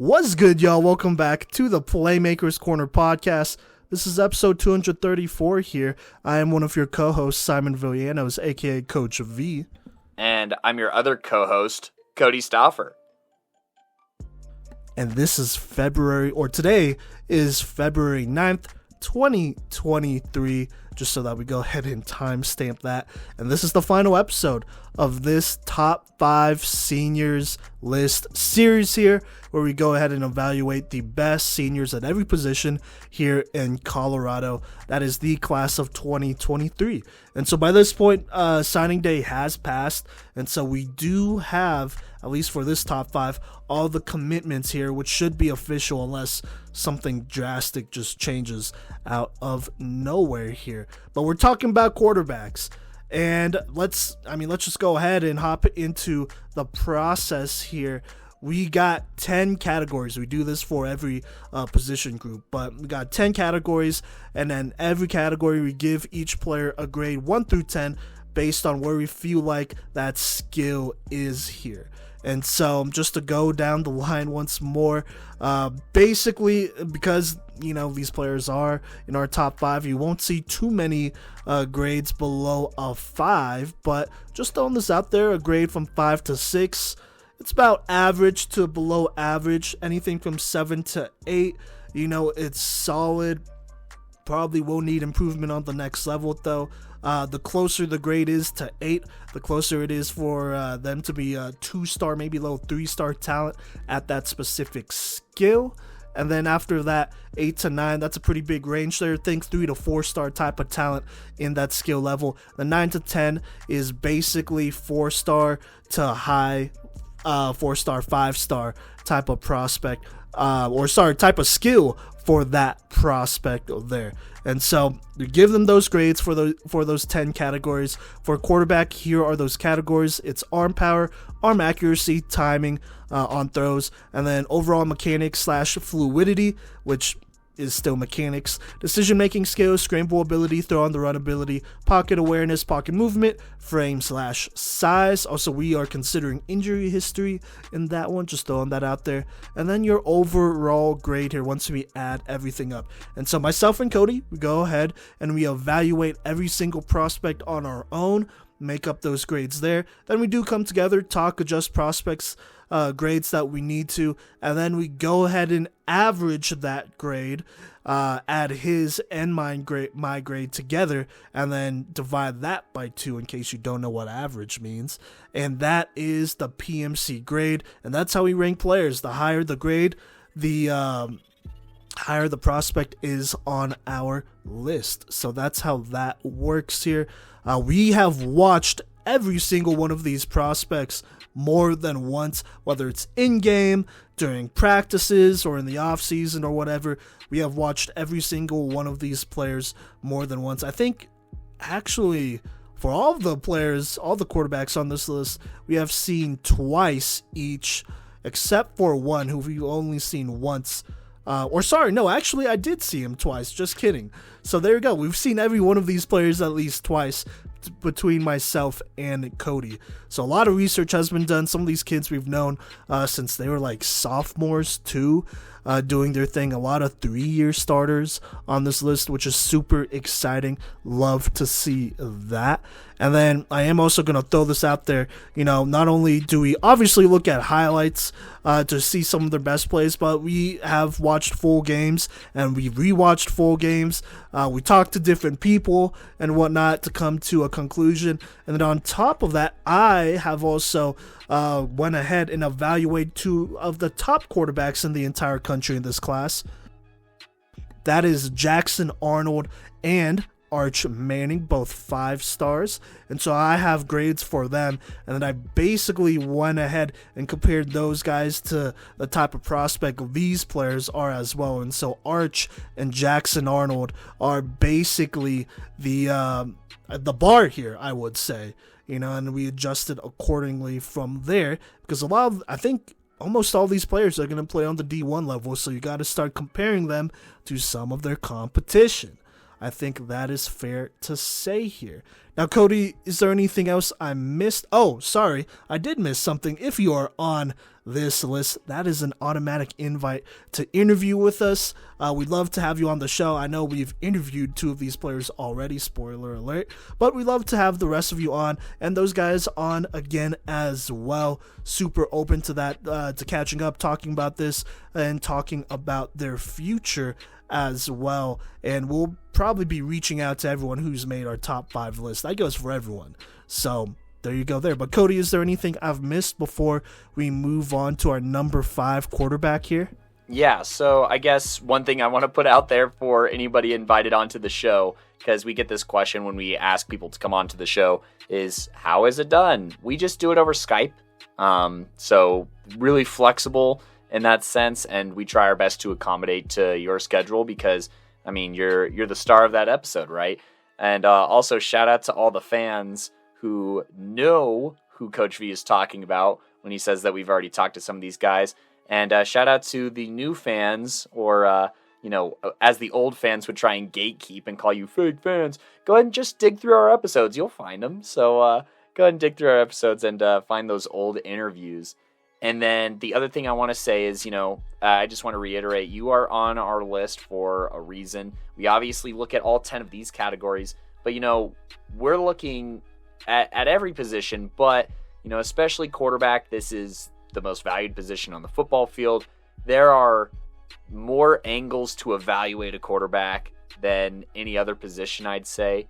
What's good, y'all? Welcome back to the Playmakers Corner podcast. This is episode 234 here. I am one of your co-hosts, Simon Villanos, aka Coach V. And I'm your other co-host, Kodey Stauffer. And this is today is February 9th, 2023, just so that we go ahead and timestamp that. And this is the final episode of this top 5 seniors list series here, where we go ahead and evaluate the best seniors at every position here in Colorado. That is the class of 2023. And so by this point, signing day has passed. And so we do have, at least for this top 5, all the commitments here, which should be official unless something drastic just changes out of nowhere here. But we're talking about quarterbacks. And let's just go ahead and hop into the process here. We got 10 categories. We do this for every position group, but we got 10 categories, and then every category we give each player a grade 1 through 10 based on where we feel like that skill is here. And so just to go down the line once more, basically because these players are in our top 5, you won't see too many grades below a 5, but just throwing this out there, a grade from 5 to 6. It's about average to below average. Anything from 7 to 8, it's solid. Probably will need improvement on the next level though. The closer the grade is to 8, the closer it is for them to be a 2-star, maybe low 3-star talent at that specific skill. And then after that, 8 to 9, that's a pretty big range there. Think 3 to 4-star type of talent in that skill level. The 9 to 10 is basically 4-star to high 4-star, 5-star type of prospect, type of skill for that prospect there. And so you give them those grades for those 10 categories. For quarterback, here are those categories. It's arm power, arm accuracy, timing on throws, and then overall mechanics / fluidity, which is still mechanics, decision-making skills, scramble ability, throw on the run ability, pocket awareness, pocket movement, frame / size. Also, we are considering injury history in that one, just throwing that out there. And then your overall grade here once we add everything up. And so myself and Kodey, we go ahead and we evaluate every single prospect on our own, make up those grades there. Then we do come together, talk, adjust prospects, grades that we need to, and then we go ahead and average that grade, add his and my grade together, and then divide that by 2 in case you don't know what average means. And that is the PMC grade, and that's how we rank players. The higher the grade, the higher the prospect is on our list. So that's how that works here. We have watched every single one of these prospects more than once, whether it's in-game, during practices, or in the off-season or whatever. We have watched every single one of these players more than once. I think, actually, for all of the players, all the quarterbacks on this list, we have seen twice each, except for one who we've only seen once. I did see him twice. Just kidding. So there you go. We've seen every one of these players at least twice between myself and Kodey. So a lot of research has been done. Some of these kids we've known since they were like sophomores too, doing their thing. A lot of 3-year starters on this list, which is super exciting. Love to see that. And then I am also going to throw this out there. Not only do we obviously look at highlights to see some of their best plays, but we have watched full games and we rewatched full games. We talked to different people and whatnot to come to a conclusion. And then on top of that, I have also went ahead and evaluated 2 of the top quarterbacks in the entire country in this class. That is Jackson Arnold and Arch Manning, both 5 stars. And so I have grades for them, and then I basically went ahead and compared those guys to the type of prospect these players are as well. And so Arch and Jackson Arnold are basically the bar here, I would say, and we adjusted accordingly from there, because I think almost all these players are going to play on the D1 level, so you got to start comparing them to some of their competition. I think that is fair to say here. Now, Kodey, is there anything else I missed? Oh, sorry, I did miss something. If you are on this list, that is an automatic invite to interview with us. We'd love to have you on the show. I know we've interviewed 2 of these players already, spoiler alert, but we'd love to have the rest of you on and those guys on again as well. Super open to that, to catching up, talking about this, and talking about their future as well. And we'll probably be reaching out to everyone who's made our top 5 list. That goes for everyone. So there you go there. But Kodey, is there anything I've missed before we move on to our number 5 quarterback here? Yeah, so I guess one thing I want to put out there for anybody invited onto the show, because we get this question when we ask people to come onto the show, is how is it done? We just do it over Skype. So really flexible in that sense, and we try our best to accommodate to your schedule because, I mean, you're the star of that episode, right? And also shout out to all the fans who know who Coach V is talking about when he says that we've already talked to some of these guys. And shout out to the new fans, or, as the old fans would try and gatekeep and call you fake fans. Go ahead and just dig through our episodes. You'll find them. So go ahead and dig through our episodes and find those old interviews. And then the other thing I want to say is, I just want to reiterate, you are on our list for a reason. We obviously look at all 10 of these categories, but, we're looking at every position, but, especially quarterback. This is the most valued position on the football field. There are more angles to evaluate a quarterback than any other position, I'd say.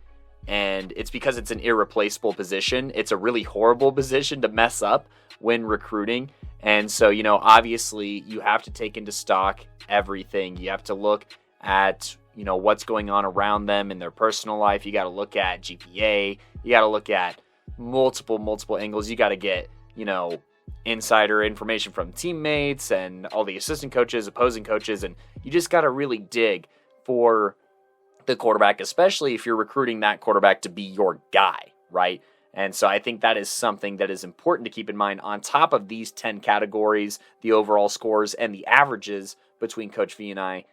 And it's because it's an irreplaceable position. It's a really horrible position to mess up when recruiting. And so, obviously you have to take into stock everything. You have to look at, what's going on around them in their personal life. You got to look at GPA. You got to look at multiple angles. You got to get, insider information from teammates and all the assistant coaches, opposing coaches. And you just got to really dig for the quarterback, especially if you're recruiting that quarterback to be your guy, right? And so I think that is something that is important to keep in mind on top of these 10 categories, the overall scores and the averages between Coach V and I,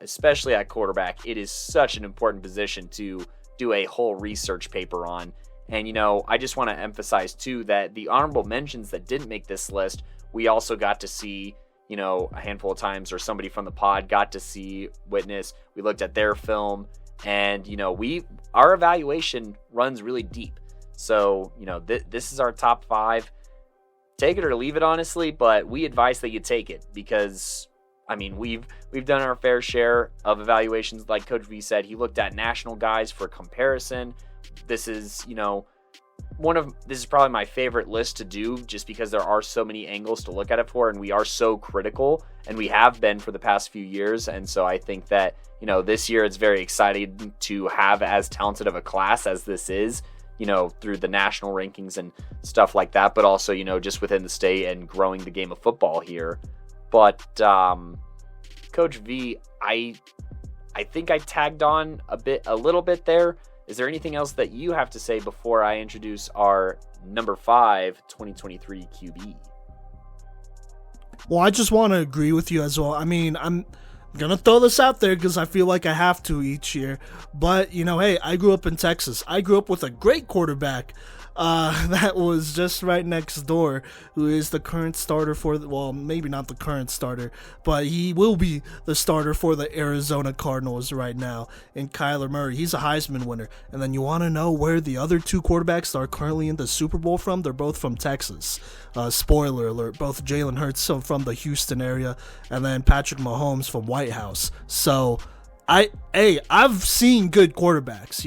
especially at quarterback. It is such an important position to do a whole research paper on. And, I just want to emphasize too that the honorable mentions that didn't make this list, we also got to see, a handful of times, or somebody from the pod got to see, witness. We looked at their film, and, our evaluation runs really deep. So, this is our top 5. Take it or leave it, honestly, but we advise that you take it because, we've done our fair share of evaluations. Like Coach V said, he looked at national guys for comparison. This is, this is probably my favorite list to do just because there are so many angles to look at it for, and we are so critical, and we have been for the past few years. And so I think that, this year it's very exciting to have as talented of a class as this is, through the national rankings and stuff like that, but also, just within the state and growing the game of football here. But Coach V, I think I tagged on a little bit there. Is there anything else that you have to say before I introduce our number 5 2023 QB? Well, I just want to agree with you as well. I'm going to throw this out there because I feel like I have to each year. But, hey, I grew up in Texas. I grew up with a great quarterback that was just right next door, who is the current starter for, maybe not the current starter, but he will be the starter for the Arizona Cardinals right now, in Kyler Murray. He's a Heisman winner. And then you want to know where the other 2 quarterbacks that are currently in the Super Bowl from? They're both from Texas. Spoiler alert, both Jalen Hurts from the Houston area, and then Patrick Mahomes from White House. So I've seen good quarterbacks,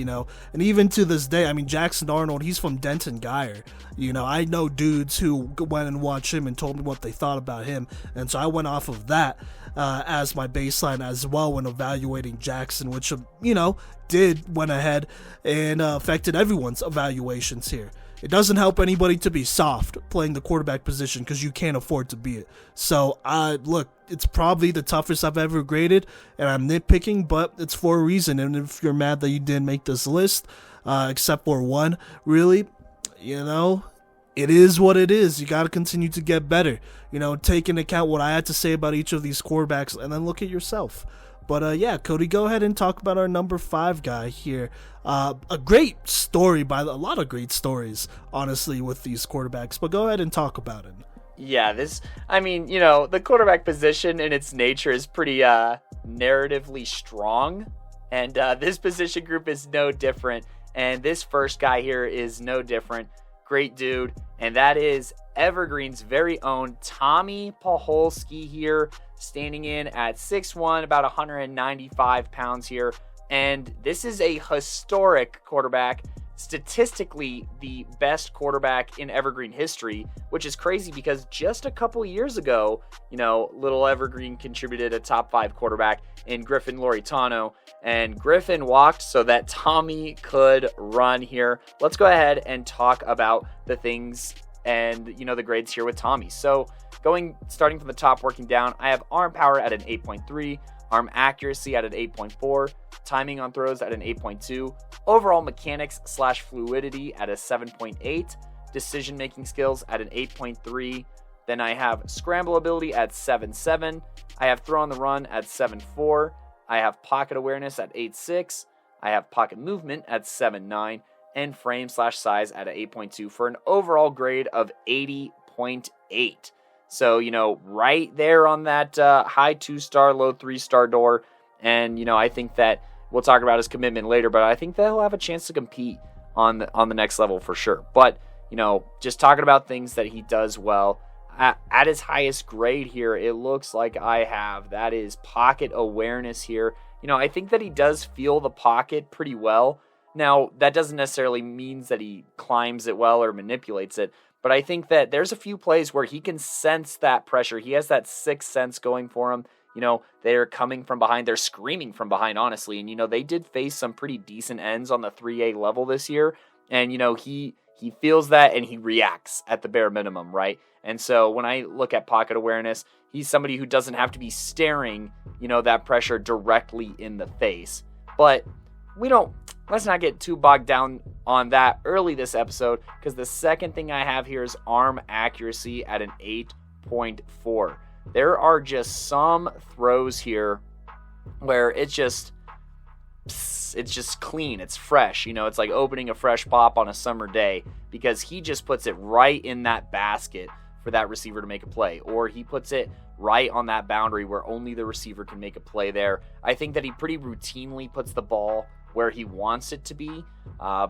and even to this day, Jackson Arnold, he's from Denton Guyer. I know dudes who went and watched him and told me what they thought about him, and so I went off of that as my baseline as well when evaluating Jackson, which, went ahead and affected everyone's evaluations here. It doesn't help anybody to be soft playing the quarterback position because you can't afford to be it. So, look, it's probably the toughest I've ever graded, and I'm nitpicking, but it's for a reason. And if you're mad that you didn't make this list, except for one, really, it is what it is. You got to continue to get better. Take into account what I had to say about each of these quarterbacks, and then look at yourself. But yeah, Kodey, go ahead and talk about our number 5 guy here. A great story a lot of great stories, honestly, with these quarterbacks. But go ahead and talk about it. Yeah, the quarterback position in its nature is pretty narratively strong. And this position group is no different. And this first guy here is no different. Great dude. And that is Evergreen's very own Tommy Paholski here, standing in at 6'1", about 195 pounds here. And this is a historic quarterback, statistically the best quarterback in Evergreen history, which is crazy because just a couple years ago, little Evergreen contributed a top 5 quarterback in Griffin Loritano, and Griffin walked so that Tommy could run here. Let's go ahead and talk about the things and, the grades here with Tommy. So starting from the top, working down, I have arm power at an 8.3, arm accuracy at an 8.4, timing on throws at an 8.2, overall mechanics / fluidity at a 7.8, decision-making skills at an 8.3. Then I have scramble ability at 7.7. I have throw on the run at 7.4. I have pocket awareness at 8.6. I have pocket movement at 7.9. And frame / size at an 8.2 for an overall grade of 80.8. So, right there on that high 2-star, low 3-star door. And, I think that we'll talk about his commitment later, but I think that he'll have a chance to compete on the next level for sure. But, just talking about things that he does well, at his highest grade here, it looks like I have, that is pocket awareness here. I think that he does feel the pocket pretty well. Now, that doesn't necessarily mean that he climbs it well or manipulates it, but I think that there's a few plays where he can sense that pressure. He has that sixth sense going for him. They're coming from behind. They're screaming from behind, honestly. And, they did face some pretty decent ends on the 3A level this year. And, he feels that and he reacts at the bare minimum, right? And so when I look at pocket awareness, he's somebody who doesn't have to be staring, that pressure directly in the face. But let's not get too bogged down on that early this episode, because the second thing I have here is arm accuracy at an 8.4. There are just some throws here where it's just clean, it's fresh, it's like opening a fresh pop on a summer day, because he just puts it right in that basket for that receiver to make a play, or he puts it right on that boundary where only the receiver can make a play there. I think that he pretty routinely puts the ball where he wants it to be,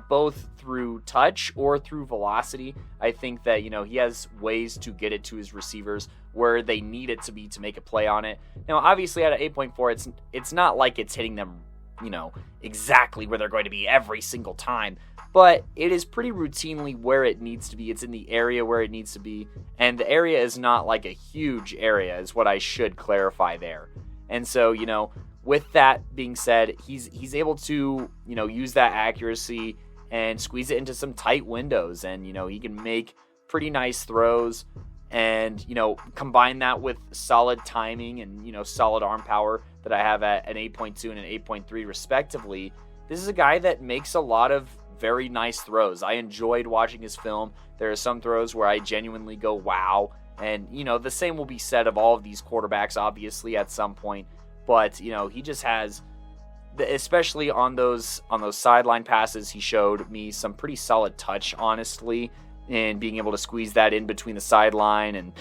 both through touch or through velocity. I think that, he has ways to get it to his receivers where they need it to be to make a play on it. Now, obviously at an 8.4, it's not like it's hitting them, exactly where they're going to be every single time, but it is pretty routinely where it needs to be. It's in the area where it needs to be, and the area is not like a huge area, is what I should clarify there. And so, with that being said, he's able to, use that accuracy and squeeze it into some tight windows. And, he can make pretty nice throws and, combine that with solid timing and, solid arm power that I have at an 8.2 and an 8.3 respectively. This is a guy that makes a lot of very nice throws. I enjoyed watching his film. There are some throws where I genuinely go, wow. And, the same will be said of all of these quarterbacks, obviously, at some point. But, he just has, especially on those sideline passes, he showed me some pretty solid touch, honestly, and being able to squeeze that in between the sideline and,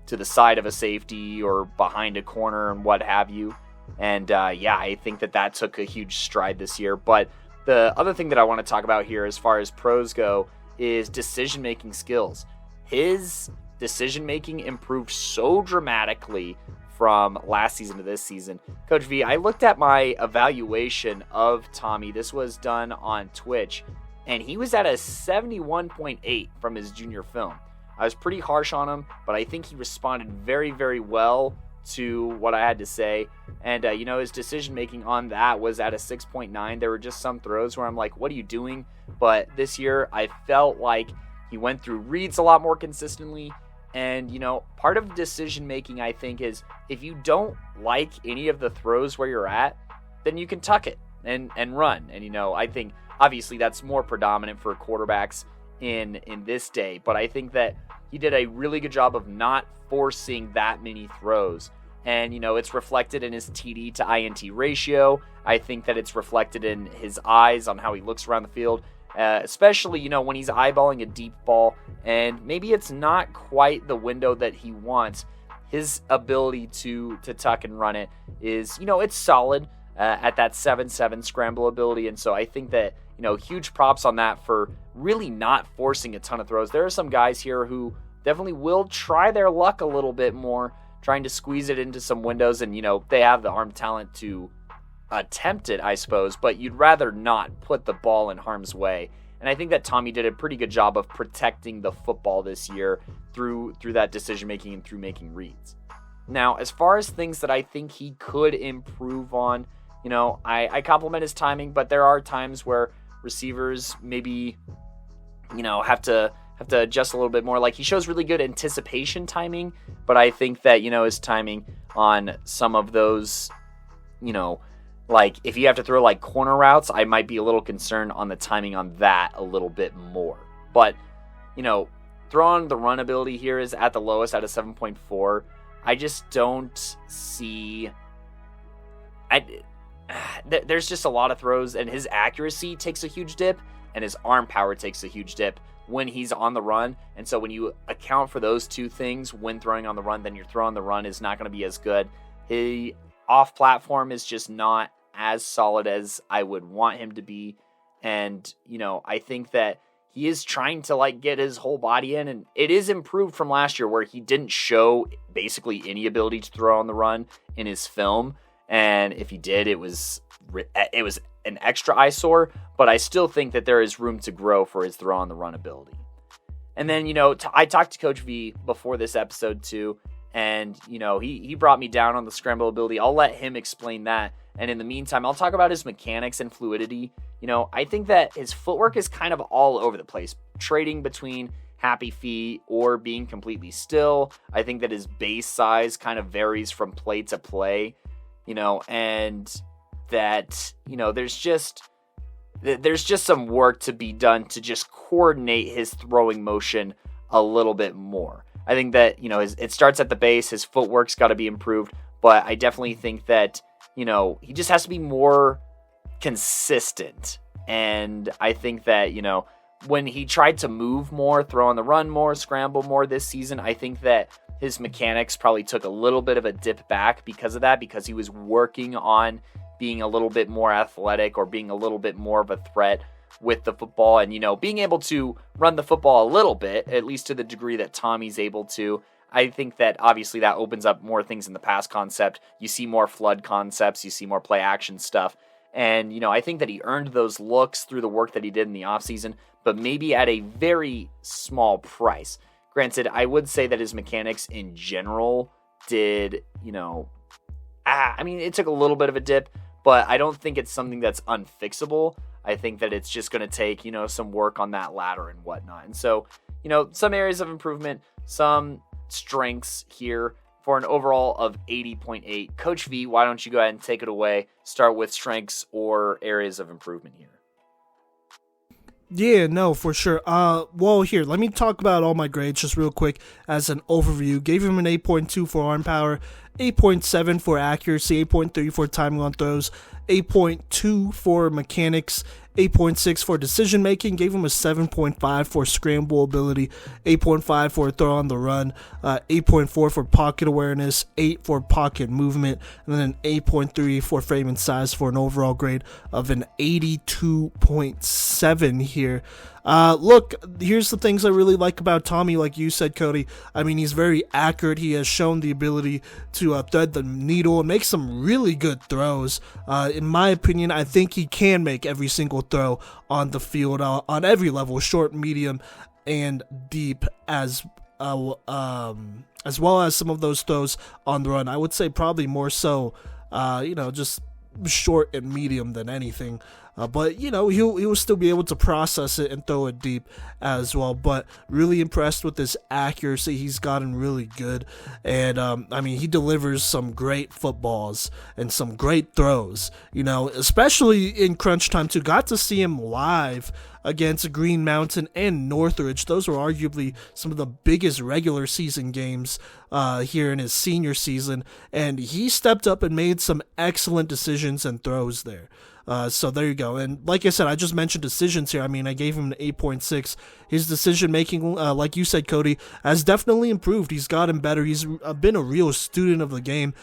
to the side of a safety or behind a corner and what have you. And, I think that took a huge stride this year. But the other thing that I want to talk about here as far as pros go is decision-making skills. His decision-making improved so dramatically from last season to this season. Coach V, I looked at my evaluation of Tommy. This was done on Twitch, and he was at a 71.8 from his junior film. I was pretty harsh on him, but I think he responded very, very well to what I had to say. And, his decision-making on that was at a 6.9. There were just some throws where I'm like, what are you doing? But this year, I felt like he went through reads a lot more consistently. And, part of decision-making, I think, is if you don't like any of the throws where you're at, then you can tuck it and run. And, I think, obviously, that's more predominant for quarterbacks in this day. But I think that he did a really good job of not forcing that many throws. And, it's reflected in his TD to INT ratio. I think that it's reflected in his eyes on how he looks around the field, especially, when he's eyeballing a deep ball. And maybe it's not quite the window that he wants. His ability to tuck and run it is, it's solid at that 7-7 scramble ability. And so I think that, huge props on that for really not forcing a ton of throws. There are some guys here who definitely will try their luck a little bit more, trying to squeeze it into some windows, and, they have the arm talent to attempt it, I suppose, but you'd rather not put the ball in harm's way. And I think that Tommy did a pretty good job of protecting the football this year through that decision-making and through making reads. Now, as far as things that I think he could improve on, I compliment his timing, but there are times where receivers maybe, have to adjust a little bit more. Like, he shows really good anticipation timing, but I think that, his timing on some of those, like if you have to throw like corner routes, I might be a little concerned on the timing on that a little bit more. But, throwing the run ability here is at the lowest out of 7.4. I just don't see... there's just a lot of throws, and his accuracy takes a huge dip, and his arm power takes a huge dip when he's on the run. And so when you account for those two things when throwing on the run, then your throw on the run is not going to be as good. His off-platform is just not as solid as I would want him to be. And, I think that he is trying to get his whole body in, and it is improved from last year where he didn't show basically any ability to throw on the run in his film. And if he did, it was an extra eyesore, but I still think that there is room to grow for his throw on the run ability. And then, I talked to Coach V before this episode too, and, he brought me down on the scramble ability. I'll let him explain that. And in the meantime, I'll talk about his mechanics and fluidity. I think that his footwork is kind of all over the place, trading between happy feet or being completely still. I think that his base size kind of varies from play to play, and that, there's just some work to be done to just coordinate his throwing motion a little bit more. I think that, it starts at the base. His footwork's got to be improved, but I definitely think that, he just has to be more consistent. And I think that, when he tried to move more, throw on the run more, scramble more this season, I think that his mechanics probably took a little bit of a dip back because of that, because he was working on being a little bit more athletic or being a little bit more of a threat with the football, and, being able to run the football a little bit, at least to the degree that Tommy's able to. I think that obviously that opens up more things in the pass concept. You see more flood concepts, you see more play action stuff. And, I think that he earned those looks through the work that he did in the offseason, but maybe at a very small price. Granted, I would say that his mechanics in general did, it took a little bit of a dip, but I don't think it's something that's unfixable. I think that it's just going to take, some work on that ladder and whatnot. And so, some areas of improvement, some strengths here for an overall of 80.8. Coach V, why don't you go ahead and take it away? Start with strengths or areas of improvement here. Yeah, no, for sure. Well, here, let me talk about all my grades just real quick as an overview. Gave him an 8.2 for arm power, 8.7 for accuracy, 8.3 for timing on throws, 8.2 for mechanics, 8.6 for decision making. Gave him a 7.5 for scramble ability, 8.5 for throw on the run, 8.4 for pocket awareness, 8 for pocket movement, and then an 8.3 for frame and size for an overall grade of an 82.7 here. Look, here's the things I really like about Tommy, like you said, Kodey. I mean, he's very accurate. He has shown the ability to thread the needle and make some really good throws. In my opinion, I think he can make every single throw on the field, on every level, short, medium, and deep, as well as some of those throws on the run. I would say probably more so, just short and medium than anything. But, he'll still be able to process it and throw it deep as well. But really impressed with his accuracy. He's gotten really good. And, he delivers some great footballs and some great throws, especially in crunch time too. Got to see him live against Green Mountain and Northridge. Those were arguably some of the biggest regular season games here in his senior season, and he stepped up and made some excellent decisions and throws there. So there you go. And like I said, I just mentioned decisions here. I gave him an 8.6. His decision making, like you said, Kodey, has definitely improved. He's gotten better. He's been a real student of the game.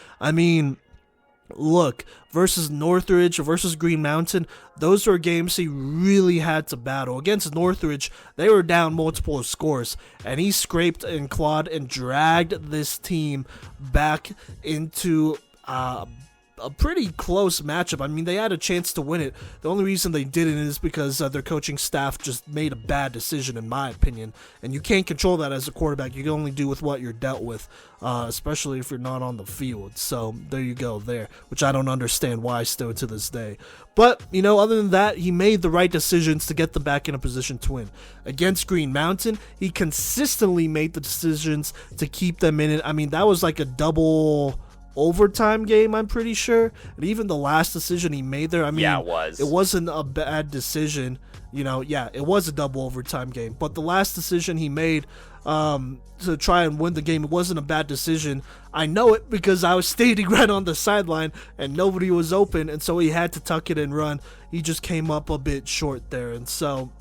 Look, versus Northridge or versus Green Mountain, those were games he really had to battle. Against Northridge, they were down multiple scores, and he scraped and clawed and dragged this team back into a pretty close matchup. They had a chance to win it. The only reason they didn't is because their coaching staff just made a bad decision, in my opinion. And you can't control that as a quarterback. You can only do with what you're dealt with, especially if you're not on the field. So there you go there, which I don't understand why still to this day. But, other than that, he made the right decisions to get them back in a position to win. Against Green Mountain, he consistently made the decisions to keep them in it. That was like a double overtime game, I'm pretty sure. And even the last decision he made there, it was. It wasn't a bad decision. It was a double overtime game. But the last decision he made to try and win the game, it wasn't a bad decision. I know it because I was standing right on the sideline and nobody was open, and so he had to tuck it and run. He just came up a bit short there. And so,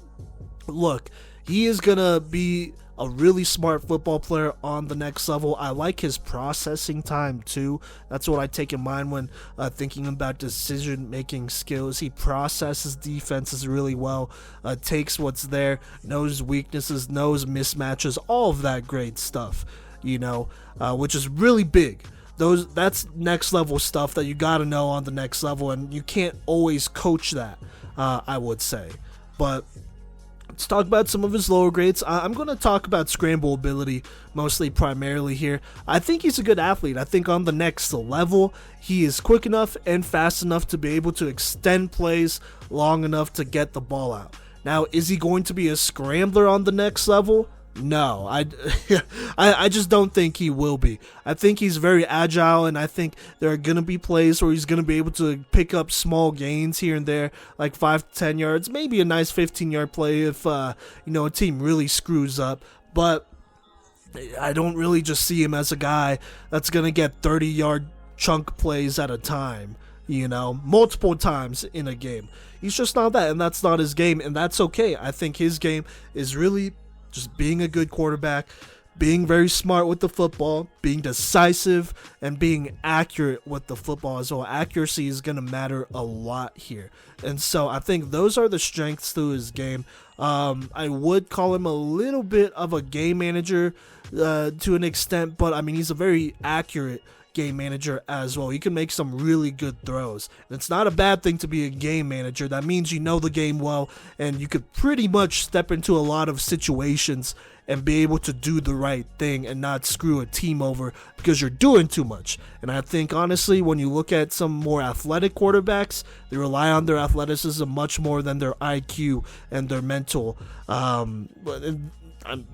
look, he is going to be a really smart football player on the next level. I like his processing time too. That's what I take in mind when thinking about decision-making skills. He processes defenses really well, takes what's there, knows weaknesses, knows mismatches, all of that great stuff, which is really big. That's next level stuff that you got to know on the next level, and you can't always coach that, I would say. But let's talk about some of his lower grades. I'm going to talk about scramble ability primarily here. I think he's a good athlete. I think on the next level, he is quick enough and fast enough to be able to extend plays long enough to get the ball out. Now, is he going to be a scrambler on the next level? No, I just don't think he will be. I think he's very agile, and I think there are going to be plays where he's going to be able to pick up small gains here and there, like 5 to 10 yards, maybe a nice 15-yard play if a team really screws up. But I don't really just see him as a guy that's going to get 30-yard chunk plays at a time, multiple times in a game. He's just not that, and that's not his game, and that's okay. I think his game is really just being a good quarterback, being very smart with the football, being decisive, and being accurate with the football as well. Accuracy is going to matter a lot here. And so I think those are the strengths to his game. I would call him a little bit of a game manager to an extent, but he's a very accurate game manager as well. He can make some really good throws. And it's not a bad thing to be a game manager. That means you know the game well, and you could pretty much step into a lot of situations and be able to do the right thing and not screw a team over because you're doing too much. And I think, honestly, when you look at some more athletic quarterbacks, they rely on their athleticism much more than their IQ and their mental,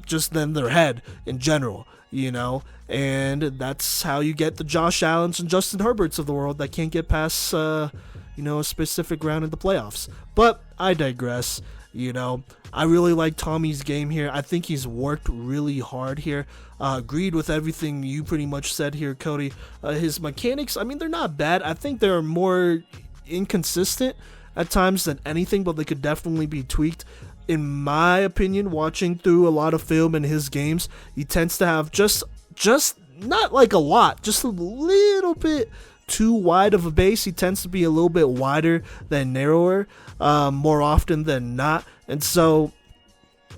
just than their head in general. And that's how you get the Josh Allens and Justin Herberts of the world that can't get past, a specific round in the playoffs. But I digress. I really like Tommy's game here. I think he's worked really hard here. Agreed with everything you pretty much said here, Kodey. His mechanics, they're not bad. I think they're more inconsistent at times than anything, but they could definitely be tweaked. In my opinion, watching through a lot of film in his games, he tends to have just not like a lot, just a little bit too wide of a base. He tends to be a little bit wider than narrower, more often than not. And so,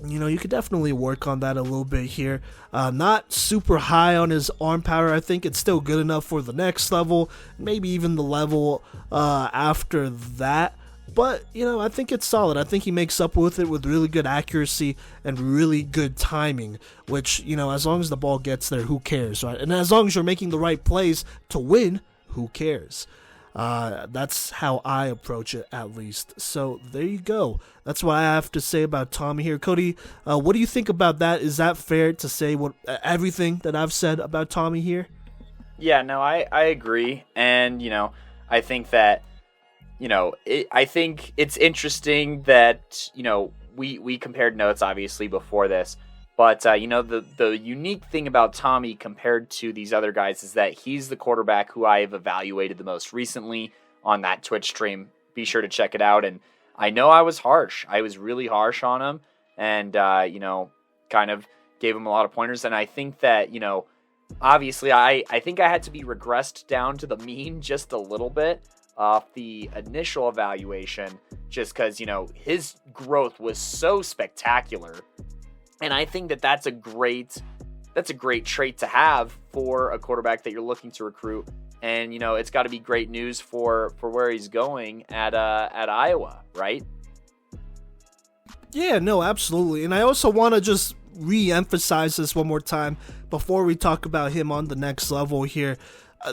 you could definitely work on that a little bit here. Not super high on his arm power. I think it's still good enough for the next level, maybe even the level after that. But, I think it's solid. I think he makes up with it with really good accuracy and really good timing, which, as long as the ball gets there, who cares, right? And as long as you're making the right plays to win, who cares? That's how I approach it, at least. So there you go. That's what I have to say about Tommy here. Kodey, what do you think about that? Is that fair to say what everything that I've said about Tommy here? Yeah, no, I agree. And, I think that, I think it's interesting that, we compared notes, obviously, before this. But, the unique thing about Tommy compared to these other guys is that he's the quarterback who I have evaluated the most recently on that Twitch stream. Be sure to check it out. And I know I was harsh. I was really harsh on him and, kind of gave him a lot of pointers. And I think that, obviously I think I had to be regressed down to the mean just a little bit off the initial evaluation just because, his growth was so spectacular. And I think that that's a great trait to have for a quarterback that you're looking to recruit. And, it's got to be great news for where he's going at Iowa, right? Yeah, no, absolutely. And I also want to just re-emphasize this one more time before we talk about him on the next level here.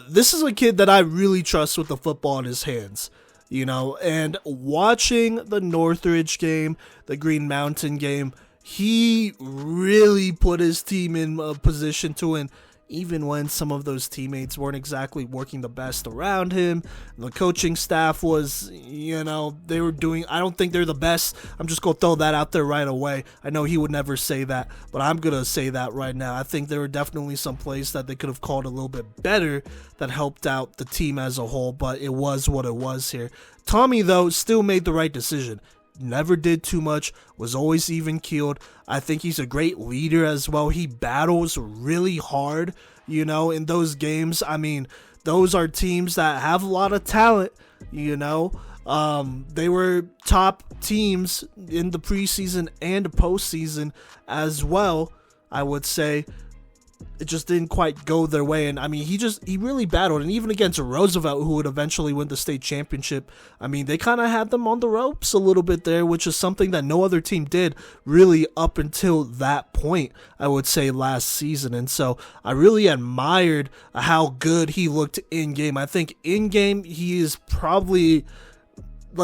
This is a kid that I really trust with the football in his hands. And watching the Northridge game, the Green Mountain game, he really put his team in a position to win, even when some of those teammates weren't exactly working the best around him. The coaching staff was, they were doing, I don't think they're the best. I'm just going to throw that out there right away. I know he would never say that, but I'm going to say that right now. I think there were definitely some plays that they could have called a little bit better that helped out the team as a whole, but it was what it was here. Tommy, though, still made the right decision. Never did too much, was always even keeled. I think he's a great leader as well. He battles really hard, in those games. I mean, those are teams that have a lot of talent, They were top teams in the preseason and postseason as well, I would say. It just didn't quite go their way. And I mean, he really battled. And even against Roosevelt, who would eventually win the state championship, I mean, they kind of had them on the ropes a little bit there, which is something that no other team did really up until that point, I would say, last season. And so I really admired how good he looked in game. I think in game, he is probably,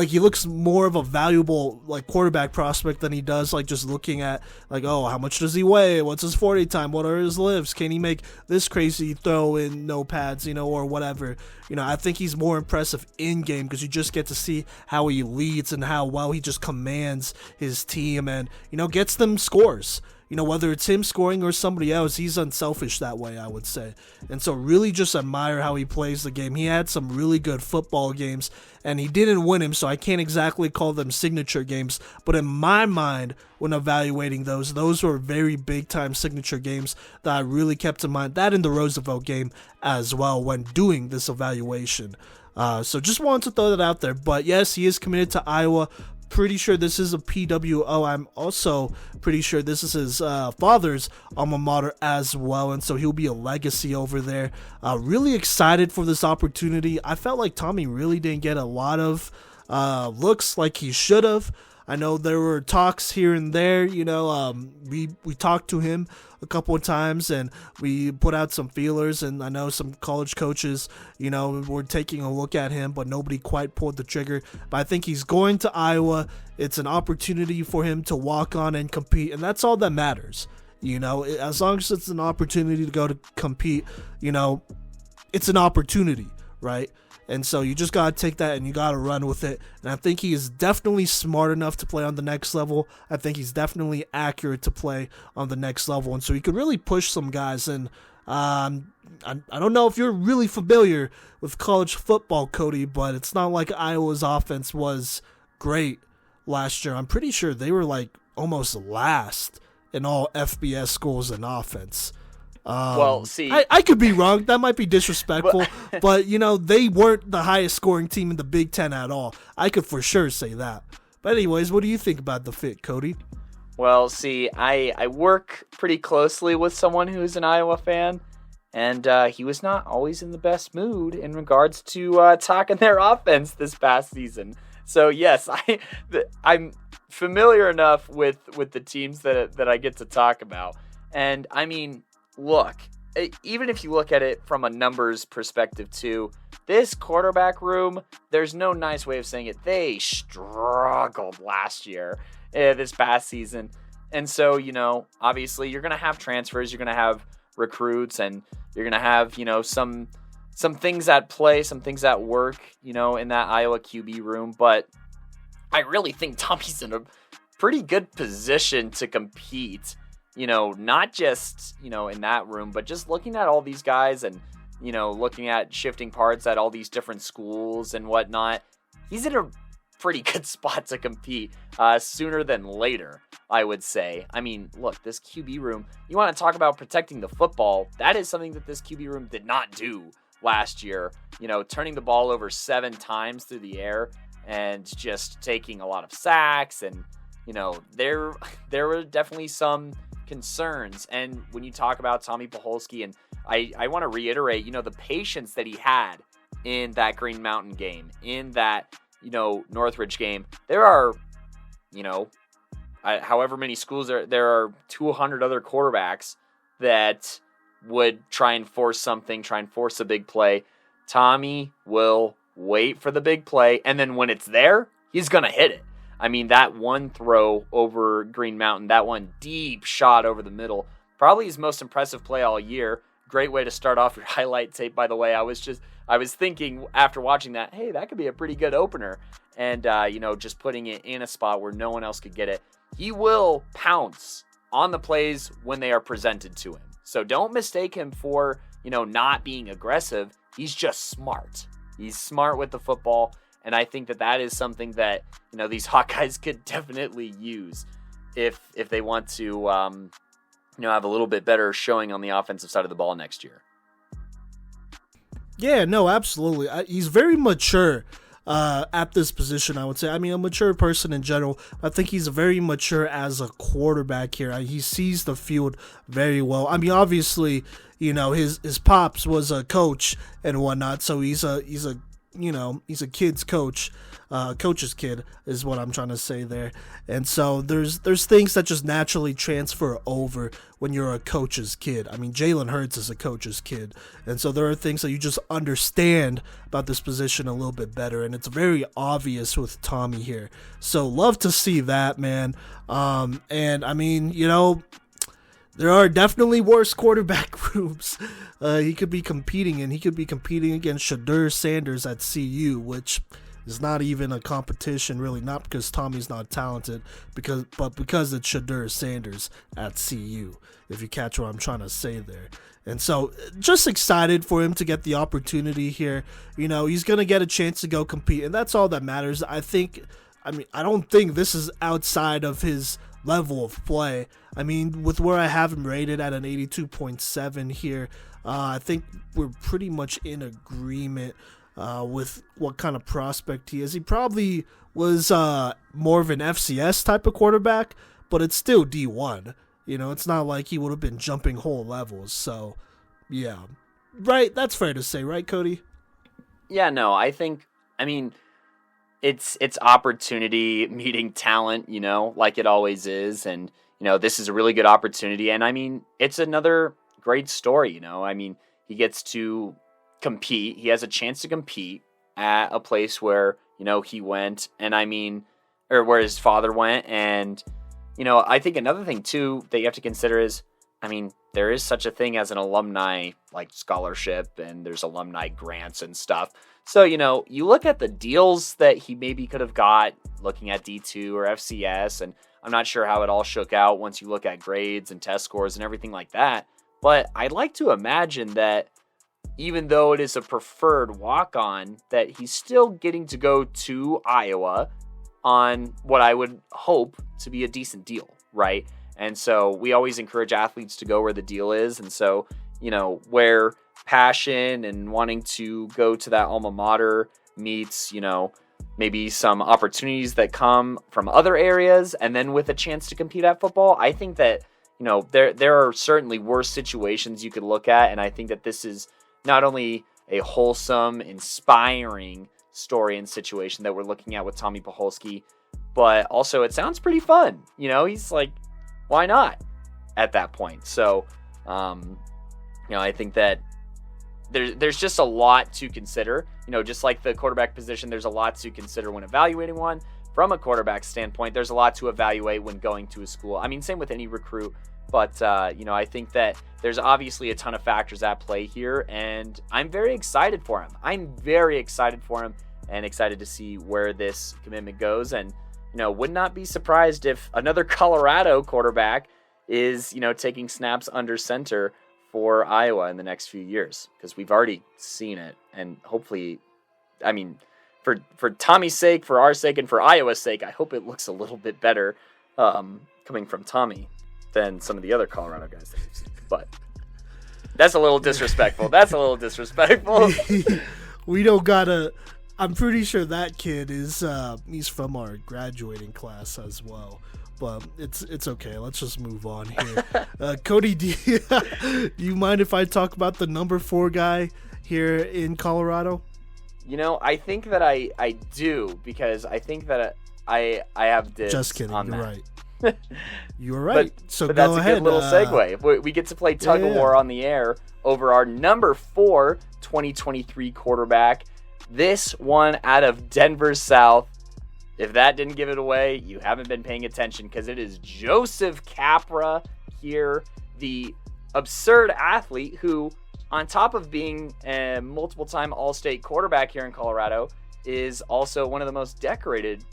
he looks more of a valuable quarterback prospect than he does just looking at how much does he weigh, what's his 40 time, what are his lifts, can he make this crazy throw in no pads, or whatever. I think he's more impressive in game because you just get to see how he leads and how well he just commands his team and gets them scores. Whether it's him scoring or somebody else, he's unselfish that way, I would say. And so really just admire how he plays the game. He had some really good football games, and he didn't win them, so I can't exactly call them signature games. But in my mind, when evaluating those were very big-time signature games that I really kept in mind. That in the Roosevelt game as well when doing this evaluation. So just wanted to throw that out there. But yes, he is committed to Iowa. Pretty sure this is a PWO. I'm also pretty sure this is his father's alma mater as well, and so he'll be a legacy over there. Really excited for this opportunity. I felt like Tommy really didn't get a lot of looks like he should have. I know there were talks here and there, we talked to him a couple of times and we put out some feelers, and I know some college coaches, were taking a look at him, but nobody quite pulled the trigger. But I think he's going to Iowa. It's an opportunity for him to walk on and compete, and that's all that matters. As long as it's an opportunity to go to compete, it's an opportunity, right? And so you just got to take that and you got to run with it. And I think he is definitely smart enough to play on the next level. I think he's definitely accurate to play on the next level. And so he could really push some guys. And I don't know if you're really familiar with college football, Kodey, but it's not like Iowa's offense was great last year. I'm pretty sure they were almost last in all FBS schools in offense. Well, see, I could be wrong. That might be disrespectful, but they weren't the highest scoring team in the Big Ten at all. I could for sure say that. But anyways, what do you think about the fit, Kodey? Well, see, I work pretty closely with someone who's an Iowa fan, and he was not always in the best mood in regards to talking their offense this past season. So yes, I'm familiar enough with the teams that I get to talk about, and I mean. Look, even if you look at it from a numbers perspective too, this quarterback room, there's no nice way of saying it. They struggled last year, this past season. And so, obviously you're going to have transfers, you're going to have recruits, and you're going to have, some things at play, some things at work, in that Iowa QB room. But I really think Tommy's in a pretty good position to compete, not just, in that room, but just looking at all these guys and, looking at shifting parts at all these different schools and whatnot. He's in a pretty good spot to compete sooner than later, I would say. I mean, look, this QB room, you want to talk about protecting the football, that is something that this QB room did not do last year. Turning the ball over 7 times through the air and just taking a lot of sacks, and there were definitely some concerns. And when you talk about Tommy Pacholski, and I want to reiterate, the patience that he had in that Green Mountain game, in that Northridge game. There are however many schools there are 200 other quarterbacks that would try and force something, try and force a big play. Tommy will wait for the big play, and then when it's there, he's gonna hit it. I mean, that one throw over Green Mountain, that one deep shot over the middle, probably his most impressive play all year. Great way to start off your highlight tape, by the way. I was thinking after watching that, hey, that could be a pretty good opener. And, just putting it in a spot where no one else could get it. He will pounce on the plays when they are presented to him. So don't mistake him for, not being aggressive. He's just smart. He's smart with the football. And I think that is something that, these Hawkeyes could definitely use if they want to, have a little bit better showing on the offensive side of the ball next year. Yeah, no, absolutely. He's very mature at this position, I would say. I mean, a mature person in general. I think he's very mature as a quarterback here. He sees the field very well. I mean, obviously, his pops was a coach and whatnot, so he's a kid's coach. Coach's kid is what I'm trying to say there. And so there's things that just naturally transfer over when you're a coach's kid. I mean, Jalen Hurts is a coach's kid. And so there are things that you just understand about this position a little bit better. And it's very obvious with Tommy here. So love to see that, man. And I mean, there are definitely worse quarterback rooms he could be competing in. He could be competing against Shadur Sanders at CU, which is not even a competition, really, not because Tommy's not talented, but because it's Shadur Sanders at CU, if you catch what I'm trying to say there. And so just excited for him to get the opportunity here. He's going to get a chance to go compete, and that's all that matters. I don't think this is outside of his level of play. I mean, with where I have him rated at an 82.7 here, I think we're pretty much in agreement with what kind of prospect he is. He probably was more of an FCS type of quarterback, but it's still D1. It's not like he would have been jumping whole levels. So, yeah. Right, that's fair to say, right, Kodey? Yeah, no, it's opportunity meeting talent, like it always is. And, this is a really good opportunity. And, it's another great story, he gets to compete. He has a chance to compete at a place where, he went, and or where his father went. And, I think another thing too that you have to consider is, there is such a thing as an alumni scholarship, and there's alumni grants and stuff. So, you look at the deals that he maybe could have got looking at D2 or FCS, and I'm not sure how it all shook out once you look at grades and test scores and everything like that. But I'd like to imagine that even though it is a preferred walk-on, that he's still getting to go to Iowa on what I would hope to be a decent deal, right? And so we always encourage athletes to go where the deal is. And so, where passion and wanting to go to that alma mater meets, maybe some opportunities that come from other areas, and then with a chance to compete at football, I think that, there are certainly worse situations you could look at. And I think that this is not only a wholesome, inspiring story and situation that we're looking at with Tommy Pacholski, but also it sounds pretty fun. He's like, why not at that point? So, I think that there's just a lot to consider. Just like the quarterback position, there's a lot to consider when evaluating one. From a quarterback standpoint, there's a lot to evaluate when going to a school. I mean, same with any recruit. But, I think that there's obviously a ton of factors at play here, and I'm very excited for him. And excited to see where this commitment goes. And, would not be surprised if another Colorado quarterback is, taking snaps under center for Iowa in the next few years, because we've already seen it. And hopefully, I mean, for Tommy's sake, for our sake, and for Iowa's sake, I hope it looks a little bit better coming from Tommy than some of the other Colorado guys that we've seen. But that's a little disrespectful. We don't gotta... I'm pretty sure that kid is he's from our graduating class as well. But it's okay. Let's just move on here. Kodey, do you mind if I talk about the number 4 guy here in Colorado? I think that I do, because I think that I have dibs. Just kidding. On you're that. Right. You're right. But that's a good little segue. We get to play tug of war on the air over our number 4 2023 quarterback. This one out of Denver South. If that didn't give it away, you haven't been paying attention, because it is Joseph Capra here, the absurd athlete who, on top of being a multiple-time All-State quarterback here in Colorado, is also one of the most decorated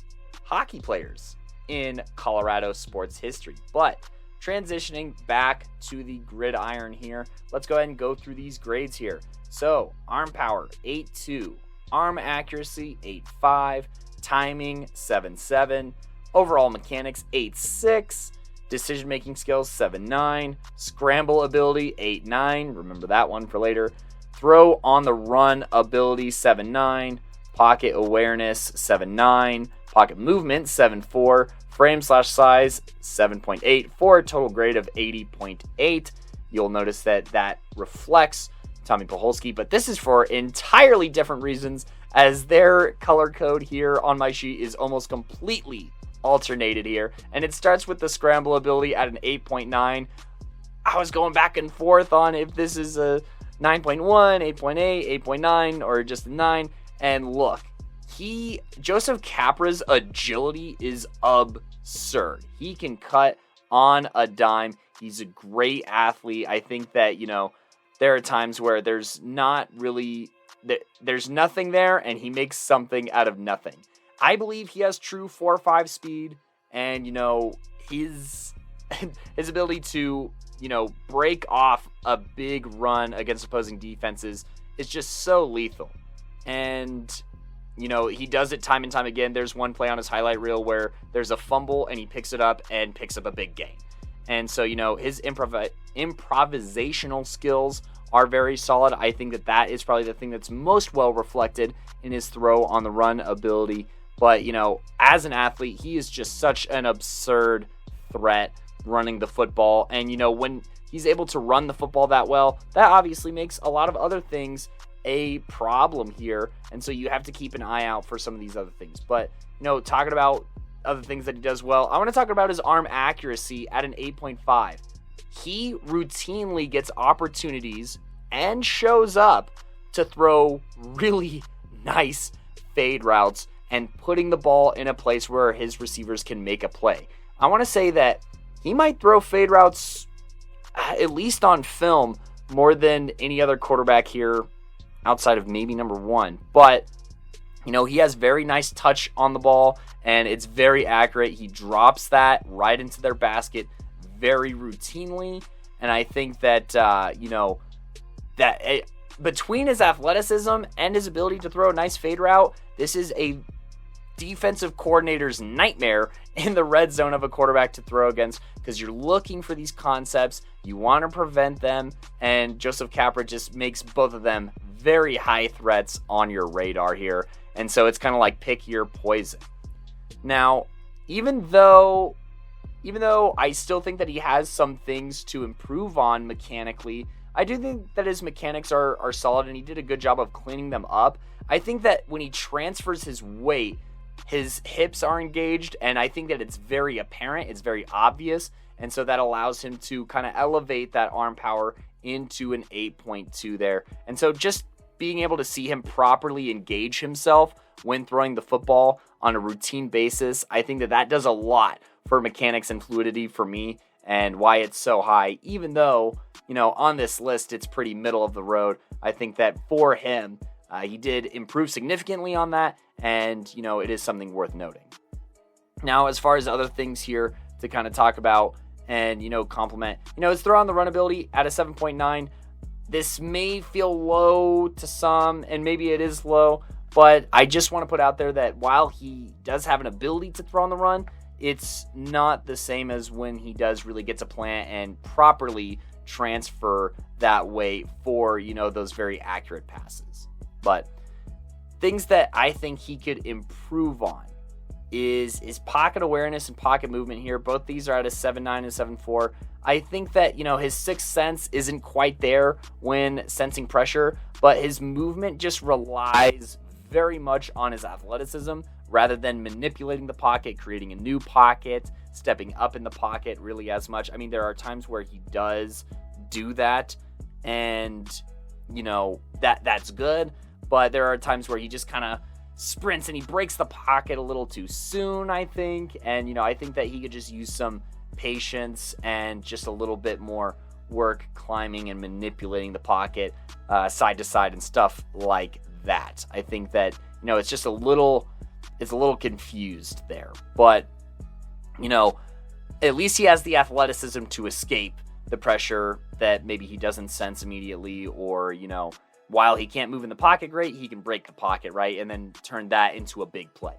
hockey players in Colorado sports history. But transitioning back to the gridiron here, let's go ahead and go through these grades here. So, arm power, 8.2. Arm accuracy, 8.5. Timing, 7.7. Overall mechanics, 8.6. Decision-making skills, 7.9. Scramble ability, 8.9. Remember that one for later. Throw on the run ability, 7.9. Pocket awareness, 7.9. Pocket movement, 7.4. Frame/size, 7.8. For a total grade of 80.8. You'll notice that reflects Tommy Pucholski, but this is for entirely different reasons, as their color code here on my sheet is almost completely alternated here. And it starts with the scramble ability at an 8.9. I was going back and forth on if this is a 9.1, 8.8, 8.9, or just a 9. And look, Joseph Capra's agility is absurd. He can cut on a dime. He's a great athlete. I think that, there are times where there's nothing there, and he makes something out of nothing. I believe he has true 4.5 speed, and, his ability to, break off a big run against opposing defenses is just so lethal. And, he does it time and time again. There's one play on his highlight reel where there's a fumble, and he picks it up and picks up a big gain. And so, his improvisational skills are very solid. I think that is probably the thing that's most well reflected in his throw on the run ability. But, as an athlete, he is just such an absurd threat running the football. And, when he's able to run the football that well, that obviously makes a lot of other things a problem here. And so you have to keep an eye out for some of these other things. But, talking about other things that he does well, I want to talk about his arm accuracy at an 8.5. He routinely gets opportunities and shows up to throw really nice fade routes and putting the ball in a place where his receivers can make a play. I want to say that he might throw fade routes, at least on film, more than any other quarterback here outside of maybe number 1. But, he has very nice touch on the ball, and it's very accurate. He drops that right into their basket very routinely. And I think that, between his athleticism and his ability to throw a nice fade route, this is a defensive coordinator's nightmare in the red zone of a quarterback to throw against, because you're looking for these concepts, you want to prevent them, and Joseph Capra just makes both of them very high threats on your radar here. And so it's kind of like pick your poison. Now, even though I still think that he has some things to improve on mechanically, I do think that his mechanics are solid, and he did a good job of cleaning them up. I think that when he transfers his weight, his hips are engaged, and I think that it's very apparent, it's very obvious, and so that allows him to kind of elevate that arm power into an 8.2 there. And so just being able to see him properly engage himself when throwing the football on a routine basis, I think that does a lot for mechanics and fluidity for me and why it's so high. Even though, on this list, it's pretty middle of the road. I think that for him, he did improve significantly on that, and, it is something worth noting. Now, as far as other things here to kind of talk about and, compliment, his throw on the run ability at a 7.9. This may feel low to some, and maybe it is low, but I just want to put out there that while he does have an ability to throw on the run, it's not the same as when he does really get to plant and properly transfer that way for, those very accurate passes. But things that I think he could improve on is pocket awareness and pocket movement here. Both these are at a 7.9 and 7.4. I think that, his sixth sense isn't quite there when sensing pressure, but his movement just relies very much on his athleticism rather than manipulating the pocket, creating a new pocket, stepping up in the pocket really as much. I mean, there are times where he does do that, and, that's good, but there are times where he just kind of sprints and he breaks the pocket a little too soon, I think. And, I think that he could just use some patience and just a little bit more work climbing and manipulating the pocket side to side and stuff like that. I think that, it's just a little confused there. But, at least he has the athleticism to escape the pressure that maybe he doesn't sense immediately, or, while he can't move in the pocket great, he can break the pocket, right? And then turn that into a big play.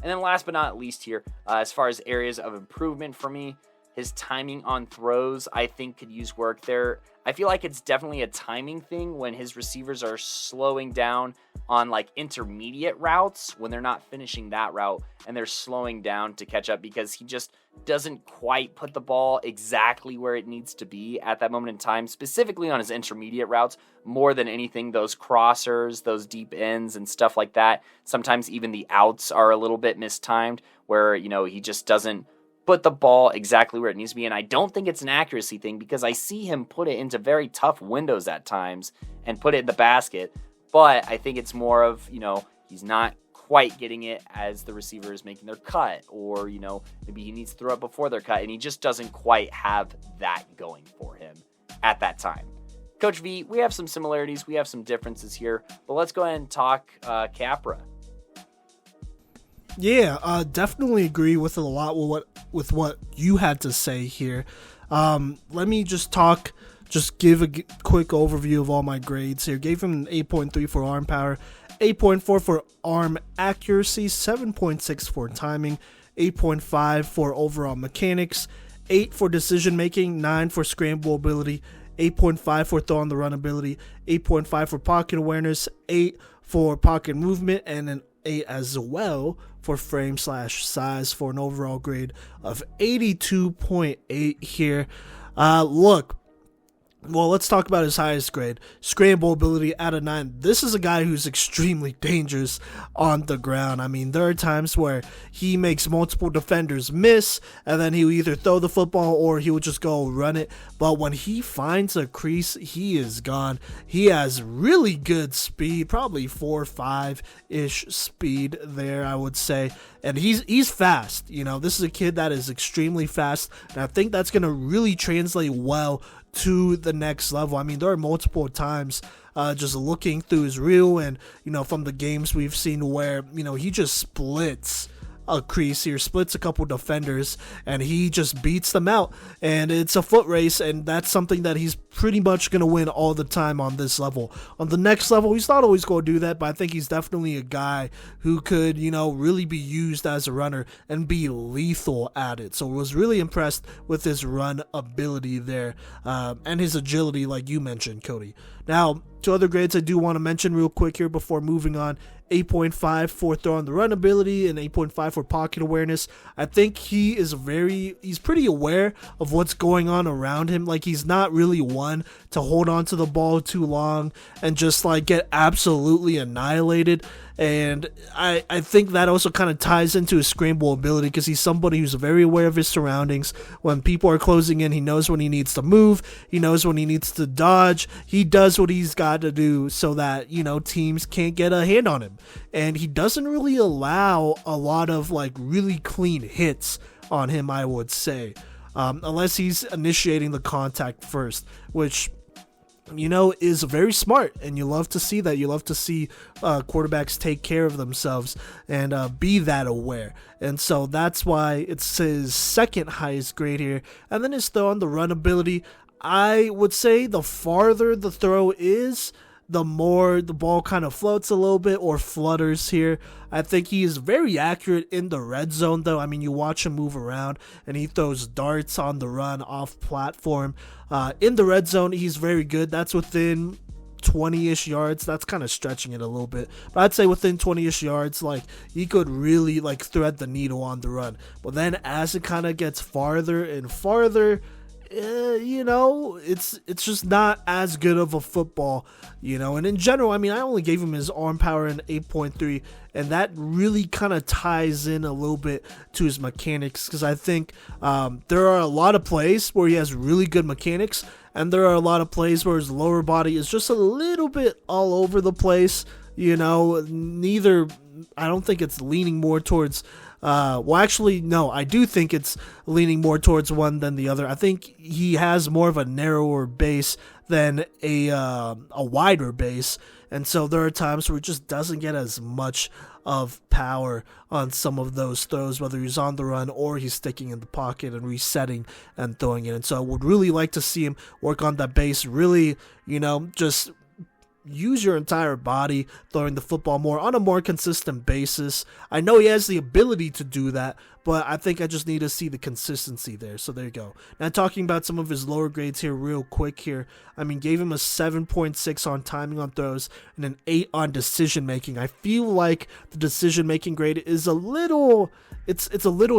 And then last but not least here, as far as areas of improvement for me, his timing on throws, I think, could use work there. I feel like it's definitely a timing thing when his receivers are slowing down on like intermediate routes, when they're not finishing that route and they're slowing down to catch up, because he just doesn't quite put the ball exactly where it needs to be at that moment in time, specifically on his intermediate routes. More than anything, those crossers, those deep ends and stuff like that. Sometimes even the outs are a little bit mistimed where, he just doesn't put the ball exactly where it needs to be. And I don't think it's an accuracy thing, because I see him put it into very tough windows at times and put it in the basket. But I think it's more of, he's not quite getting it as the receiver is making their cut, or, maybe he needs to throw it before their cut, and he just doesn't quite have that going for him at that time. Coach V, we have some similarities, we have some differences here, but let's go ahead and talk Capra. Yeah, definitely agree with a lot with what you had to say here. Let me just give a quick overview of all my grades here. Gave him an 8.3 for arm power, 8.4 for arm accuracy, 7.6 for timing, 8.5 for overall mechanics, 8 for decision making, 9 for scramble ability, 8.5 for throw on the run ability, 8.5 for pocket awareness, 8 for pocket movement, and an 8 as well for frame/size, for an overall grade of 82.8 here. Let's talk about his highest grade. Scramble ability at a 9. This is a guy who's extremely dangerous on the ground. I mean, there are times where he makes multiple defenders miss, and then he'll either throw the football or he will just go run it. But when he finds a crease, he is gone. He has really good speed, probably 4.5-ish speed there, I would say. And he's fast. This is a kid that is extremely fast, and I think that's going to really translate well to the next level. I mean, there are multiple times just looking through his reel and, from the games we've seen where, he just splits a crease here, splits a couple defenders, and he just beats them out. And it's a foot race, and that's something that he's pretty much going to win all the time on this level. On the next level, he's not always going to do that, but I think he's definitely a guy who could, really be used as a runner and be lethal at it. So I was really impressed with his run ability there, and his agility, like you mentioned, Cody. Now, two other grades I do want to mention real quick here before moving on. 8.5 for throw on the run ability and 8.5 for pocket awareness. I think he's pretty aware of what's going on around him. Like, he's not really one to hold on to the ball too long and just like get absolutely annihilated. And I think that also kind of ties into his scramble ability, because he's somebody who's very aware of his surroundings. When people are closing in, he knows when he needs to move. He knows when he needs to dodge. He does what he's got to do so that, teams can't get a hand on him. And he doesn't really allow a lot of like really clean hits on him, I would say, unless he's initiating the contact first, which is very smart, and you love to see that. You love to see quarterbacks take care of themselves and be that aware. And so that's why it's his second highest grade here. And then his throw on the run ability, I would say the farther the throw is, the more the ball kind of floats a little bit or flutters here. I think he is very accurate in the red zone, though. I mean, you watch him move around, and he throws darts on the run off platform. In the red zone, he's very good. That's within 20-ish yards. That's kind of stretching it a little bit, but I'd say within 20-ish yards, like, he could really like thread the needle on the run. But then as it kind of gets farther and farther, it's just not as good of a football, and in general, I mean, I only gave him his arm power in 8.3, and that really kind of ties in a little bit to his mechanics, because I think there are a lot of plays where he has really good mechanics, and there are a lot of plays where his lower body is just a little bit all over the place. Neither, I don't think it's leaning more towards no, I do think it's leaning more towards one than the other. I think he has more of a narrower base than a wider base, and so there are times where he just doesn't get as much of power on some of those throws, whether he's on the run or he's sticking in the pocket and resetting and throwing it. And so I would really like to see him work on that base, really, just use your entire body throwing the football more on a more consistent basis. I know he has the ability to do that, but I think I just need to see the consistency there. So there you go. Now, talking about some of his lower grades here real quick here. I mean, gave him a 7.6 on timing on throws and an 8 on decision making. I feel like the decision making grade is a little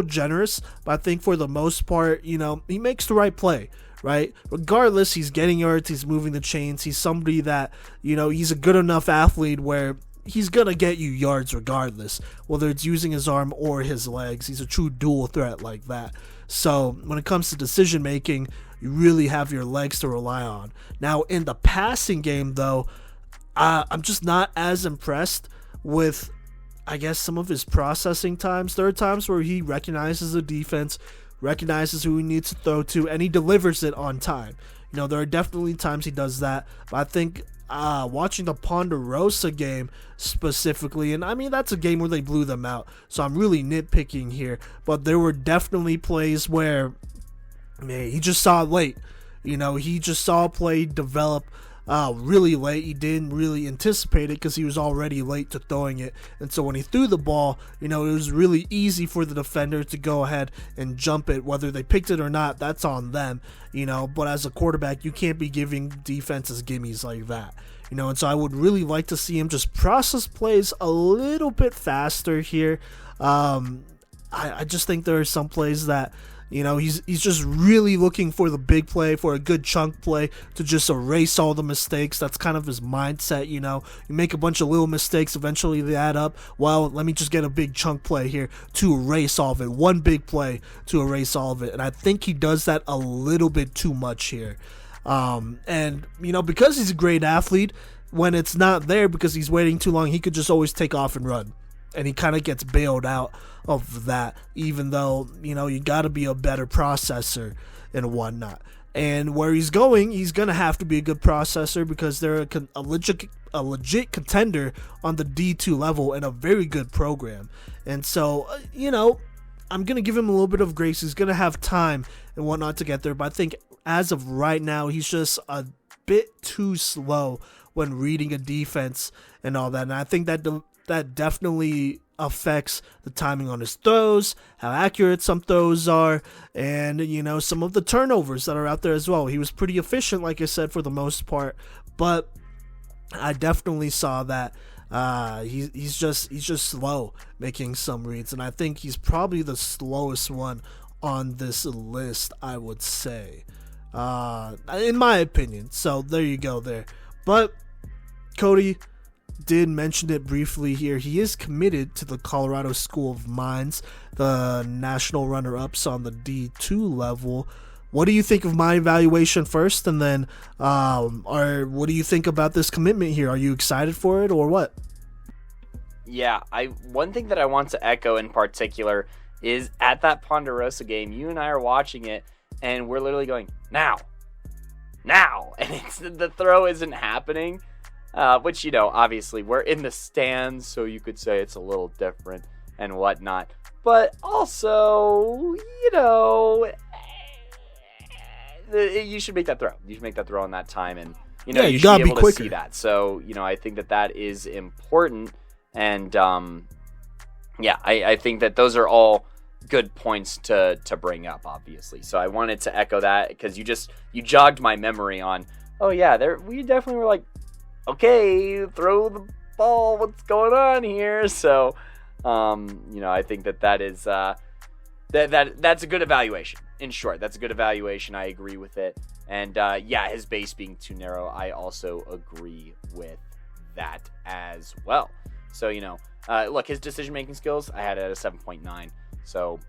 generous, but I think for the most part, he makes the right play. Right? Regardless, he's getting yards, he's moving the chains, he's somebody that, he's a good enough athlete where he's gonna get you yards regardless, whether it's using his arm or his legs. He's a true dual threat like that. So when it comes to decision making, you really have your legs to rely on. Now, in the passing game, though, I'm just not as impressed with, I guess, some of his processing times. There are times where he recognizes the defense, recognizes who he needs to throw to, and he delivers it on time. There are definitely times he does that, but I think watching the Ponderosa game specifically, and I mean, that's a game where they blew them out, so I'm really nitpicking here, but there were definitely plays where, man, he just saw it late. He just saw a play develop really late. He didn't really anticipate it because he was already late to throwing it, and so when he threw the ball, it was really easy for the defender to go ahead and jump it. Whether they picked it or not, that's on them, but as a quarterback, you can't be giving defenses gimmies like that, and so I would really like to see him just process plays a little bit faster here. I just think there are some plays that, he's just really looking for the big play, for a good chunk play to just erase all the mistakes. That's kind of his mindset, You make a bunch of little mistakes, eventually they add up. Well, let me just get a big chunk play here to erase all of it. One big play to erase all of it. And I think he does that a little bit too much here. And, because he's a great athlete, when it's not there because he's waiting too long, he could just always take off and run. And he kind of gets bailed out of that, even though, you got to be a better processor and whatnot. And where he's going to have to be a good processor because they're a legit contender on the D2 level and a very good program. And so, I'm going to give him a little bit of grace. He's going to have time and whatnot to get there. But I think as of right now, he's just a bit too slow when reading a defense and all that. And I think that definitely affects the timing on his throws, how accurate some throws are, and some of the turnovers that are out there as well. He was pretty efficient, like I said, for the most part, but I definitely saw that. He's just slow making some reads, and I think he's probably the slowest one on this list, I would say, in my opinion. So there you go there. But Kodey did mention it briefly here. He is committed to the Colorado School of Mines, the national runner-ups on the D2 level. What do you think of my evaluation first, and then what do you think about this commitment here? Are you excited for it or what? Yeah, one thing that I want to echo in particular is at that Ponderosa game, you and I are watching it, and we're literally going, now, and the throw isn't happening, which, obviously we're in the stands, so you could say it's a little different and whatnot, but also, you should make that throw. You should make that throw on that time, and, you should gotta be able be quicker to see that. So, I think that is important, and, I think that those are all good points to bring up, obviously. So I wanted to echo that because you jogged my memory on, we definitely were like, okay, throw the ball, what's going on here? So, I think that is, that's a good evaluation. In short, that's a good evaluation. I agree with it. And, his base being too narrow, I also agree with that as well. So, look, his decision-making skills, I had it at a 7.9. So,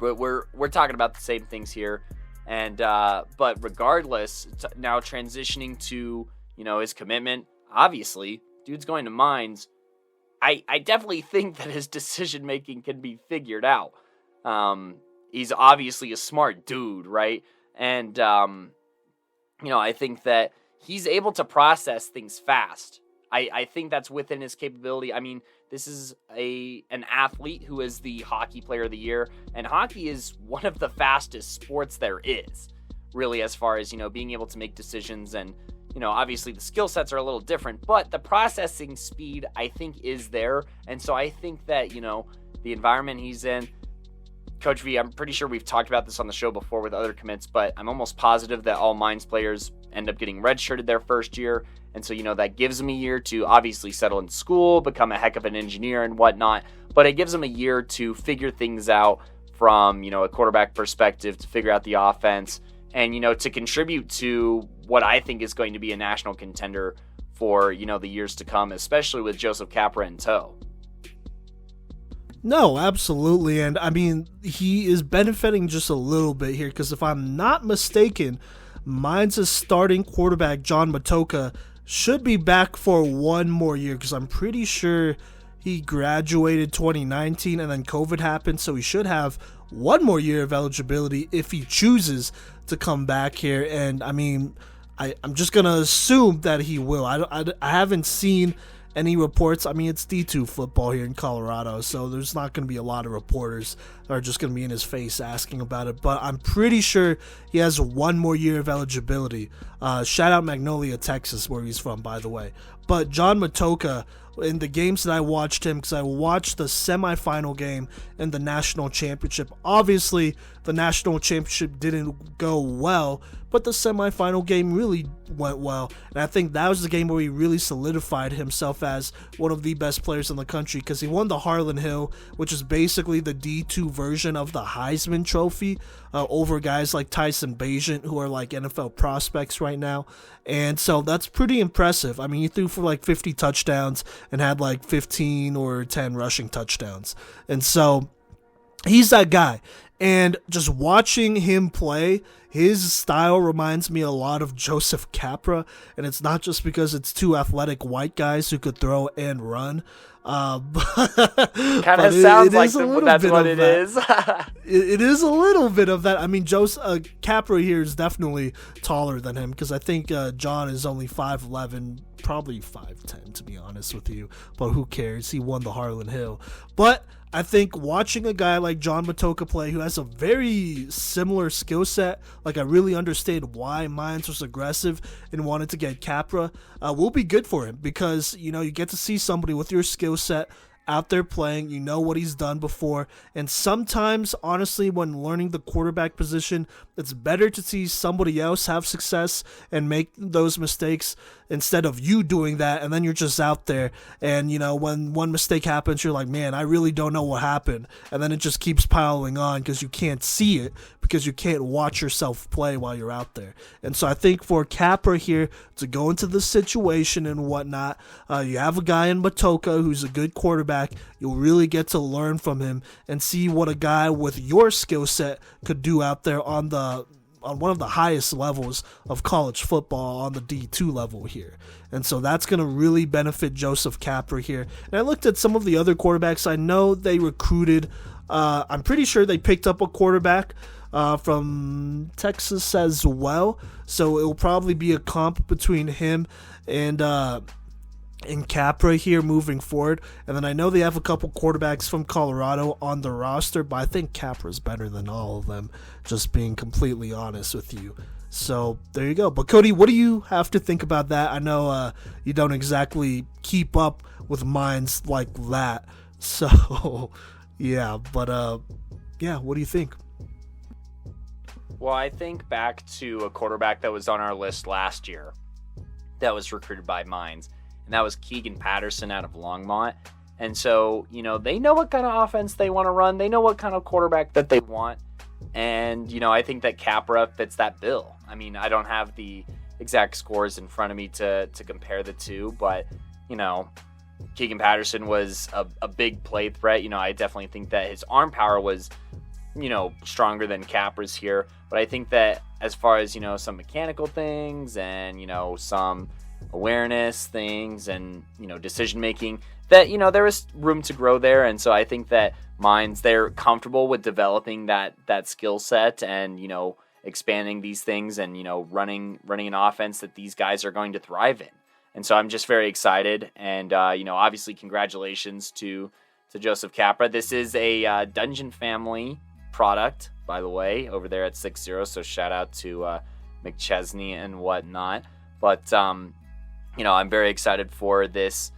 we're talking about the same things here. And, but regardless, now transitioning to, his commitment, obviously, dude's going to mines. I definitely think that his decision-making can be figured out. He's obviously a smart dude, right? And, I think that he's able to process things fast. I think that's within his capability. I mean, this is an athlete who is the hockey player of the year, and hockey is one of the fastest sports there is, really, as far as, being able to make decisions. And, obviously the skill sets are a little different, but the processing speed, I think, is there. And so I think that, the environment he's in, Coach V, I'm pretty sure we've talked about this on the show before with other commits, but I'm almost positive that all Mines players end up getting redshirted their first year. And so, that gives them a year to obviously settle in school, become a heck of an engineer and whatnot. But it gives them a year to figure things out from, a quarterback perspective, to figure out the offense and, to contribute to what I think is going to be a national contender for, the years to come, especially with Joseph Capra in tow. No, absolutely. And I mean, he is benefiting just a little bit here because if I'm not mistaken, Mines' starting quarterback, John Matoka, should be back for one more year because I'm pretty sure he graduated 2019 and then COVID happened, so he should have one more year of eligibility if he chooses to come back here. And I mean, I'm just going to assume that he will. I haven't seen any reports. I mean, it's D2 football here in Colorado, so there's not going to be a lot of reporters that are just going to be in his face asking about it, but I'm pretty sure he has one more year of eligibility. Shout out Magnolia, Texas, where he's from, by the way. But John Matoka, in the games that I watched him, because I watched the semifinal game and the national championship. Obviously, the national championship didn't go well, but the semifinal game really went well. And I think that was the game where he really solidified himself as one of the best players in the country because he won the Harlan Hill, which is basically the D2 version of the Heisman Trophy, over guys like Tyson Bagent, who are like NFL prospects right now. And so that's pretty impressive. I mean, he threw for like 50 touchdowns and had like 15 or 10 rushing touchdowns. And so he's that guy. And just watching him play, his style reminds me a lot of Joseph Capra, and it's not just because it's two athletic white guys who could throw and run. Kind of sounds like that's what it is. It is a little bit of that. I mean, Capra here is definitely taller than him because I think John is only 5'11", probably 5'10", to be honest with you. But who cares? He won the Harlan Hill. But I think watching a guy like John Matoka play, who has a very similar skill set, like I really understand why Mines was aggressive and wanted to get Capra, will be good for him because, you get to see somebody with your skill set out there playing, what he's done before, and sometimes, honestly, when learning the quarterback position, It's better to see somebody else have success and make those mistakes instead of you doing that, and then you're just out there, and when one mistake happens, you're like, man, I really don't know what happened, and then it just keeps piling on because you can't see it, because you can't watch yourself play while you're out there. And so I think for Capra here to go into the situation and whatnot, you have a guy in Matoka who's a good quarterback. You'll really get to learn from him and see what a guy with your skill set could do out there on one of the highest levels of college football, on the D2 level here. And so that's going to really benefit Joseph Capra here. And I looked at some of the other quarterbacks. I know they recruited, I'm pretty sure they picked up a quarterback from Texas as well. So it will probably be a comp between him and Capra here moving forward. And then I know they have a couple quarterbacks from Colorado on the roster, but I think Capra's better than all of them, just being completely honest with you. So there you go. But Kodey, what do you have to think about that? I know you don't exactly keep up with minds like that. So yeah, but what do you think? Well, I think back to a quarterback that was on our list last year that was recruited by Mines, and that was Keegan Patterson out of Longmont. And so, they know what kind of offense they want to run. They know what kind of quarterback that they want. And, I think that Capra fits that bill. I mean, I don't have the exact scores in front of me to compare the two, but, Keegan Patterson was a big play threat. I definitely think that his arm power was, stronger than Capra's here. But I think that as far as, some mechanical things and, some awareness things and, decision making, that, there is room to grow there. And so I think that they're comfortable with developing that skill set and, expanding these things and, running an offense that these guys are going to thrive in. And so I'm just very excited. And, obviously congratulations to Joseph Capra. This is a Dungeon Family product, by the way, over there at 6-0. So shout out to McChesney and whatnot. But, I'm very excited for this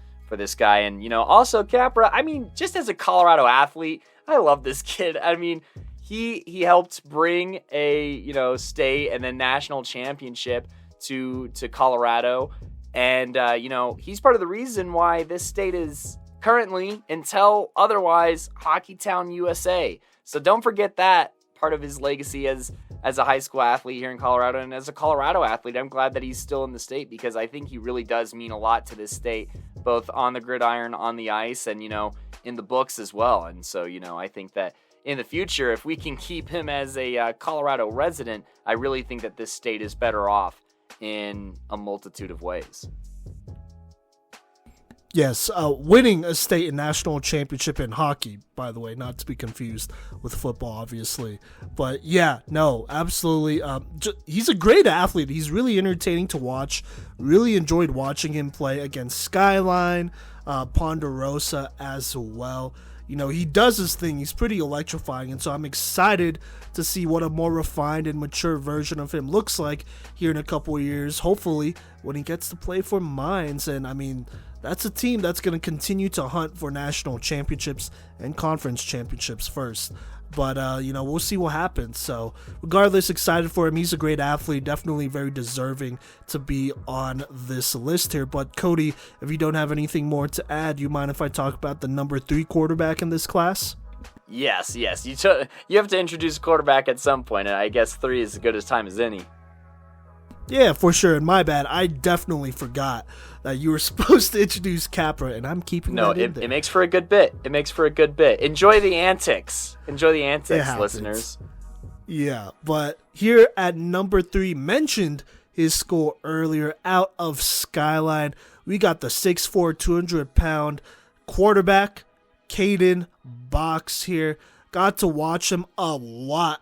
guy. And, also Capra, I mean, just as a Colorado athlete, I love this kid. I mean, he helped bring a, state and then national championship to Colorado. And, he's part of the reason why this state is currently, until otherwise, Hockey Town, USA. So don't forget that part of his legacy as a high school athlete here in Colorado. And as a Colorado athlete, I'm glad that he's still in the state, because I think he really does mean a lot to this state, both on the gridiron, on the ice, and, in the books as well. And so, I think that in the future, if we can keep him as a Colorado resident, I really think that this state is better off in a multitude of ways. Yes, winning a state and national championship in hockey, by the way, not to be confused with football, obviously. But yeah, no, absolutely. He's a great athlete. He's really entertaining to watch. Really enjoyed watching him play against Skyline, Ponderosa as well. He does his thing. He's pretty electrifying, and so I'm excited to see what a more refined and mature version of him looks like here in a couple of years, hopefully, when he gets to play for Mines. And, I mean, that's a team that's going to continue to hunt for national championships and conference championships first. But, we'll see what happens. So, regardless, excited for him. He's a great athlete, definitely very deserving to be on this list here. But, Kodey, if you don't have anything more to add, you mind if I talk about the number 3 quarterback in this class? Yes. You have to introduce a quarterback at some point, and I guess 3 is as good as time as any. Yeah, for sure. And my bad. I definitely forgot that you were supposed to introduce Capra, and I'm keeping that in there. It makes for a good bit. Enjoy the antics. Listeners. Yeah, but here at number 3, mentioned his school earlier, out of Skyline, we got the 6'4", 200-pound quarterback, Caden Box here. Got to watch him a lot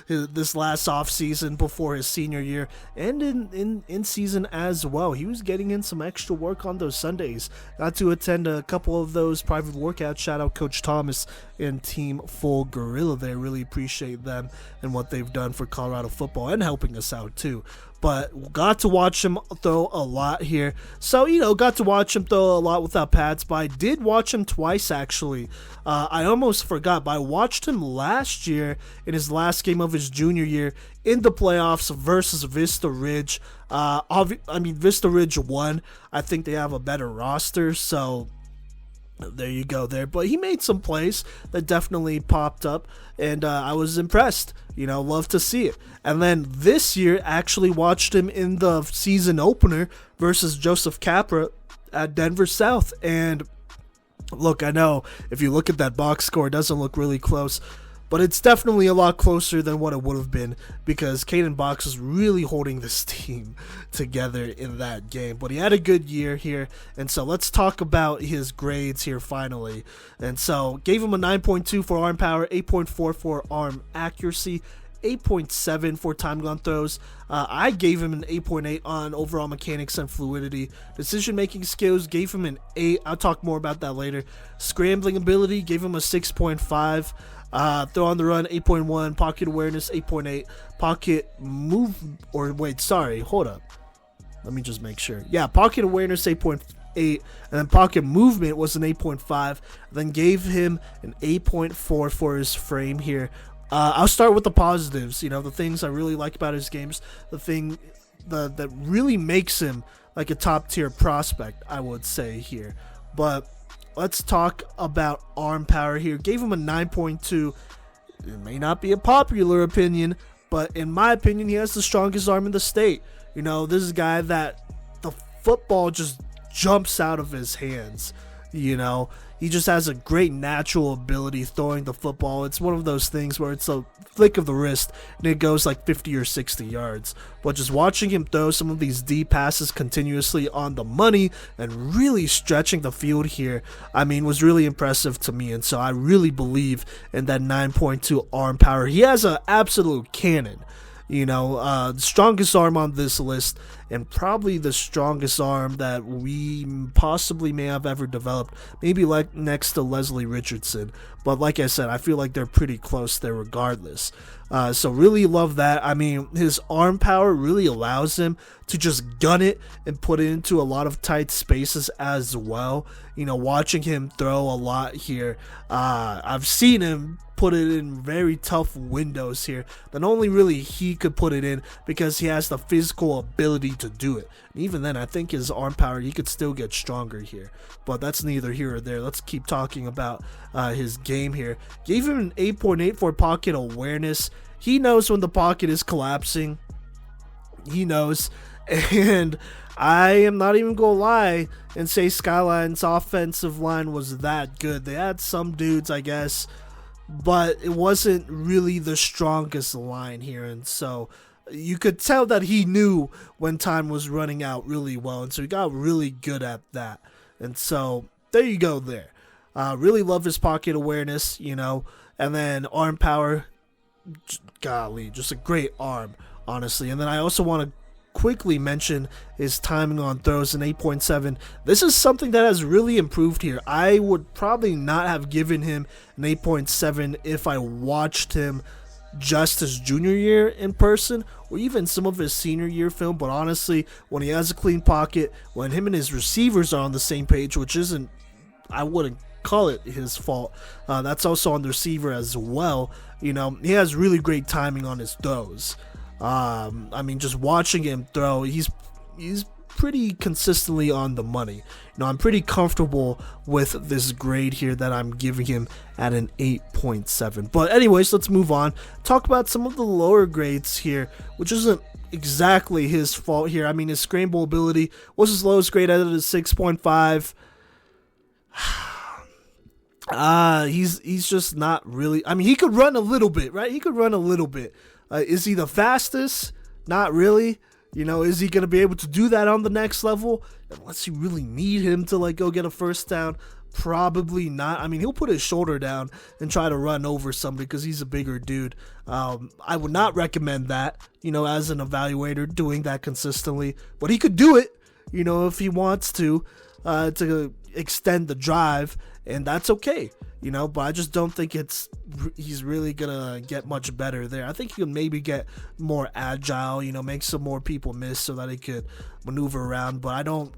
this last off season before his senior year, and in season as well. He was getting in some extra work on those Sundays. Got to attend a couple of those private workouts. Shout out Coach Thomas and Team Full Gorilla there. Really appreciate them and what they've done for Colorado football and helping us out too. but got to watch him throw a lot here. So, got to watch him throw a lot without pads, but I did watch him twice, actually. I almost forgot, but I watched him last year in his last game of his junior year in the playoffs versus Vista Ridge. Vista Ridge won. I think they have a better roster, so there you go there. But he made some plays that definitely popped up, and I was impressed. Love to see it. And then this year, actually watched him in the season opener versus Joseph Capra at Denver South. And look, I know if you look at that box score, it doesn't look really close, but it's definitely a lot closer than what it would have been because Caden Box was really holding this team together in that game. But he had a good year here, and so let's talk about his grades here finally. And so gave him a 9.2 for arm power, 8.4 for arm accuracy, 8.7 for time gun throws. I gave him an 8.8 on overall mechanics and fluidity. Decision making skills, gave him an 8. I'll talk more about that later. Scrambling ability, gave him a 6.5. Throw on the run, 8.1. Pocket awareness, 8.8. Pocket move, hold up. Let me just make sure. Yeah, pocket awareness, 8.8. And then pocket movement was an 8.5. Then gave him an 8.4 for his frame here. I'll start with the positives, the things I really like about his games, the thing that really makes him like a top tier prospect, I would say here. But let's talk about arm power here. Gave him a 9.2. It may not be a popular opinion, but in my opinion, he has the strongest arm in the state. This is a guy that the football just jumps out of his hands. He just has a great natural ability throwing the football. It's one of those things where it's a flick of the wrist and it goes like 50 or 60 yards. But just watching him throw some of these deep passes continuously on the money and really stretching the field here, was really impressive to me. And so I really believe in that 9.2 arm power. He has an absolute cannon. The strongest arm on this list, and probably the strongest arm that we possibly may have ever developed, maybe like next to Leslie Richardson. But like I said, I feel like they're pretty close there regardless. So really love that. His arm power really allows him to just gun it and put it into a lot of tight spaces as well. Watching him throw a lot here, I've seen him put it in very tough windows here that only really he could put it in because he has the physical ability to do it. And even then, I think his arm power, he could still get stronger here. But that's neither here or there. Let's keep talking about his game here. Gave him an 8.8 for pocket awareness. He knows when the pocket is collapsing. He knows. And I am not even going to lie and say Skyline's offensive line was that good. They had some dudes, I guess, but it wasn't really the strongest line here. And so you could tell that he knew when time was running out really well. And so he got really good at that. And so there you go there. Really love his pocket awareness, and then arm power. Golly, just a great arm, honestly. And then I also want to quickly mention his timing on throws, an 8.7. This is something that has really improved here. I would probably not have given him an 8.7 if I watched him just his junior year in person or even some of his senior year film. But honestly, when he has a clean pocket, when him and his receivers are on the same page, which isn't, I wouldn't call it his fault, that's also on the receiver as well. He has really great timing on his throws. Just watching him throw, he's pretty consistently on the money. I'm pretty comfortable with this grade here that I'm giving him at an 8.7. But anyways, let's move on. Talk about some of the lower grades here, which isn't exactly his fault here. His scramble ability was his lowest grade at a 6.5. He's just not really. He could run a little bit, right? He could run a little bit. Is he the fastest? Not really. Is he going to be able to do that on the next level? Unless you really need him to go get a first down. Probably not. He'll put his shoulder down and try to run over somebody because he's a bigger dude. I would not recommend that, as an evaluator, doing that consistently. But he could do it, if he wants to extend the drive, and that's okay. but I just don't think he's really gonna get much better there. I think he can maybe get more agile, make some more people miss so that he could maneuver around, but I don't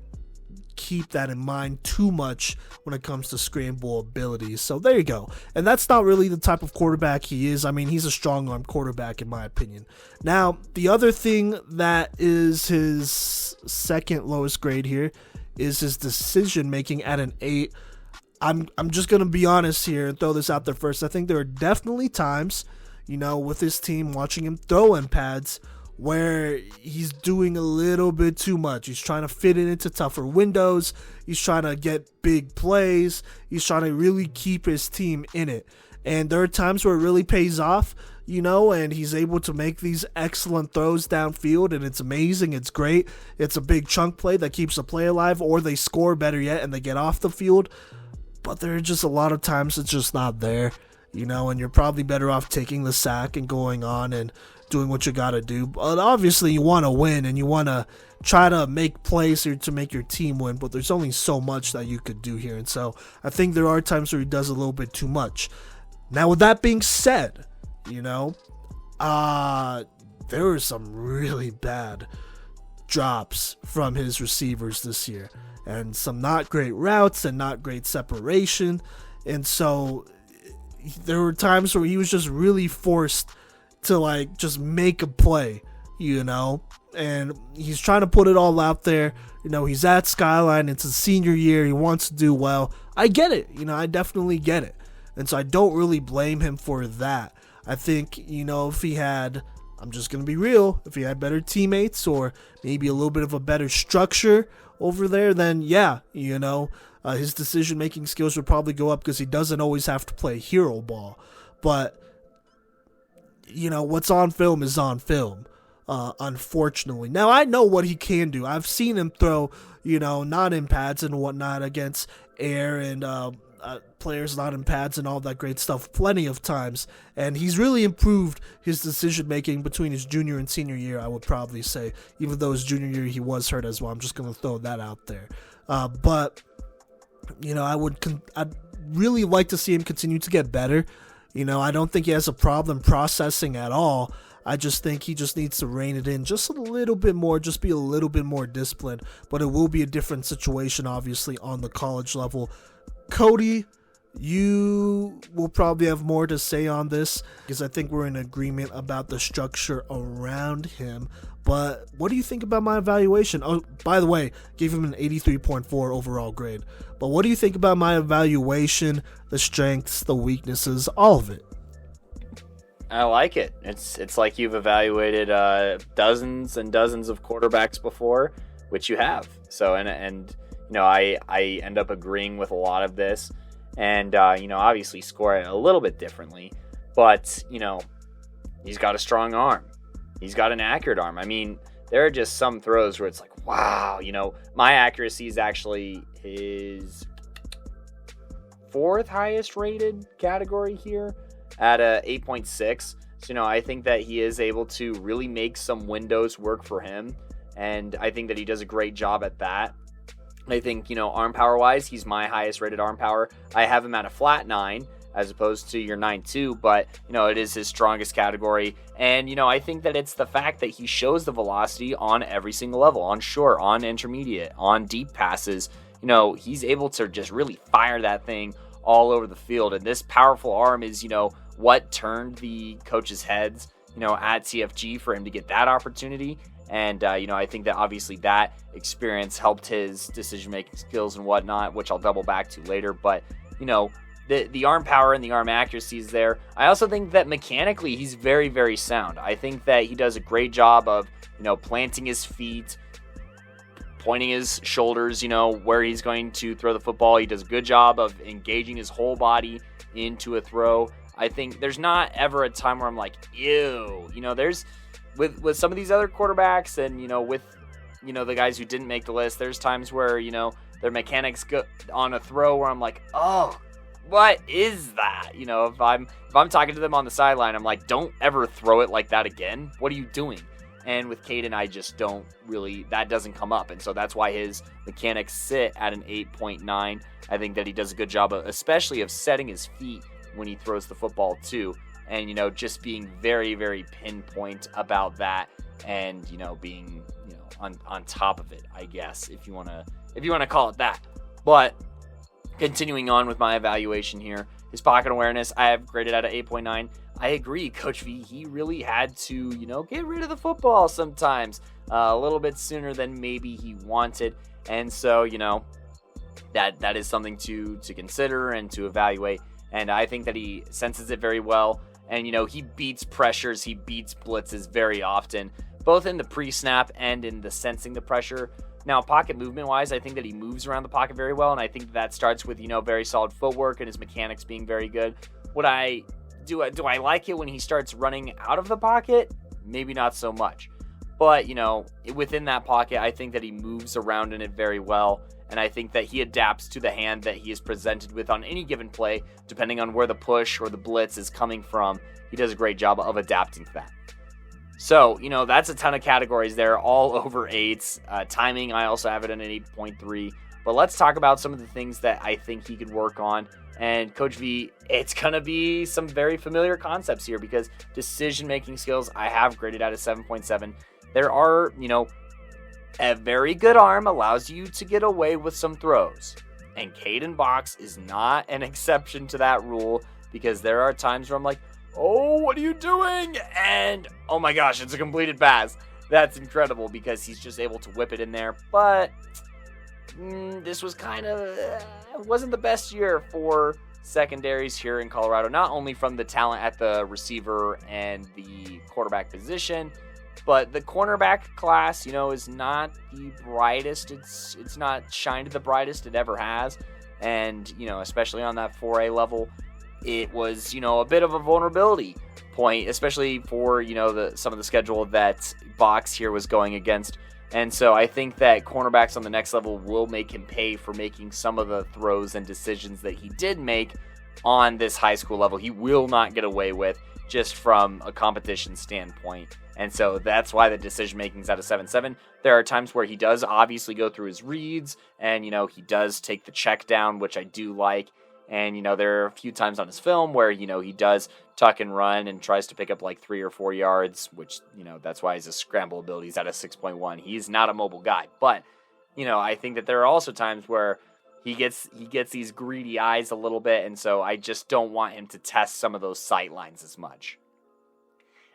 keep that in mind too much when it comes to scramble abilities. So there you go. And that's not really the type of quarterback he is. I mean, he's a strong arm quarterback in my opinion. Now, the other thing that is his second lowest grade here is his decision making at an 8. I'm just going to be honest here and throw this out there first. I think there are definitely times, with his team watching him throw in pads where he's doing a little bit too much. He's trying to fit it into tougher windows. He's trying to get big plays. He's trying to really keep his team in it. And there are times where it really pays off, and he's able to make these excellent throws downfield, and it's amazing. It's great. It's a big chunk play that keeps the play alive, or they score better yet and they get off the field. But there are just a lot of times it's just not there, and you're probably better off taking the sack and going on and doing what you got to do. But obviously you want to win and you want to try to make plays here to make your team win, but there's only so much that you could do here. And so I think there are times where he does a little bit too much. Now, with that being said, there were some really bad drops from his receivers this year, and some not great routes and not great separation. And so there were times where he was just really forced to just make a play, and he's trying to put it all out there. He's at Skyline. It's his senior year. He wants to do well. I get it. I definitely get it. And so I don't really blame him for that. I think, if he had, I'm just going to be real, if he had better teammates or maybe a little bit of a better structure over there, then yeah, his decision-making skills would probably go up because he doesn't always have to play hero ball. But what's on film is on film, unfortunately. Now, I know what he can do. I've seen him throw, not in pads and whatnot against air and players not in pads and all that great stuff plenty of times. And he's really improved his decision-making between his junior and senior year, I would probably say. Even though his junior year he was hurt as well. I'm just going to throw that out there. But, I'd really like to see him continue to get better. I don't think he has a problem processing at all. I just think he just needs to rein it in just a little bit more, just be a little bit more disciplined. But it will be a different situation, obviously, on the college level. Kodey, you will probably have more to say on this because I think we're in agreement about the structure around him. But what do you think about my evaluation? Oh, by the way, gave him an 83.4 overall grade. But what do you think about my evaluation, the strengths, the weaknesses, all of it? I like it. It's like you've evaluated dozens and dozens of quarterbacks before, which you have. So and I end up agreeing with a lot of this, and obviously score it a little bit differently. But he's got a strong arm. He's got an accurate arm. I mean, there are just some throws where it's like, wow, my accuracy is actually his 4th highest rated category here at a 8.6. So, I think that he is able to really make some windows work for him. And I think that he does a great job at that. I think, arm power wise, he's my highest rated arm power. I have him at a flat 9 as opposed to your 9.2, but, it is his strongest category. And, I think that it's the fact that he shows the velocity on every single level, on short, on intermediate, on deep passes. He's able to just really fire that thing all over the field. And this powerful arm is, what turned the coaches' heads, at CFG for him to get that opportunity. And, I think that obviously that experience helped his decision-making skills and whatnot, which I'll double back to later. But, the arm power and the arm accuracy is there. I also think that mechanically he's very, very sound. I think that he does a great job of, planting his feet, pointing his shoulders, where he's going to throw the football. He does a good job of engaging his whole body into a throw. I think there's not ever a time where I'm like, ew. There's with some of these other quarterbacks and, with, the guys who didn't make the list, there's times where, their mechanics go on a throw where I'm like, oh, what is that? If I'm talking to them on the sideline, I'm like, don't ever throw it like that again. What are you doing? And with Caden, I just don't really, that doesn't come up. And so that's why his mechanics sit at an 8.9. I think that he does a good job, especially of setting his feet when he throws the football too. And, just being very, very pinpoint about that and, being, on top of it, I guess, if you want to call it that. But continuing on with my evaluation here, his pocket awareness, I have graded at an 8.9. I agree, Coach V, he really had to, get rid of the football sometimes a little bit sooner than maybe he wanted. And so, that is something to consider and to evaluate. And I think that he senses it very well. And, he beats pressures, he beats blitzes very often, both in the pre-snap and in the sensing the pressure. Now, pocket movement-wise, I think that he moves around the pocket very well, and I think that starts with, very solid footwork and his mechanics being very good. Do I like it when he starts running out of the pocket? Maybe not so much. But, within that pocket, I think that he moves around in it very well. And I think that he adapts to the hand that he is presented with on any given play, depending on where the push or the blitz is coming from. He does a great job of adapting to that. So, that's a ton of categories there, all over 8s. Timing, I also have it at an 8.3. But let's talk about some of the things that I think he could work on. And Coach V, it's going to be some very familiar concepts here because decision-making skills I have graded at a 7.7. There are, a very good arm allows you to get away with some throws. And Caden Box is not an exception to that rule because there are times where I'm like, oh, what are you doing? And, oh my gosh, it's a completed pass. That's incredible because he's just able to whip it in there. But this was wasn't the best year for secondaries here in Colorado, not only from the talent at the receiver and the quarterback position, but the cornerback class, is not the brightest. It's not shined the brightest it ever has. And, especially on that 4A level, it was, a bit of a vulnerability point, especially for, some of the schedule that Box here was going against. And so I think that cornerbacks on the next level will make him pay for making some of the throws and decisions that he did make on this high school level. He will not get away with just from a competition standpoint. And so that's why the decision making is at a 7.7. There are times where he does obviously go through his reads and, he does take the check down, which I do like. And, there are a few times on his film where, he does tuck and run and tries to pick up like 3 or 4 yards, which, that's why his scramble ability is at a 6.1. He's not a mobile guy. But, I think that there are also times where he gets these greedy eyes a little bit. And so I just don't want him to test some of those sight lines as much.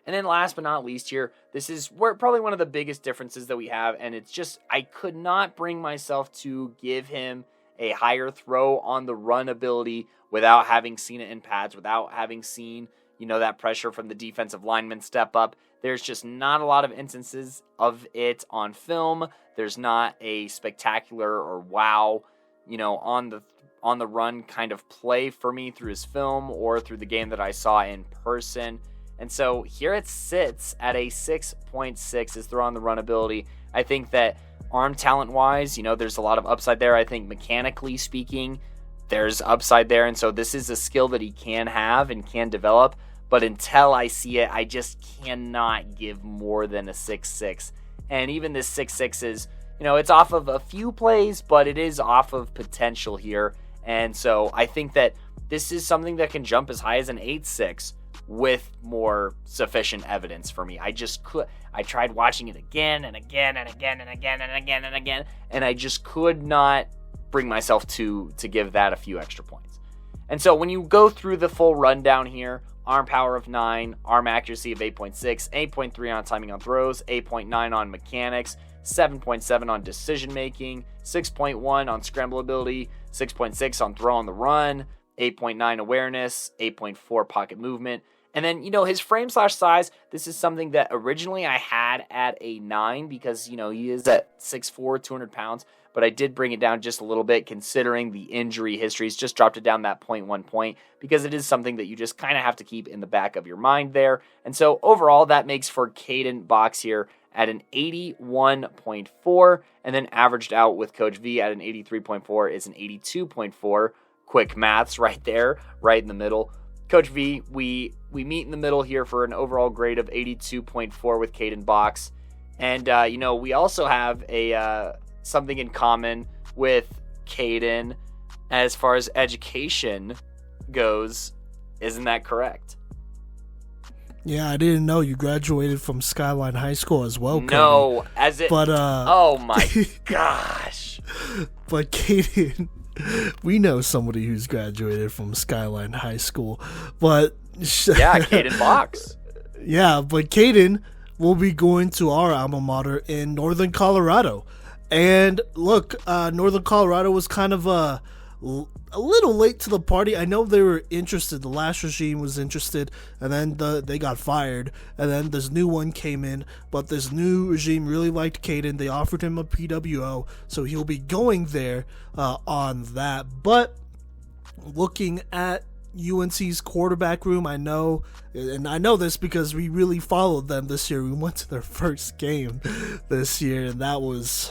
And then last but not least here, this is probably one of the biggest differences that we have. And it's just, I could not bring myself to give him a higher throw on the run ability without having seen it in pads, without having seen, that pressure from the defensive lineman step up. There's just not a lot of instances of it on film. There's not a spectacular or wow, on the run kind of play for me through his film or through the game that I saw in person. And so here it sits at a 6.6 his throw on the run ability. I think that arm talent wise, there's a lot of upside there. I think mechanically speaking, there's upside there. And so this is a skill that he can have and can develop. But until I see it, I just cannot give more than a 6.6. And even this 6.6 is, it's off of a few plays, but it is off of potential here. And so I think that this is something that can jump as high as an 8.6 with more sufficient evidence for me. I tried watching it again and again and again and again and again and again, and I just could not bring myself to give that a few extra points. And so when you go through the full rundown here, arm power of 9, arm accuracy of 8.6, 8.3 on timing on throws, 8.9 on mechanics, 7.7 on decision making, 6.1 on scramble ability, 6.6 on throw on the run, 8.9 awareness, 8.4 pocket movement. And then, his frame/size, this is something that originally I had at a 9 because, he is at 6'4", 200 pounds. But I did bring it down just a little bit considering the injury histories, just dropped it down that 0.1 point because it is something that you just kind of have to keep in the back of your mind there. And so overall, that makes for Caden Box here at an 81.4, and then averaged out with Coach V at an 83.4 is an 82.4. Quick maths right there, right in the middle. Coach V, we meet in the middle here for an overall grade of 82.4 with Caden Box. And, we also have something in common with Kodey as far as education goes. Isn't that correct? Yeah, I didn't know you graduated from Skyline High School as well, Kodey. No, But, oh my gosh. But Kodey, we know somebody who's graduated from Skyline High School. But yeah, Kodey Box. Yeah, but Kodey will be going to our alma mater in Northern Colorado. And look, Northern Colorado was kind of a little late to the party. I know they were interested. The last regime was interested, and then they got fired. And then this new one came in, but this new regime really liked Kodey. They offered him a PWO, so he'll be going there on that. But looking at UNC's quarterback room, I know this because we really followed them this year. We went to their first game this year, and that was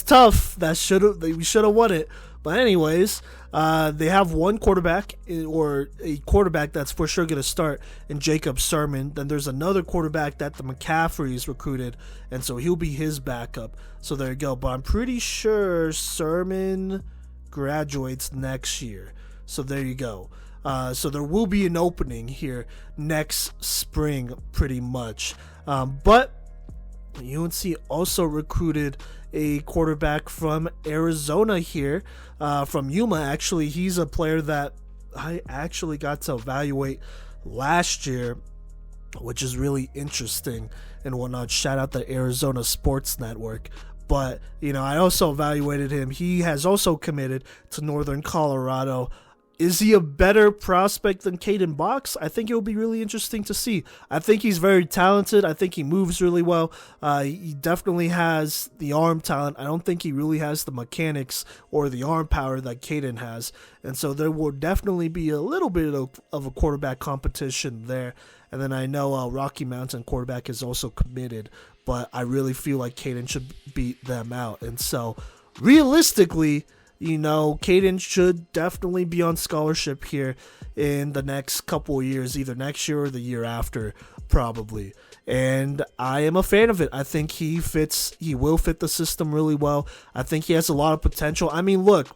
tough. We should have won it. But anyways, they have one quarterback, or a quarterback that's for sure going to start, in Jacob Sermon. Then there's another quarterback that the McCaffreys recruited, and so he'll be his backup. So there you go. But I'm pretty sure Sermon graduates next year. So there you go. So there will be an opening here next spring, pretty much. But UNC also recruited a quarterback from Arizona here, from Yuma. Actually, he's a player that I actually got to evaluate last year, which is really interesting and whatnot. Shout out the Arizona Sports Network. But, I also evaluated him. He has also committed to Northern Colorado. Is he a better prospect than Kodey Box? I think it will be really interesting to see. I think he's very talented. I think he moves really well. He definitely has the arm talent. I don't think he really has the mechanics or the arm power that Kodey has. And so there will definitely be a little bit of a quarterback competition there. And then I know Rocky Mountain quarterback is also committed, but I really feel like Kodey should beat them out. And so realistically, Kodey should definitely be on scholarship here in the next couple of years, either next year or the year after, probably. And I am a fan of it. I think he will fit the system really well. I think he has a lot of potential. I mean, look,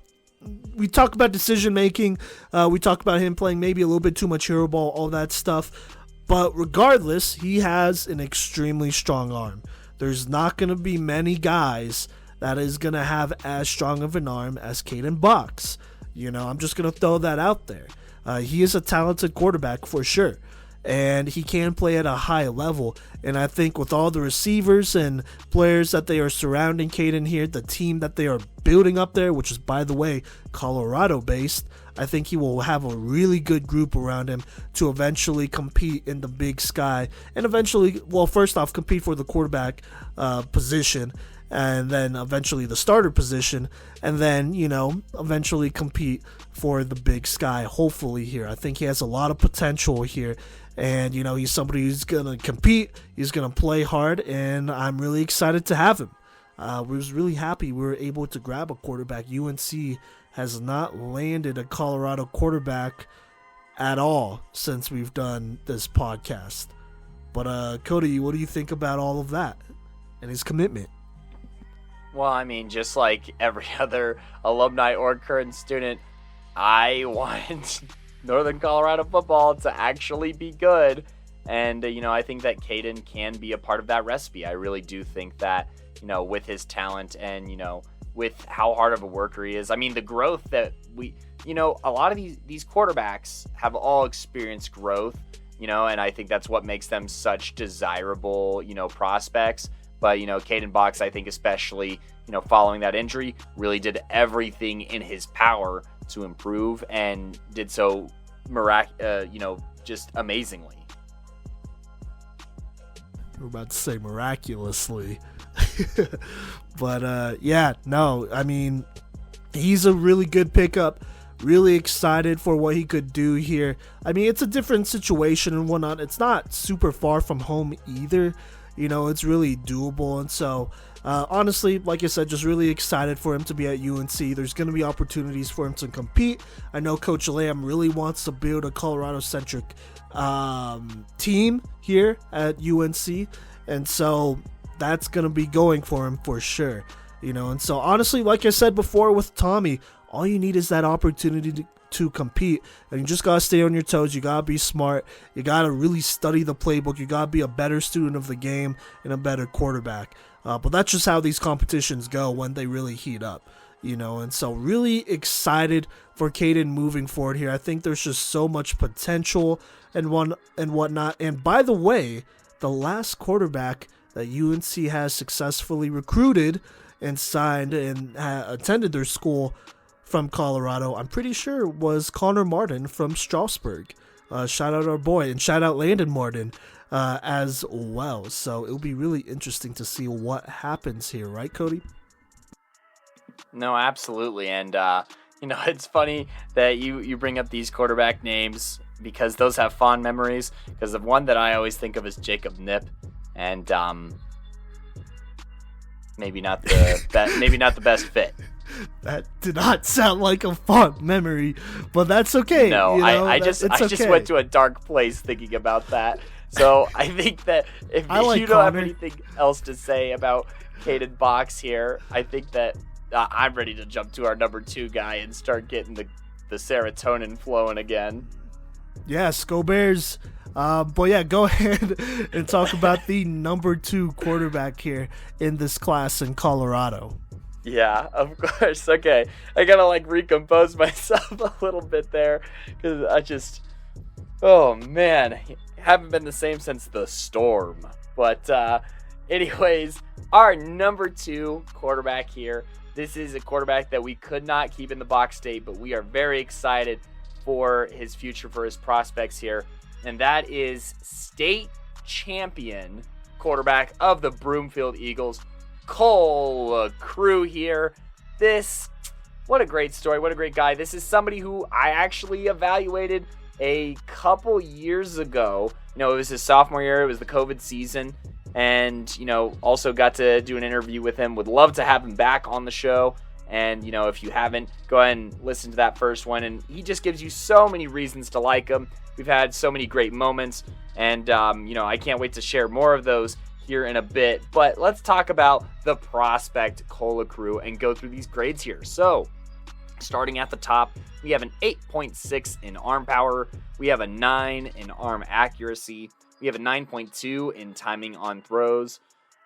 we talk about decision making. We talk about him playing maybe a little bit too much hero ball, all that stuff. But regardless, he has an extremely strong arm. There's not going to be many guys that is going to have as strong of an arm as Kodey Box. I'm just going to throw that out there. He is a talented quarterback for sure, and he can play at a high level. And I think with all the receivers and players that they are surrounding Kodey here, the team that they are building up there, which is, by the way, Colorado-based, I think he will have a really good group around him to eventually compete in the Big Sky, and eventually, first off, compete for the quarterback position, and then eventually the starter position, and then, eventually compete for the Big Sky, hopefully here. I think he has a lot of potential here, and, he's somebody who's going to compete, he's going to play hard, and I'm really excited to have him. We was really happy we were able to grab a quarterback. UNC has not landed a Colorado quarterback at all since we've done this podcast. But, Kodey, what do you think about all of that and his commitment? Well, I mean, just like every other alumni or current student, I want Northern Colorado football to actually be good. And, I think that Kodey can be a part of that recipe. I really do think that, with his talent and, with how hard of a worker he is. I mean, the growth that a lot of these quarterbacks have all experienced growth, and I think that's what makes them such desirable, prospects. But, Kodey Box, I think especially, following that injury, really did everything in his power to improve and did so, just amazingly. We're about to say miraculously. But, I mean, he's a really good pickup. Really excited for what he could do here. I mean, it's a different situation and whatnot. It's not super far from home either. It's really doable. And so, honestly, like I said, just really excited for him to be at UNC. There's going to be opportunities for him to compete. I know Coach Lamb really wants to build a Colorado-centric team here at UNC. And so that's going to be going for him for sure. And so honestly, like I said before with Tommy, all you need is that opportunity to compete, and you just got to stay on your toes. You got to be smart. You got to really study the playbook. You got to be a better student of the game and a better quarterback. But that's just how these competitions go when they really heat up. And so really excited for Caden moving forward here. I think there's just so much potential and whatnot. And by the way, the last quarterback that UNC has successfully recruited and signed and attended their school from Colorado, I'm pretty sure was Connor Martin from Strasburg. Shout out our boy, and shout out Landon Martin as well. So it'll be really interesting to see what happens here, right, Kodey? No, absolutely. And, it's funny that you bring up these quarterback names because those have fond memories. Because the one that I always think of is Jacob Knipp. And maybe not the best fit. That did not sound like a fond memory, but that's okay. No, I just went to a dark place thinking about that. So I think that if you don't have anything else to say about Caden Box here, I think that I'm ready to jump to our number 2 guy and start getting the serotonin flowing again. Yes, go Bears. But yeah, go ahead and talk about the number 2 quarterback here in this class in Colorado. Yeah, of course. Okay, I gotta recompose myself a little bit there because oh man, haven't been the same since the storm. But anyways, our number 2 quarterback here. This is a quarterback that we could not keep in the Box State, but we are very excited for his future, for his prospects here. And that is state champion quarterback of the Broomfield Eagles, Cole Crew here. What a great story. What a great guy. This is somebody who I actually evaluated a couple years ago. It was his sophomore year. It was the COVID season. And, also got to do an interview with him. Would love to have him back on the show. And, if you haven't, go ahead and listen to that first one. And he just gives you so many reasons to like him. We've had so many great moments. And, I can't wait to share more of those here in a bit. But let's talk about the prospect Cole Crew and go through these grades here. So, starting at the top, we have an 8.6 in arm power. We have a 9 in arm accuracy. We have a 9.2 in timing on throws.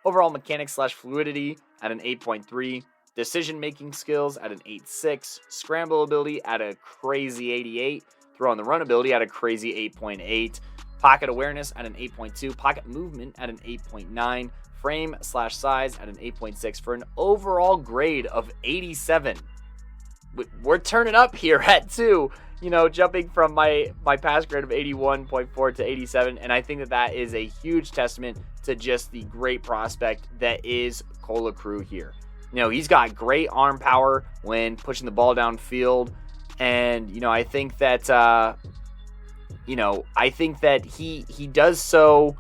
Overall mechanics / fluidity at an 8.3. Decision-making skills at an 8.6. Scramble ability at a crazy 88. Throw on the run ability at a crazy 8.8. Pocket awareness at an 8.2. Pocket movement at an 8.9. Frame / size at an 8.6 for an overall grade of 87. We're turning up here at 2. Jumping from my pass grade of 81.4 to 87. And I think that is a huge testament to just the great prospect that is Cole Crew here. He's got great arm power when pushing the ball downfield. And, I think that, he does so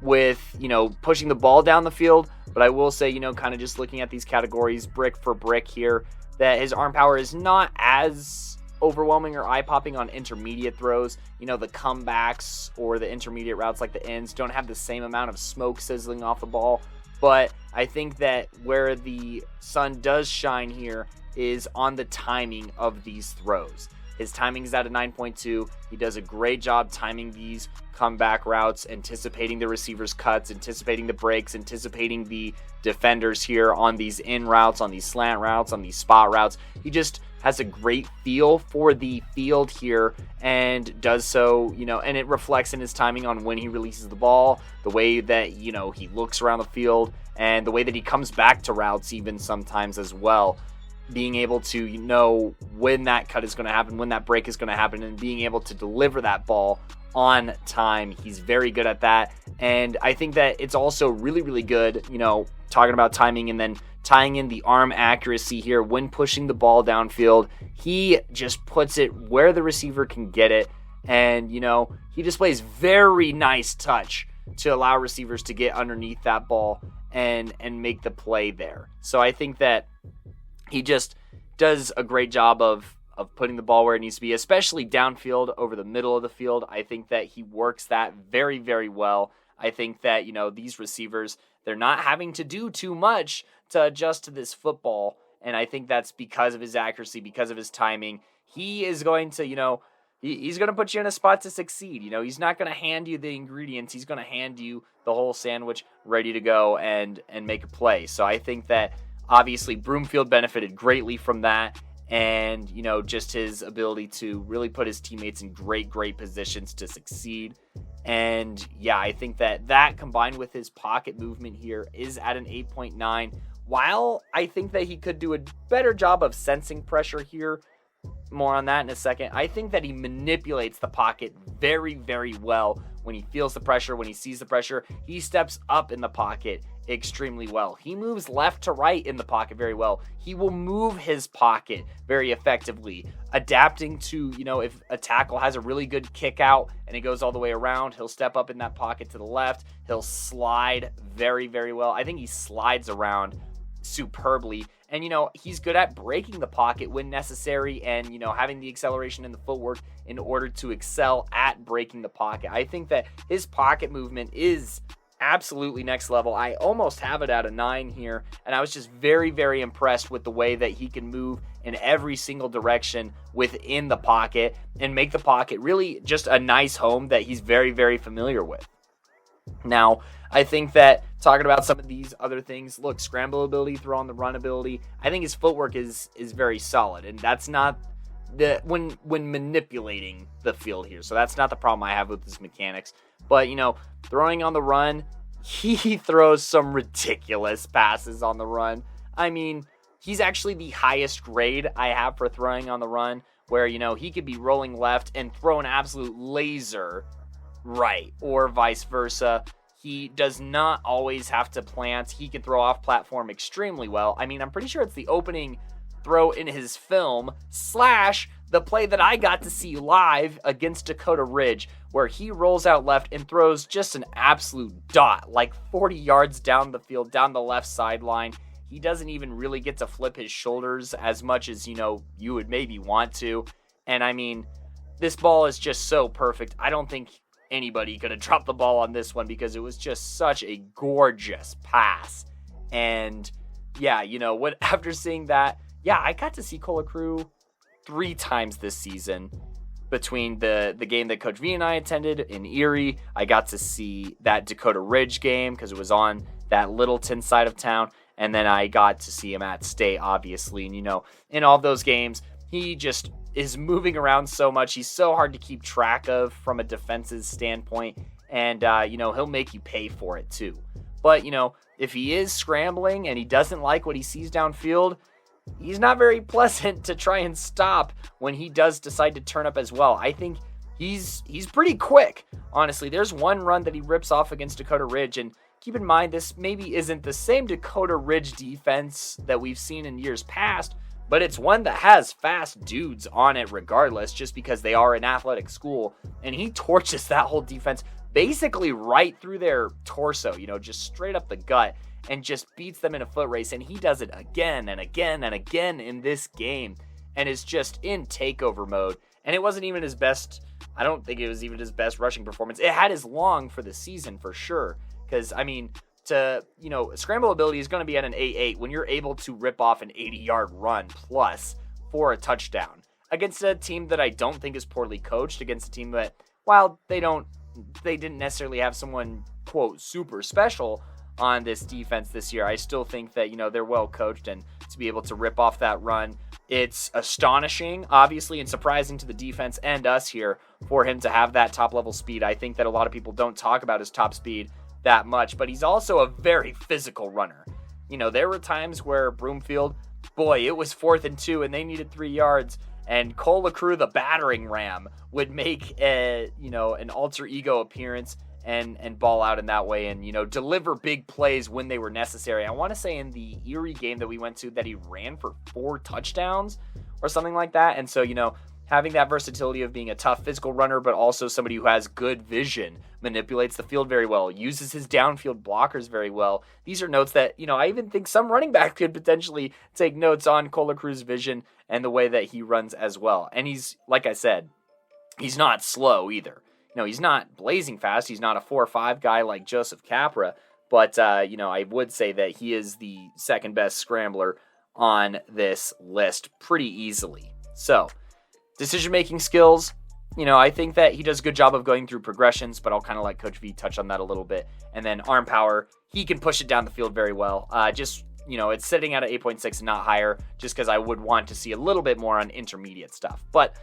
with, pushing the ball down the field. But I will say, kind of just looking at these categories brick for brick here, that his arm power is not as overwhelming or eye-popping on intermediate throws. The comebacks or the intermediate routes like the ends don't have the same amount of smoke sizzling off the ball. But I think that where the sun does shine here is on the timing of these throws. His timing is at a 9.2. He does a great job timing these comeback routes, anticipating the receiver's cuts, anticipating the breaks, anticipating the defenders here on these in routes, on these slant routes, on these spot routes. He just has a great feel for the field here and does so, and it reflects in his timing on when he releases the ball, the way that, he looks around the field, and the way that he comes back to routes even sometimes as well. Being able to know when that cut is going to happen, when that break is going to happen, and being able to deliver that ball on time. He's very good at that. And I think that it's also really, really good, talking about timing and then tying in the arm accuracy here when pushing the ball downfield. He just puts it where the receiver can get it. And, he displays very nice touch to allow receivers to get underneath that ball and make the play there. So I think that he just does a great job of putting the ball where it needs to be, especially downfield over the middle of the field. I think that he works that very, very well. I think that, these receivers, they're not having to do too much to adjust to this football. And I think that's because of his accuracy, because of his timing. He is going to, he's going to put you in a spot to succeed. He's not going to hand you the ingredients. He's going to hand you the whole sandwich ready to go and make a play. So I think that obviously Broomfield benefited greatly from that. And, just his ability to really put his teammates in great positions to succeed. And yeah, I think that combined with his pocket movement here is at an 8.9. While I think that he could do a better job of sensing pressure here, more on that in a second, I think that he manipulates the pocket very, very well. When he feels the pressure, when he sees the pressure, he steps up in the pocket extremely well. He moves left to right in the pocket very well. He will move his pocket very effectively, adapting to, if a tackle has a really good kick out and it goes all the way around, he'll step up in that pocket to the left. He'll slide very, very well. I think he slides around superbly. And, he's good at breaking the pocket when necessary and, having the acceleration and the footwork in order to excel at breaking the pocket. I think that his pocket movement is absolutely next level. I almost have it at a 9 here, and I was just very, very impressed with the way that he can move in every single direction within the pocket and make the pocket really just a nice home that he's very, very familiar with. Now, I think that talking about some of these other things, look, scramble ability, throw on the run ability, I think his footwork is very solid, and that's not when manipulating the field here. So that's not the problem I have with his mechanics. But, throwing on the run, he throws some ridiculous passes on the run. I mean, he's actually the highest grade I have for throwing on the run, where, he could be rolling left and throw an absolute laser right, or vice versa. He does not always have to plant. He can throw off platform extremely well. I mean, I'm pretty sure it's the opening throw in his film / the play that I got to see live against Dakota Ridge, where he rolls out left and throws just an absolute dot, like 40 yards down the field, down the left sideline. He doesn't even really get to flip his shoulders as much as, you would maybe want to. And I mean, this ball is just so perfect. I don't think anybody could have dropped the ball on this one because it was just such a gorgeous pass. And yeah, after seeing that, yeah, I got to see Kolakru 3 times this season. Between the game that Coach V and I attended in Erie, I got to see that Dakota Ridge game because it was on that Littleton side of town, and then I got to see him at State, obviously. And, in all of those games, he just is moving around so much. He's so hard to keep track of from a defensive standpoint, and, he'll make you pay for it too. But, if he is scrambling and he doesn't like what he sees downfield, he's not very pleasant to try and stop when he does decide to turn up as well. I think he's pretty quick, honestly. There's one run that he rips off against Dakota Ridge, and keep in mind, this maybe isn't the same Dakota Ridge defense that we've seen in years past, but it's one that has fast dudes on it regardless, just because they are an athletic school, and he torches that whole defense basically right through their torso, just straight up the gut, and just beats them in a foot race. And he does it again and again and again in this game, and is just in takeover mode. And it wasn't even his best. I don't think it was even his best rushing performance. It had his long for the season for sure. Because, I mean, scramble ability is going to be at an 8.8 when you're able to rip off an 80-yard run plus for a touchdown against a team that I don't think is poorly coached, against a team that, while they didn't necessarily have someone, quote, super special on this defense this year, I still think that, they're well coached, and to be able to rip off that run, it's astonishing, obviously, and surprising to the defense and us here for him to have that top level speed. I think that a lot of people don't talk about his top speed that much, but he's also a very physical runner. There were times where Broomfield, boy, it was 4th and 2 and they needed 3 yards, and Kolakru, the battering ram, would make an alter ego appearance and ball out in that way, and deliver big plays when they were necessary. I want to say in the Erie game that we went to that he ran for 4 touchdowns or something like that. And so having that versatility of being a tough physical runner, but also somebody who has good vision, manipulates the field very well, uses his downfield blockers very well. These are notes that I even think some running back could potentially take notes on Kolakru's vision and the way that he runs as well. And he's, like I said, he's not slow either. he's not blazing fast. He's not a 4-5 guy like Joseph Capra, but, I would say that he is the second best scrambler on this list pretty easily. So, decision-making skills, I think that he does a good job of going through progressions, but I'll kind of let Coach V touch on that a little bit. And then arm power, he can push it down the field very well. It's sitting at an 8.6 and not higher, just because I would want to see a little bit more on intermediate stuff. But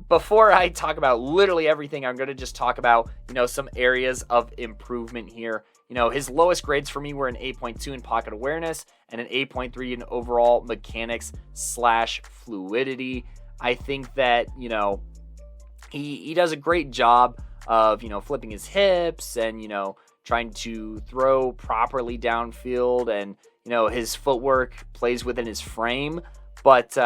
before I talk about literally everything, I'm going to just talk about, some areas of improvement here. His lowest grades for me were an 8.2 in pocket awareness and an 8.3 in overall mechanics / fluidity. I think that, he does a great job of, flipping his hips and, trying to throw properly downfield, and, his footwork plays within his frame. But,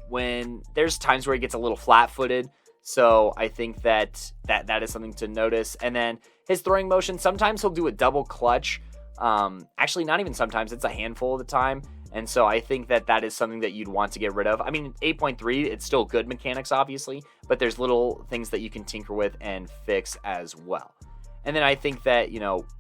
when there's times where he gets a little flat-footed, so I think that is something to notice. And then his throwing motion, sometimes he'll do a double clutch. Actually, not even sometimes. It's a handful of the time. And so I think that is something that you'd want to get rid of. I mean, 8.3, it's still good mechanics, obviously, but there's little things that you can tinker with and fix as well. And then I think that,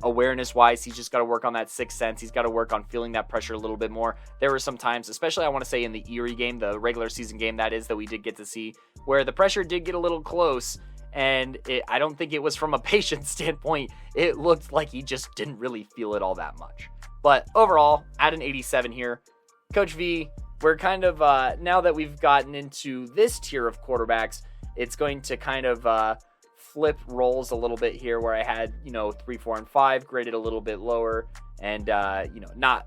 awareness-wise, he's just got to work on that sixth sense. He's got to work on feeling that pressure a little bit more. There were some times, especially I want to say in the Erie game, the regular season game that we did get to see, where the pressure did get a little close, and I don't think it was from a patient standpoint. It looked like he just didn't really feel it all that much. But overall, at an 87 here, Coach V, we're kind of, now that we've gotten into this tier of quarterbacks, it's going to kind of flip roles a little bit here, where I had, 3, 4, and 5 graded a little bit lower, and, not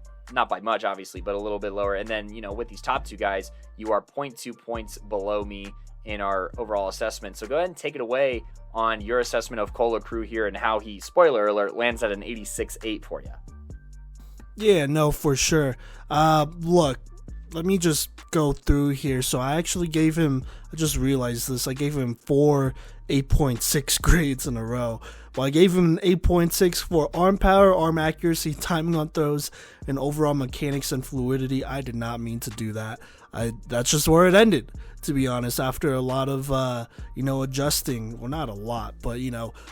by much, obviously, but a little bit lower. And then, with these top two guys, you are 0.2 points below me in our overall assessment. So go ahead and take it away on your assessment of Cola Crew here and how he, spoiler alert, lands at an 86.8 for you. Yeah, no, for sure. Look, let me just go through here. So I actually gave him, I just realized this, I gave him 4 8.6 grades in a row. Well, I gave him an 8.6 for arm power, arm accuracy, timing on throws, and overall mechanics and fluidity. I did not mean to do that. That's just where it ended, to be honest, after a lot of, adjusting. Well, not a lot, but,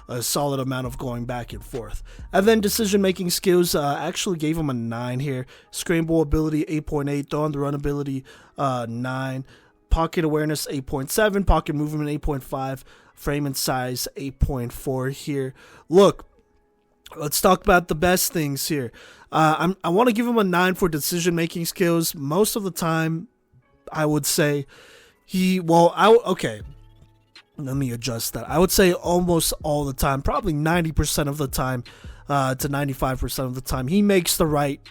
a solid amount of going back and forth. And then decision-making skills, actually gave him a 9 here. Scramble ability, 8.8. Throw on the run ability, 9. Pocket awareness, 8.7. Pocket movement, 8.5. Frame and size, 8.4 here. Look, let's talk about the best things here. I want to give him a 9 for decision-making skills. Most of the time, I would say okay, let me adjust that. I would say almost all the time, probably 90% of the time to 95% of the time, he makes the right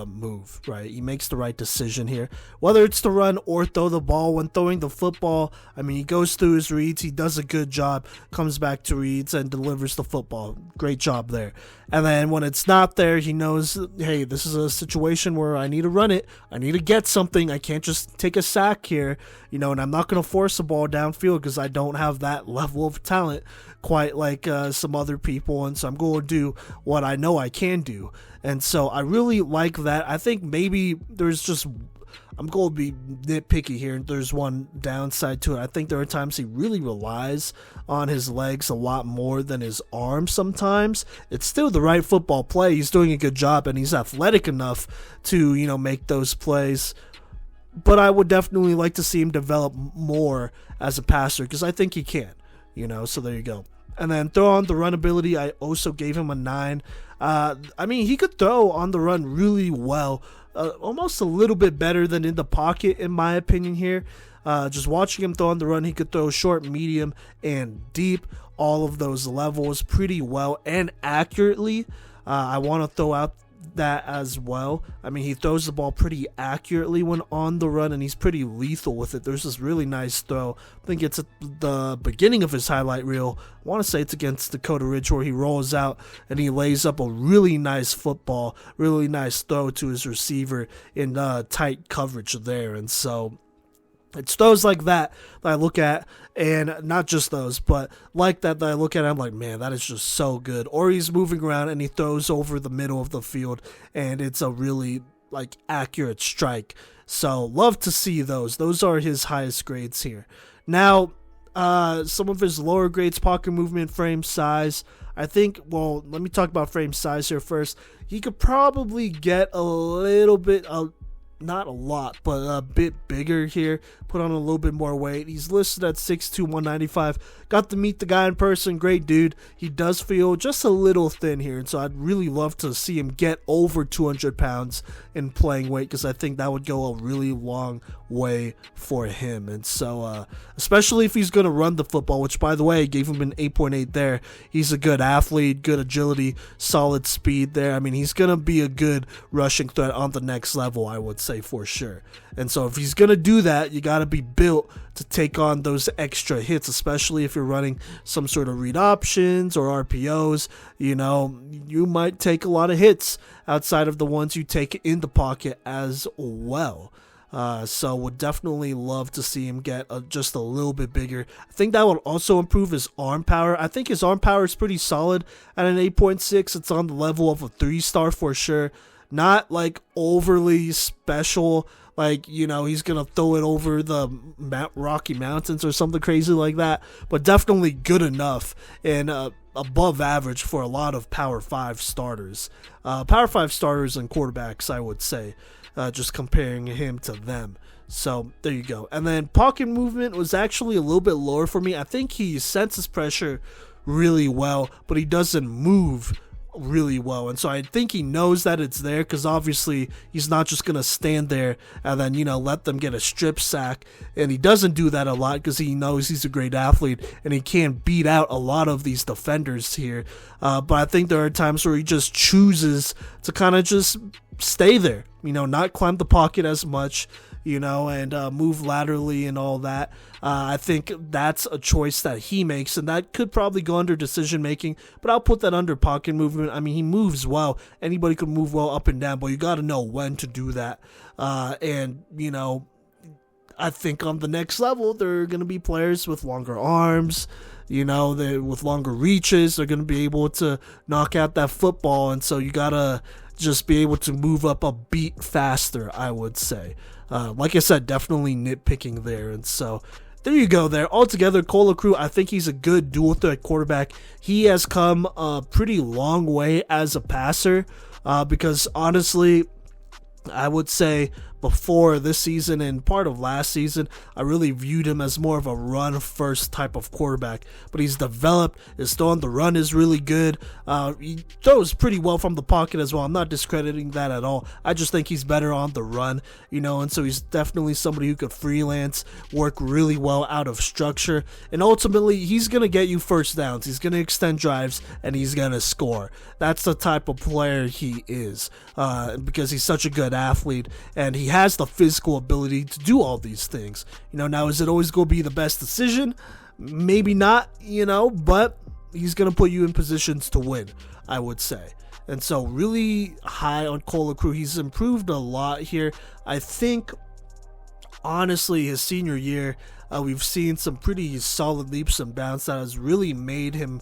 move, right? He makes the right decision here, whether it's to run or throw the ball. When throwing the football, I mean, he goes through his reads, he does a good job, comes back to reads and delivers the football. Great job there. And then when it's not there, he knows, hey, this is a situation where I need to run it, I need to get something, I can't just take a sack here, and I'm not going to force the ball downfield because I don't have that level of talent quite like some other people, and so I'm going to do what I know I can do. And so I really like that. I think maybe I'm going to be nitpicky here. There's one downside to it. I think there are times he really relies on his legs a lot more than his arms sometimes. It's still the right football play. He's doing a good job, and he's athletic enough to, make those plays. But I would definitely like to see him develop more as a passer, because I think he can, so there you go. And then throw on the run ability, I also gave him a 9. He could throw on the run really well, almost a little bit better than in the pocket, in my opinion here. Just watching him throw on the run, he could throw short, medium, and deep, all of those levels pretty well and accurately. I want to throw out that as well. He throws the ball pretty accurately when on the run, and he's pretty lethal with it. There's this really nice throw. I think it's at the beginning of his highlight reel. I want to say it's against Dakota Ridge, where he rolls out and he lays up a really nice football, really nice throw to his receiver in tight coverage there. And so it's throws like that I look at, and not just those, but like that I look at, I'm like, man, that is just so good. Or he's moving around and he throws over the middle of the field, and it's a really accurate strike. So love to see those. Those are his highest grades here. Now, some of his lower grades, pocket movement, frame size. I think, well, let me talk about frame size here first. He could probably get a little bit, not a lot, but a bit bigger here, put on a little bit more weight. He's listed at 6'2", 195. Got to meet the guy in person, great dude. He does feel just a little thin here, and so I'd really love to see him get over 200 pounds in playing weight, because I think that would go a really long way for him. And so, especially if he's going to run the football, which, by the way, gave him an 8.8 there. He's a good athlete, good agility, solid speed there. I mean, he's going to be a good rushing threat on the next level, I would say, for sure. And so if he's going to do that, you got to be built to take on those extra hits, especially if you're running some sort of read options or RPOs. You know, you might take a lot of hits outside of the ones you take in the pocket as well. So would definitely love to see him get just a little bit bigger. I think that would also improve his arm power. I think his arm power is pretty solid at an 8.6. It's on the level of a 3-star for sure. Not like overly special, like, you know, he's going to throw it over the Rocky Mountains or something crazy like that, but definitely good enough and above average for a lot of Power 5 starters. Power 5 starters and quarterbacks, I would say, just comparing him to them. So there you go. And then pocket movement was actually a little bit lower for me. I think he senses pressure really well, but he doesn't move really well, and so I think he knows that it's there, because obviously he's not just gonna stand there and then, you know, let them get a strip sack, and he doesn't do that a lot because he knows he's a great athlete and he can beat out a lot of these defenders here, but I think there are times where he just chooses to kind of just stay there, you know, not climb the pocket as much, you know, and move laterally and all that. I think that's a choice that he makes, and that could probably go under decision making, but I'll put that under pocket movement. I mean, he moves well. Anybody can move well up and down, but you got to know when to do that. And, you know, I think on the next level, there are going to be players with longer arms, you know, with longer reaches. They're going to be able to knock out that football, and so you got to just be able to move up a beat faster, I would say. Like I said, definitely nitpicking there. And so there you go there. Altogether, Cole Crew, I think he's a good dual threat quarterback. He has come a pretty long way as a passer, because honestly, I would say before this season and part of last season, I really viewed him as more of a run-first type of quarterback. But he's developed. His throw on the run is really good. He throws pretty well from the pocket as well. I'm not discrediting that at all. I just think he's better on the run, you know, and so he's definitely somebody who could freelance, work really well out of structure, and ultimately he's going to get you first downs. He's going to extend drives, and he's going to score. That's the type of player he is, because he's such a good athlete, and he has the physical ability to do all these things. You know, now is it always going to be the best decision? Maybe not, you know, but he's going to put you in positions to win, I would say. And so really high on Cole Crew. He's improved a lot here. I think, honestly, his senior year, we've seen some pretty solid leaps and bounds that has really made him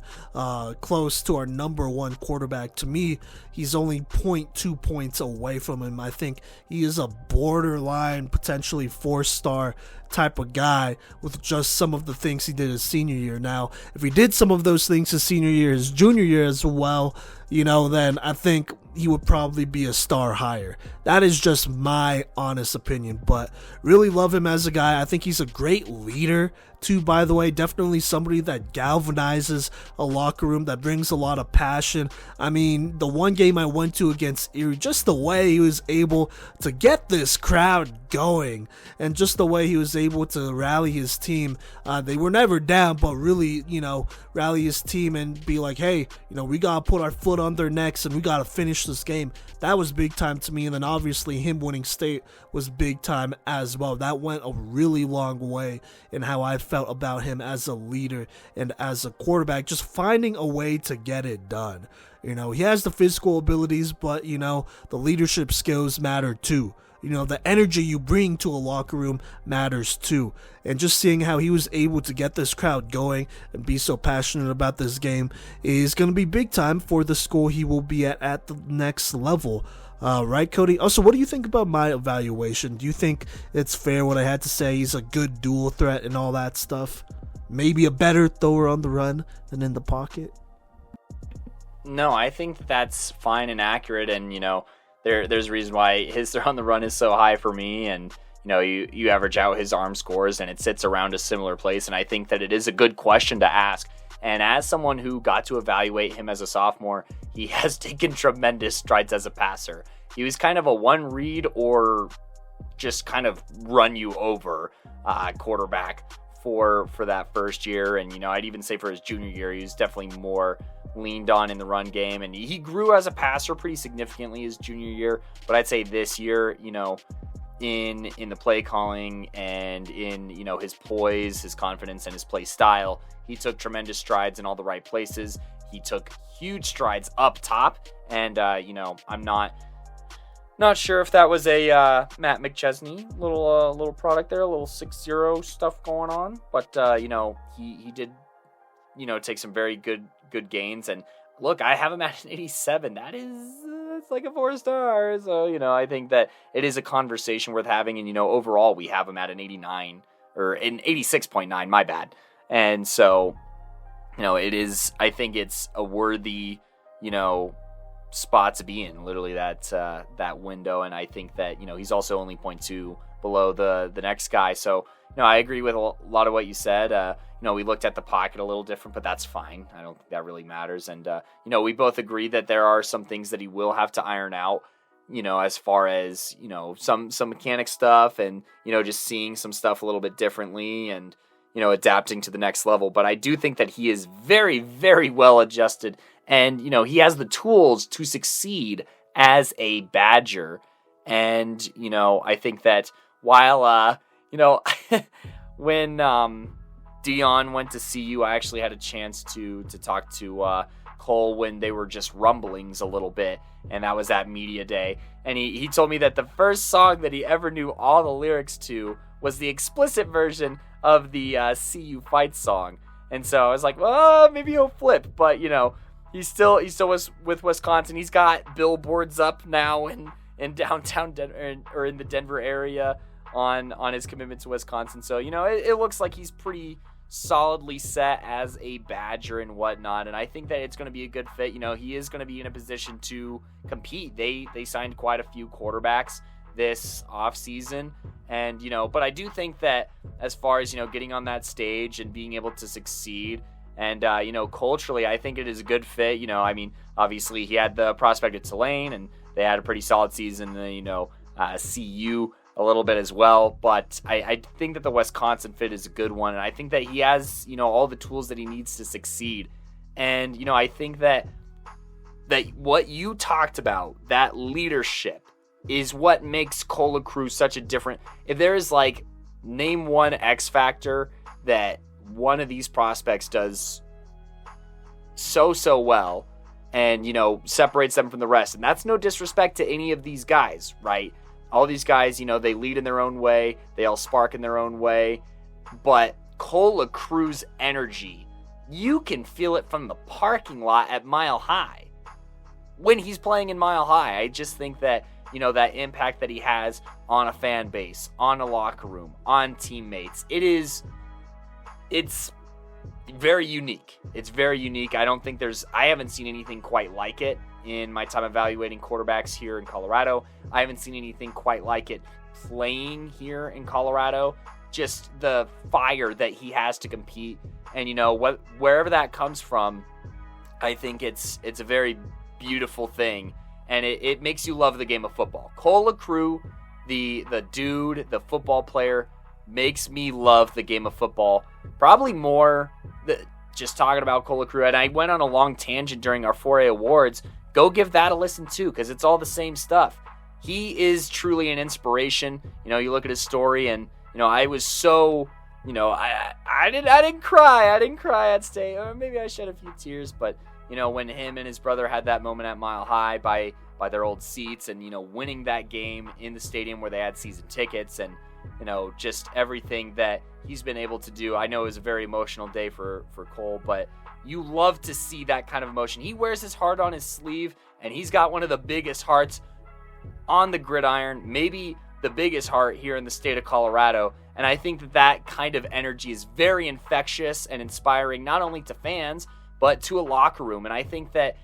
close to our number one quarterback. To me, he's only 0.2 points away from him. I think he is a borderline, potentially 4-star type of guy with just some of the things he did his senior year. Now, if he did some of those things his senior year, his junior year as well, you know, then I think he would probably be a star higher. That is just my honest opinion, but really love him as a guy. I think he's a great leader too, by the way. Definitely somebody that galvanizes a locker room, that brings a lot of passion. I mean, the one game I went to against Erie, just the way he was able to get this crowd going, and just the way he was able to rally his team. They were never down, but really, you know, rally his team and be like, hey, you know, we gotta put our foot on their necks and we gotta finish this game. That was big time to me. And then obviously him winning state was big time as well. That went a really long way in how I felt about him as a leader and as a quarterback, just finding a way to get it done. You know, he has the physical abilities, but, you know, the leadership skills matter too. You know, the energy you bring to a locker room matters too. And just seeing how he was able to get this crowd going and be so passionate about this game is going to be big time for the school he will be at the next level. Right, Kodey? Also, what do you think about my evaluation? Do you think it's fair what I had to say? He's a good dual threat and all that stuff? maybe a better thrower on the run than in the pocket? No, I think that's fine and accurate, and there's a reason why his throw on the run is so high for me, and you average out his arm scores and it sits around a similar place, and I think that it is a good question to ask. And as someone who got to evaluate him as a sophomore, he has taken tremendous strides as a passer. He was kind of a one read or just kind of run you over quarterback for that first year, and I'd even say for his junior year he was definitely more leaned on in the run game, and he grew as a passer pretty significantly his junior year. But I'd say this year, in the play calling and in his poise, his confidence, and his play style, he took tremendous strides in all the right places. He took huge strides up top, and I'm not sure if that was a Matt McChesney little product there, a little 6-0 stuff going on, but he did take some very good gains. And look, I have him at an 87. It's like a 4-star. So I think that it is a conversation worth having. And overall we have him at an 89 or an 86.9. My bad. And so it is. I think it's a worthy spot to be in, literally that window. And I think that he's also only 0.2 below the next guy. So I agree with a lot of what you said. We looked at the pocket a little different, but that's fine. I don't think that really matters. And we both agree that there are some things that he will have to iron out, as far as some mechanic stuff, and just seeing some stuff a little bit differently, and adapting to the next level. But I do think that he is very, very well adjusted, and he has the tools to succeed as a Badger. And I think that while when Dion went to CU, I actually had a chance to talk to Cole when they were just rumblings a little bit, and that was at Media Day. And he told me that the first song that he ever knew all the lyrics to was the explicit version of the CU fight song. And so I was like, well, maybe he'll flip, but he still was with Wisconsin. He's got billboards up now in downtown Denver, or in the Denver area, on his commitment to Wisconsin. So it looks like he's pretty solidly set as a Badger and whatnot, and I think that it's going to be a good fit. He is going to be in a position to compete. They signed quite a few quarterbacks this offseason, and but I do think that as far as getting on that stage and being able to succeed, and culturally, I think it is a good fit. I mean, obviously he had the prospect at Tulane, and they had a pretty solid season. CU a little bit as well, but I think that the Wisconsin fit is a good one, and I think that he has all the tools that he needs to succeed. And I think that what you talked about, that leadership, is what makes Cole LaCruz such a different. If there is name one X factor that one of these prospects does so well, and separates them from the rest, and that's no disrespect to any of these guys, right? All these guys, they lead in their own way. They all spark in their own way. But Cole LaCruz energy, you can feel it from the parking lot at Mile High. When he's playing in Mile High, I just think that, that impact that he has on a fan base, on a locker room, on teammates, it's very unique. It's very unique. I haven't seen anything quite like it in my time evaluating quarterbacks here in Colorado. I haven't seen anything quite like it playing here in Colorado. Just the fire that he has to compete, and wherever that comes from, I think it's a very beautiful thing, and it makes you love the game of football. Cole LaCruz, the dude, the football player, makes me love the game of football probably more. Just talking about Cole LaCruz, and I went on a long tangent during our 4A awards. Go give that a listen too, because it's all the same stuff. He is truly an inspiration. You look at his story, and I was so, I didn't cry. I didn't cry at state, or maybe I shed a few tears. But when him and his brother had that moment at Mile High by their old seats, and winning that game in the stadium where they had season tickets, and just everything that he's been able to do. I know it was a very emotional day for Cole, but you love to see that kind of emotion. He wears his heart on his sleeve, and he's got one of the biggest hearts on the gridiron, maybe the biggest heart here in the state of Colorado. And I think that kind of energy is very infectious and inspiring, not only to fans, but to a locker room. And I think that,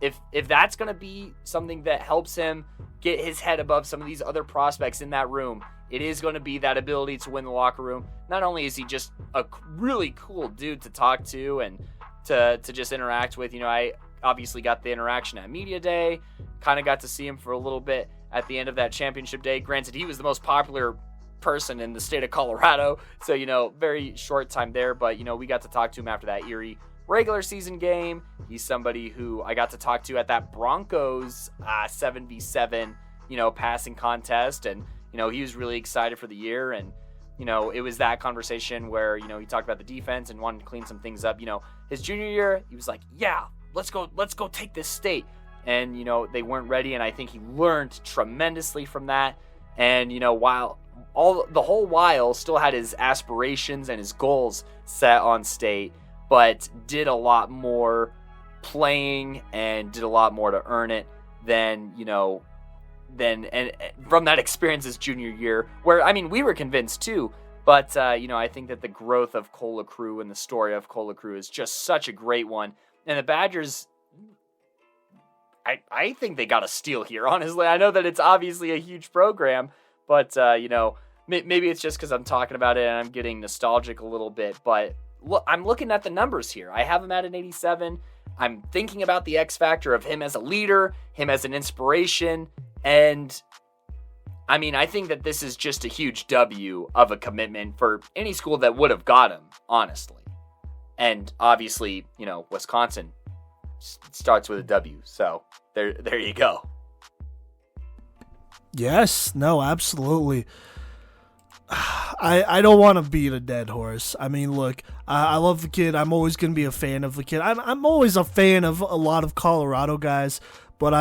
if that's going to be something that helps him get his head above some of these other prospects in that room, it is going to be that ability to win the locker room. Not only is he just a really cool dude to talk to and to just interact with. I obviously got the interaction at Media Day, kind of got to see him for a little bit at the end of that championship day. Granted, he was the most popular person in the state of Colorado, so, very short time there, but, we got to talk to him after that Erie regular season game. He's somebody who I got to talk to at that Broncos 7v7, passing contest, and, he was really excited for the year, and, it was that conversation where, he talked about the defense and wanted to clean some things up. His junior year, he was like, yeah, let's go take this state. And, they weren't ready, and I think he learned tremendously from that. And, while the whole while still had his aspirations and his goals set on state, but did a lot more playing and did a lot more to earn it than and from that experience his junior year, where, we were convinced too, but, I think that the growth of Cola Crew and the story of Cola Crew is just such a great one. And the Badgers, I think they got a steal here, honestly. I know that it's obviously a huge program, but, maybe it's just because I'm talking about it and I'm getting nostalgic a little bit, but look, I'm looking at the numbers here. I have him at an 87. I'm thinking about the X factor of him as a leader, him as an inspiration, and I think that this is just a huge W of a commitment for any school that would have got him, honestly. And obviously, Wisconsin starts with a W, so there you go. Yes, no, absolutely. I don't want to beat a dead horse. Look, I love the kid. I'm always going to be a fan of the kid. I'm always a fan of a lot of Colorado guys, but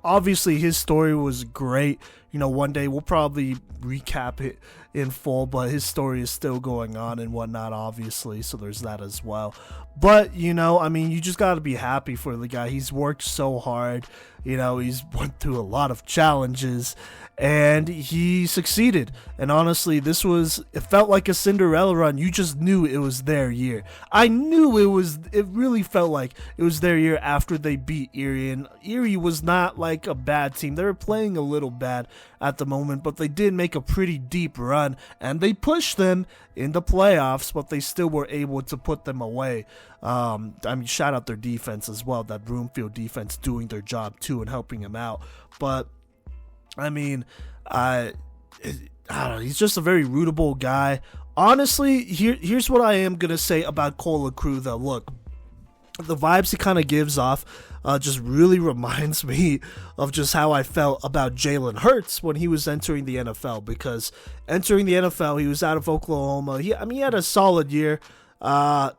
obviously his story was great. One day we'll probably recap it in full, but his story is still going on and whatnot, obviously, so there's that as well. But, you just got to be happy for the guy. He's worked so hard. He's went through a lot of challenges, and he succeeded. And honestly, it felt like a Cinderella run. You just knew it was their year. I knew it really felt like it was their year after they beat Erie, and Erie was not like a bad team. They were playing a little bad at the moment, but they did make a pretty deep run, and they pushed them in the playoffs, but they still were able to put them away. Shout out their defense as well, that Broomfield defense doing their job too and helping him out. But I don't know, he's just a very rootable guy. Honestly, here's what I am gonna say about Cola Crew though. Look, the vibes he kind of gives off just really reminds me of just how I felt about Jalen Hurts when he was entering the NFL, because entering the NFL, he was out of Oklahoma. He had a solid year. His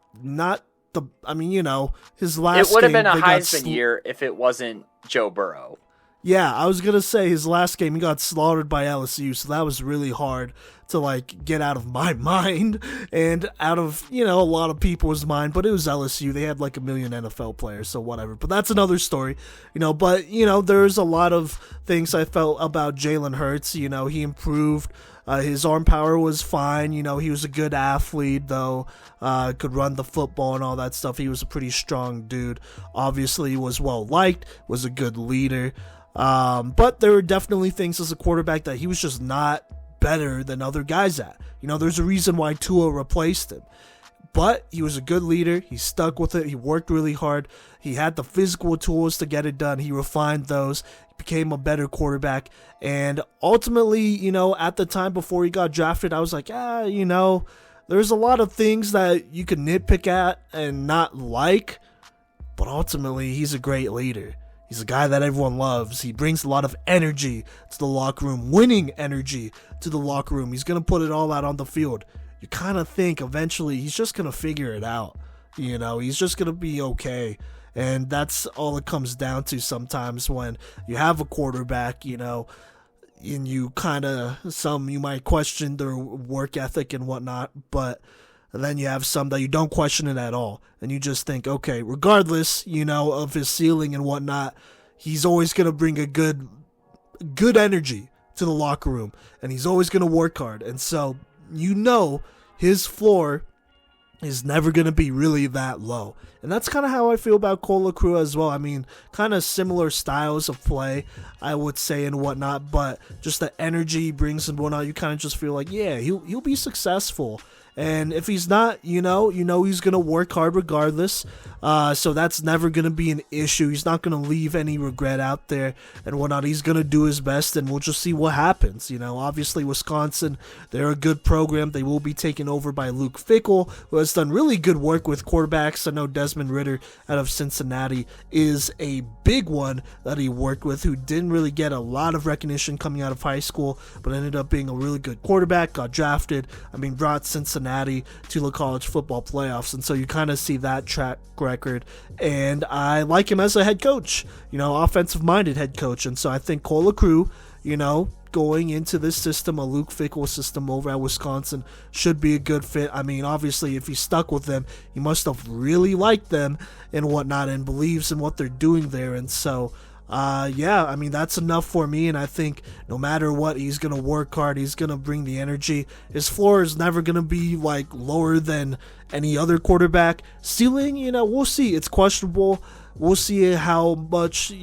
last It would have game, been a Heisman year if it wasn't Joe Burrow. Yeah, I was going to say his last game, he got slaughtered by LSU, so that was really hard to, get out of my mind and out of, a lot of people's mind, but it was LSU. They had, 1 million NFL players, so whatever. But that's another story, but, there's a lot of things I felt about Jalen Hurts. He improved. His arm power was fine. He was a good athlete, though. Could run the football and all that stuff. He was a pretty strong dude. Obviously, he was well-liked, was a good leader. But there were definitely things as a quarterback that he was just not better than other guys at. There's a reason why Tua replaced him. But he was a good leader. He stuck with it. He worked really hard. He had the physical tools to get it done. He refined those. He became a better quarterback. And ultimately, at the time before he got drafted, I was like, there's a lot of things that you can nitpick at and not like. But ultimately, he's a great leader. He's a guy that everyone loves. He brings a lot of energy to the locker room, winning energy to the locker room. He's going to put it all out on the field. You kind of think eventually he's just going to figure it out. He's just going to be okay. And that's all it comes down to sometimes when you have a quarterback, and you you might question their work ethic and whatnot, but then you have some that you don't question it at all. And you just think, okay, regardless, of his ceiling and whatnot, he's always going to bring a good energy to the locker room, and he's always going to work hard. And so, his floor is never going to be really that low. And that's kind of how I feel about Cole LaCrua as well. I mean, kind of similar styles of play, I would say, and whatnot, but just the energy he brings and whatnot, you kind of just feel like, yeah, he'll be successful. And if he's not, he's going to work hard regardless. So that's never going to be an issue. He's not going to leave any regret out there and whatnot. He's going to do his best, and we'll just see what happens. Obviously Wisconsin, they're a good program. They will be taken over by Luke Fickell, who has done really good work with quarterbacks. I know Desmond Ridder out of Cincinnati is a big one that he worked with, who didn't really get a lot of recognition coming out of high school, but ended up being a really good quarterback, got drafted, brought Cincinnati to the college football playoffs. And so you kind of see that track record, and I like him as a head coach, offensive minded head coach. And so I think Cole LaCrua, going into this system, a Luke Fickell system over at Wisconsin, should be a good fit. Obviously, if he's stuck with them, he must have really liked them and whatnot and believes in what they're doing there. And so that's enough for me, and I think no matter what, he's going to work hard, he's going to bring the energy. His floor is never going to be lower than any other quarterback. Ceiling, we'll see. It's questionable. We'll see how much,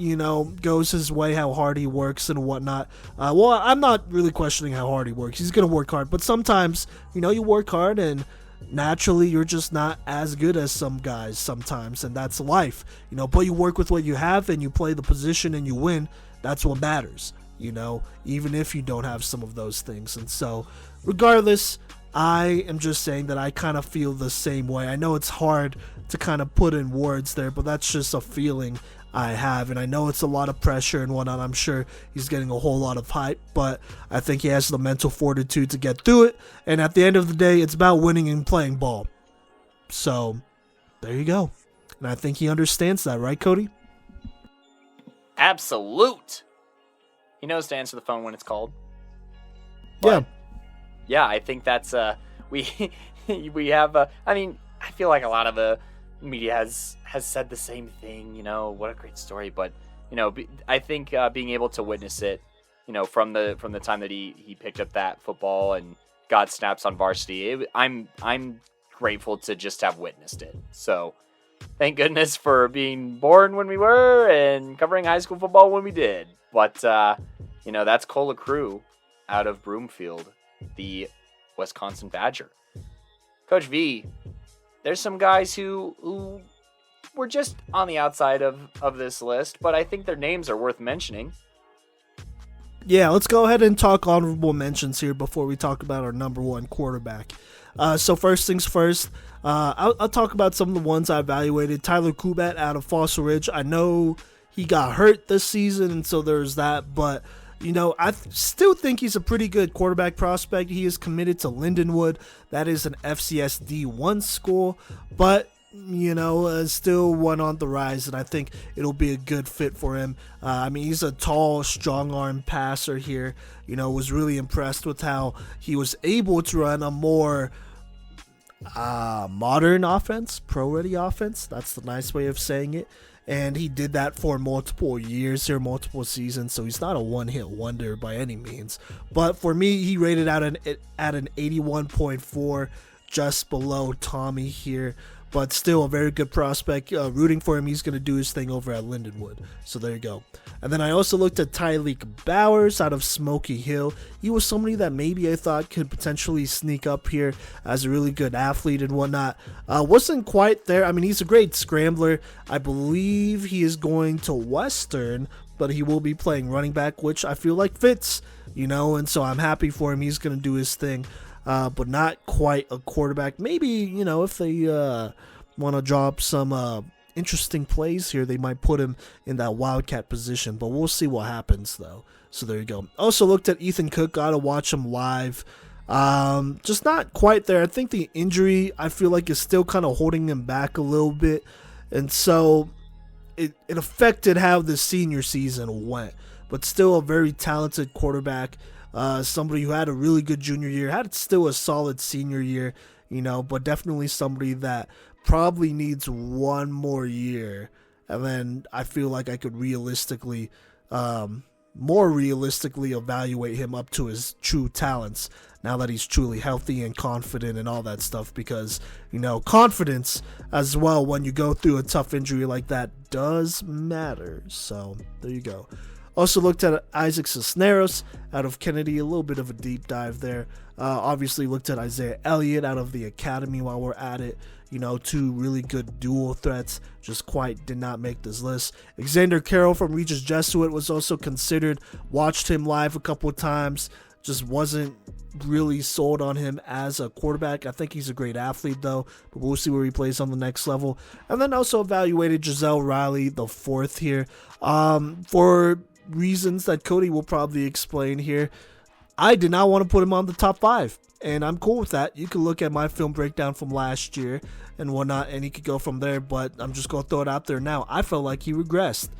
goes his way, how hard he works and whatnot. I'm not really questioning how hard he works. He's going to work hard, but sometimes, you work hard and naturally you're just not as good as some guys sometimes, and that's life, but you work with what you have and you play the position and you win. That's what matters, even if you don't have some of those things. And so regardless, I am just saying that I kind of feel the same way. I know it's hard to kind of put in words there, but that's just a feeling I have, and I know it's a lot of pressure and whatnot. I'm sure he's getting a whole lot of hype, but I think he has the mental fortitude to get through it, and at the end of the day, it's about winning and playing ball. So, there you go. And I think he understands that, right, Kodey? Absolute. He knows to answer the phone when it's called. But, yeah, I think that's, we have, I feel like a lot of the media has said the same thing, what a great story, but I think being able to witness it, from the time that he picked up that football and got snaps on varsity, I'm grateful to just have witnessed it. So thank goodness for being born when we were and covering high school football when we did. But that's Cole LaCrua out of Broomfield, the Wisconsin Badger. Coach V, there's some guys who were just on the outside of this list, but I think their names are worth mentioning. Yeah, let's go ahead and talk honorable mentions here before we talk about our number one quarterback. So first things first, I'll talk about some of the ones I evaluated. Tyler Kubat out of Fossil Ridge. I know he got hurt this season, and so there's that, but I still think he's a pretty good quarterback prospect. He is committed to Lindenwood. That is an FCS D1 school, but still one on the rise, and I think it'll be a good fit for him. He's a tall, strong-arm passer here. Was really impressed with how he was able to run a more modern offense, pro-ready offense. That's the nice way of saying it. And he did that for multiple years here, multiple seasons, so he's not a one-hit wonder by any means. But for me, he rated out at an 81.4, just below Tommy here. But still a very good prospect. Rooting for him, he's going to do his thing over at Lindenwood. So there you go. And then I also looked at Tyleek Bowers out of Smoky Hill. He was somebody that maybe I thought could potentially sneak up here as a really good athlete and whatnot. Wasn't quite there. He's a great scrambler. I believe he is going to Western, but he will be playing running back, which I feel like fits, and so I'm happy for him. He's going to do his thing. But not quite a quarterback. Maybe, if they want to drop some interesting plays here, they might put him in that wildcat position. But we'll see what happens, though. So there you go. Also looked at Ethan Cook. Got to watch him live. Just not quite there. I think the injury, I feel like, is still kind of holding him back a little bit. And so it affected how the senior season went. But still a very talented quarterback. Somebody who had a really good junior year, had still a solid senior year, but definitely somebody that probably needs one more year. And then I feel like I could realistically more realistically evaluate him up to his true talents now that he's truly healthy and confident and all that stuff, because, confidence as well when you go through a tough injury like that does matter. So there you go. Also looked at Isaac Cisneros out of Kennedy, a little bit of a deep dive there. Obviously looked at Isaiah Elliott out of the academy while we're at it. Two really good dual threats, just quite did not make this list. Xander Carroll from Regis Jesuit was also considered. Watched him live a couple of times, just wasn't really sold on him as a quarterback. I think he's a great athlete though, but we'll see where he plays on the next level. And then also evaluated Giselle Riley, the fourth here, for reasons that Kodey will probably explain here. I did not want to put him on the top 5, and I'm cool with that. You can look at my film breakdown from last year and whatnot, and he could go from there, but I'm just going to throw it out there now. I felt like he regressed.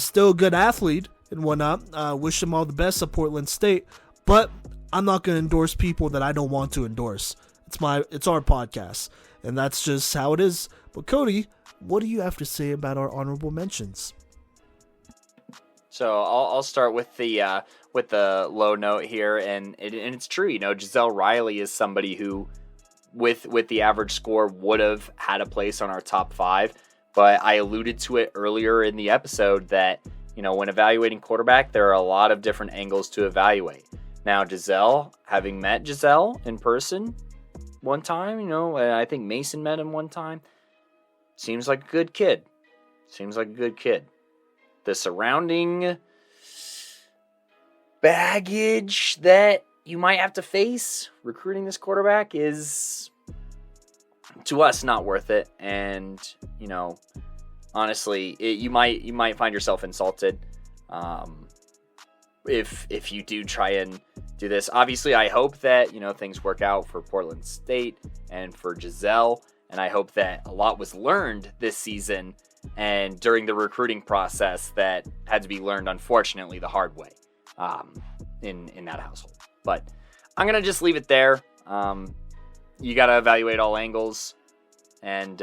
Still a good athlete and whatnot. Wish him all the best at Portland State, but I'm not going to endorse people that I don't want to endorse. It's our podcast, and that's just how it is. But Kodey, what do you have to say about our honorable mentions? So I'll start with the low note here, and it's true. Giselle Riley is somebody who, with the average score, would have had a place on our top 5. But I alluded to it earlier in the episode that when evaluating quarterback, there are a lot of different angles to evaluate. Now, Giselle, having met Giselle in person one time, I think Mason met him one time. Seems like a good kid. The surrounding baggage that you might have to face recruiting this quarterback is, to us, not worth it. And, honestly, you might find yourself insulted if you do try and do this. Obviously, I hope that, things work out for Portland State and for Giselle. And I hope that a lot was learned this season and during the recruiting process that had to be learned, unfortunately, the hard way in that household. But I'm going to just leave it there. You got to evaluate all angles. And,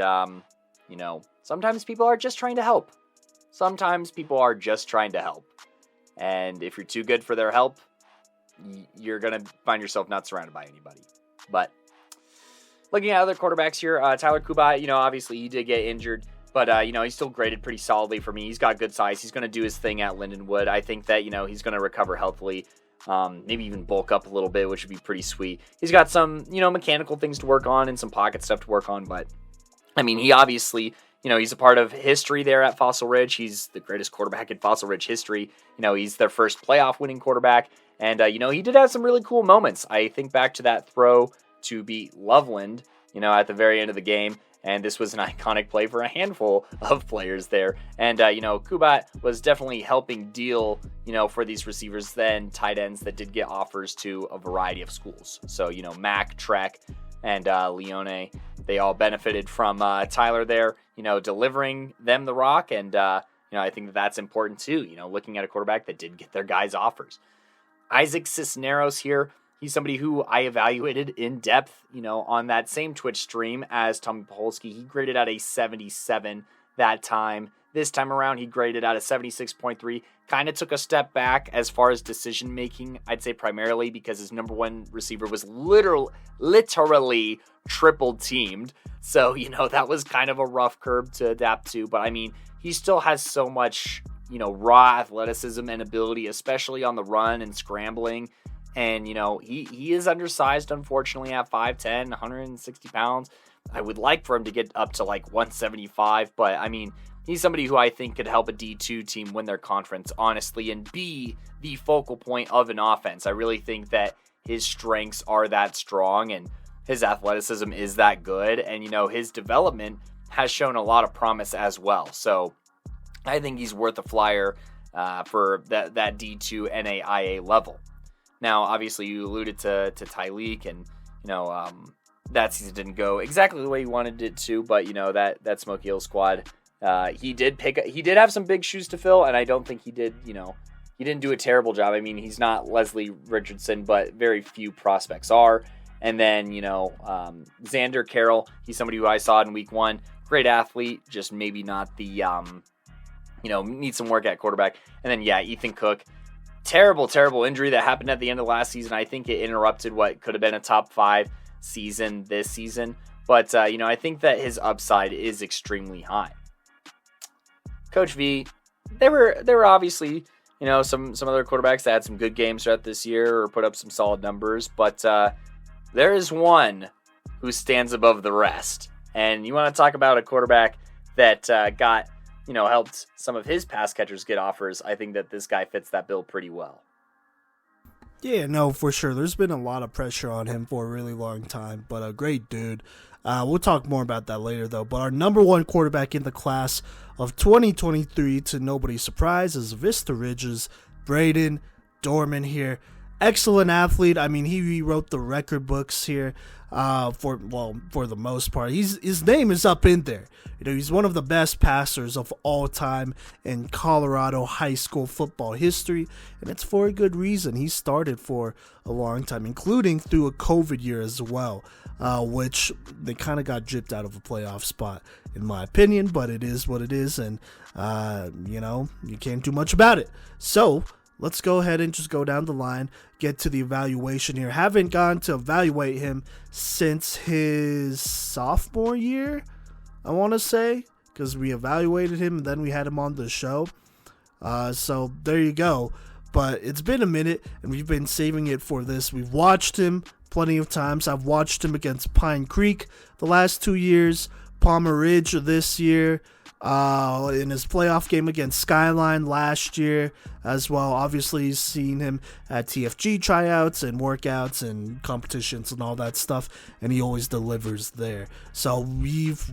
sometimes people are just trying to help. And if you're too good for their help, you're going to find yourself not surrounded by anybody. But looking at other quarterbacks here, Tyler Kubat, obviously he did get injured. But, he's still graded pretty solidly for me. He's got good size. He's going to do his thing at Lindenwood. I think that, he's going to recover healthily, maybe even bulk up a little bit, which would be pretty sweet. He's got some, mechanical things to work on and some pocket stuff to work on. But, he obviously, he's a part of history there at Fossil Ridge. He's the greatest quarterback in Fossil Ridge history. He's their first playoff winning quarterback. And, he did have some really cool moments. I think back to that throw to beat Loveland, at the very end of the game. And this was an iconic play for a handful of players there. And, Kubat was definitely helping deal, for these receivers then tight ends that did get offers to a variety of schools. So, Mac, Trek, and Leone, they all benefited from Tyler there, delivering them the rock. And, I think that's important too, looking at a quarterback that did get their guys offers. Isaac Cisneros here. He's somebody who I evaluated in depth, on that same Twitch stream as Tommy Polsky. He graded out a 77 that time. This time around, he graded out a 76.3. Kind of took a step back as far as decision making. I'd say primarily because his number one receiver was literally triple teamed. So, that was kind of a rough curve to adapt to. But he still has so much, raw athleticism and ability, especially on the run and scrambling. And, he is undersized, unfortunately, at 5'10", 160 pounds. I would like for him to get up to 175, but he's somebody who I think could help a D2 team win their conference, honestly, and be the focal point of an offense. I really think that his strengths are that strong and his athleticism is that good. And, his development has shown a lot of promise as well. So I think he's worth a flyer for that D2 NAIA level. Now, obviously, you alluded to Tyleek, and, that season didn't go exactly the way you wanted it to, but, that Smoky Hill squad, he did have some big shoes to fill, and I don't think he did, he didn't do a terrible job. He's not Leslie Richardson, but very few prospects are. And then, Xander Carroll, he's somebody who I saw in week 1, great athlete, just maybe not the, needs some work at quarterback. And then, Ethan Cook. terrible injury that happened at the end of last season. I think it interrupted what could have been a top 5 season this season. But, I think that his upside is extremely high. Coach V, there were obviously, some other quarterbacks that had some good games throughout this year or put up some solid numbers. But there is one who stands above the rest. And you want to talk about a quarterback that helped some of his pass catchers get offers. I think that this guy fits that bill pretty well. Yeah, no, for sure. There's been a lot of pressure on him for a really long time, but a great dude. We'll talk more about that later, though. But our number 1 quarterback in the class of 2023, to nobody's surprise, is Vista Ridge's Braden Dorman here. Excellent athlete. I mean, he rewrote the record books here for the most part. His name is up in there. He's one of the best passers of all time in Colorado high school football history, and it's for a good reason. He started for a long time, including through a COVID year as well, which they kind of got gypped out of a playoff spot, in my opinion, but it is what it is, and, you can't do much about it. So, let's go ahead and just go down the line, get to the evaluation here. Haven't gone to evaluate him since his sophomore year, I want to say, because we evaluated him and then we had him on the show. So there you go. But it's been a minute and we've been saving it for this. We've watched him plenty of times. I've watched him against Pine Creek the last 2 years, Palmer Ridge this year, in his playoff game against Skyline last year as well. Obviously, seen him at TFG tryouts and workouts and competitions and all that stuff, and he always delivers there. So we've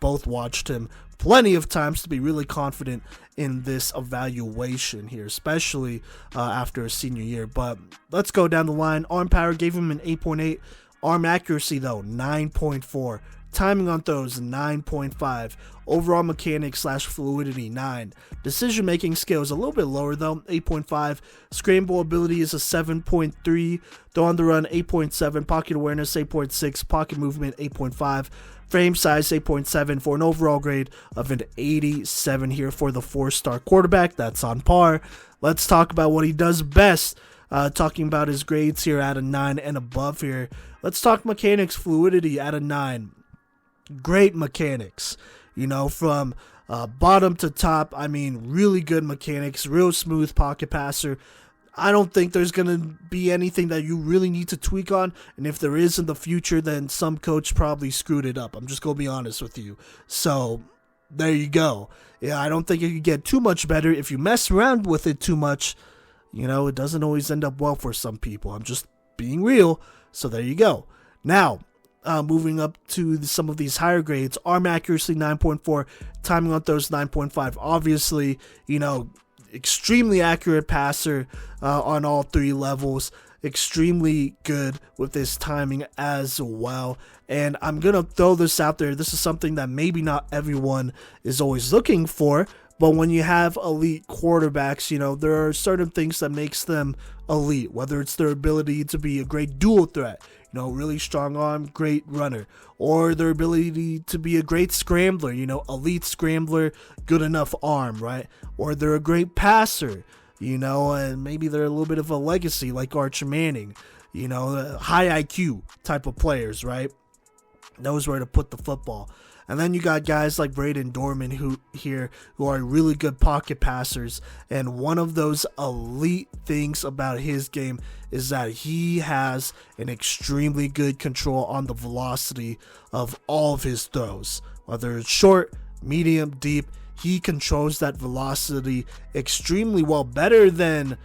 both watched him plenty of times to be really confident in this evaluation here, especially after a senior year. But let's go down the line. Arm power gave him an 8.8. Arm accuracy, though, 9.4. Timing on throws, 9.5. Overall mechanics / fluidity, 9. Decision-making skills, a little bit lower, though, 8.5. Scramble ability is a 7.3. Throw on the run, 8.7. Pocket awareness, 8.6. Pocket movement, 8.5. Frame size, 8.7 for an overall grade of an 87 here for the 4-star quarterback. That's on par. Let's talk about what he does best. Talking about his grades here at a 9 and above here. Let's talk mechanics, fluidity at a 9. Great mechanics, from bottom to top. I mean, really good mechanics, real smooth pocket passer. I don't think there's going to be anything that you really need to tweak on. And if there is in the future, then some coach probably screwed it up. I'm just going to be honest with you. So there you go. Yeah, I don't think it could get too much better. If you mess around with it too much, it doesn't always end up well for some people. I'm just being real. So there you go. Now, moving up to some of these higher grades, arm accuracy 9.4, timing on throws 9.5. Obviously, extremely accurate passer on all 3 levels. Extremely good with his timing as well. And I'm going to throw this out there. This is something that maybe not everyone is always looking for. But when you have elite quarterbacks, there are certain things that makes them elite, whether it's their ability to be a great dual threat, really strong arm, great runner, or their ability to be a great scrambler, elite scrambler, good enough arm, right? Or they're a great passer, and maybe they're a little bit of a legacy like Arch Manning, high IQ type of players, right? Knows where to put the football. And then you got guys like Braden Dorman who are really good pocket passers. And one of those elite things about his game is that he has an extremely good control on the velocity of all of his throws. Whether it's short, medium, deep, he controls that velocity extremely well, better than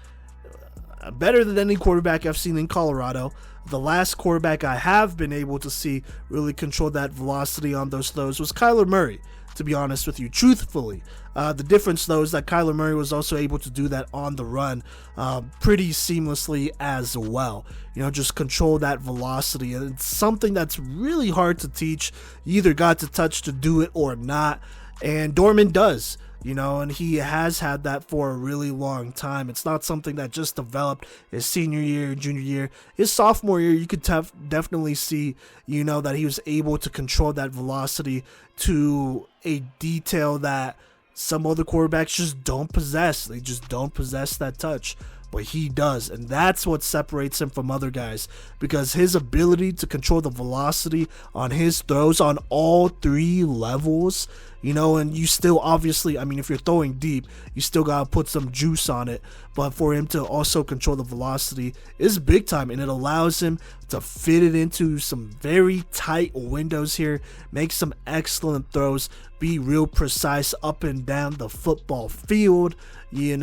any quarterback I've seen in Colorado. The last quarterback I have been able to see really control that velocity on those throws was Kyler Murray, to be honest with you, truthfully. The difference, though, is that Kyler Murray was also able to do that on the run pretty seamlessly as well. Just control that velocity. And it's something that's really hard to teach. You either got to touch to do it or not. And Dorman does. And he has had that for a really long time. It's not something that just developed his senior year, junior year. His sophomore year, you could definitely see, that he was able to control that velocity to a detail that, some other quarterbacks just don't possess. They just don't possess that touch. But he does, and that's what separates him from other guys, because his ability to control the velocity on his throws on all three levels, and you still obviously, if you're throwing deep, you still gotta put some juice on it, but for him to also control the velocity is big time, and it allows him to fit it into some very tight windows here, make some excellent throws, be real precise up and down the football field. You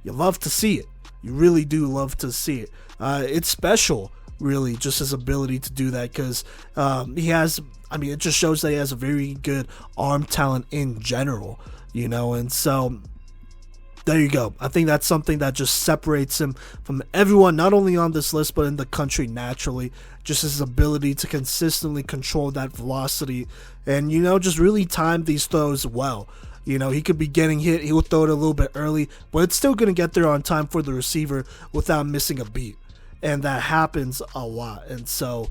love to see it. You really do love to see it. It's special, really, just his ability to do that, because he has, it just shows that he has a very good arm talent in general, and so there you go. I think that's something that just separates him from everyone, not only on this list, but in the country naturally, just his ability to consistently control that velocity and, just really time these throws well. He could be getting hit, he'll throw it a little bit early, but it's still going to get there on time for the receiver without missing a beat. And that happens a lot. And so,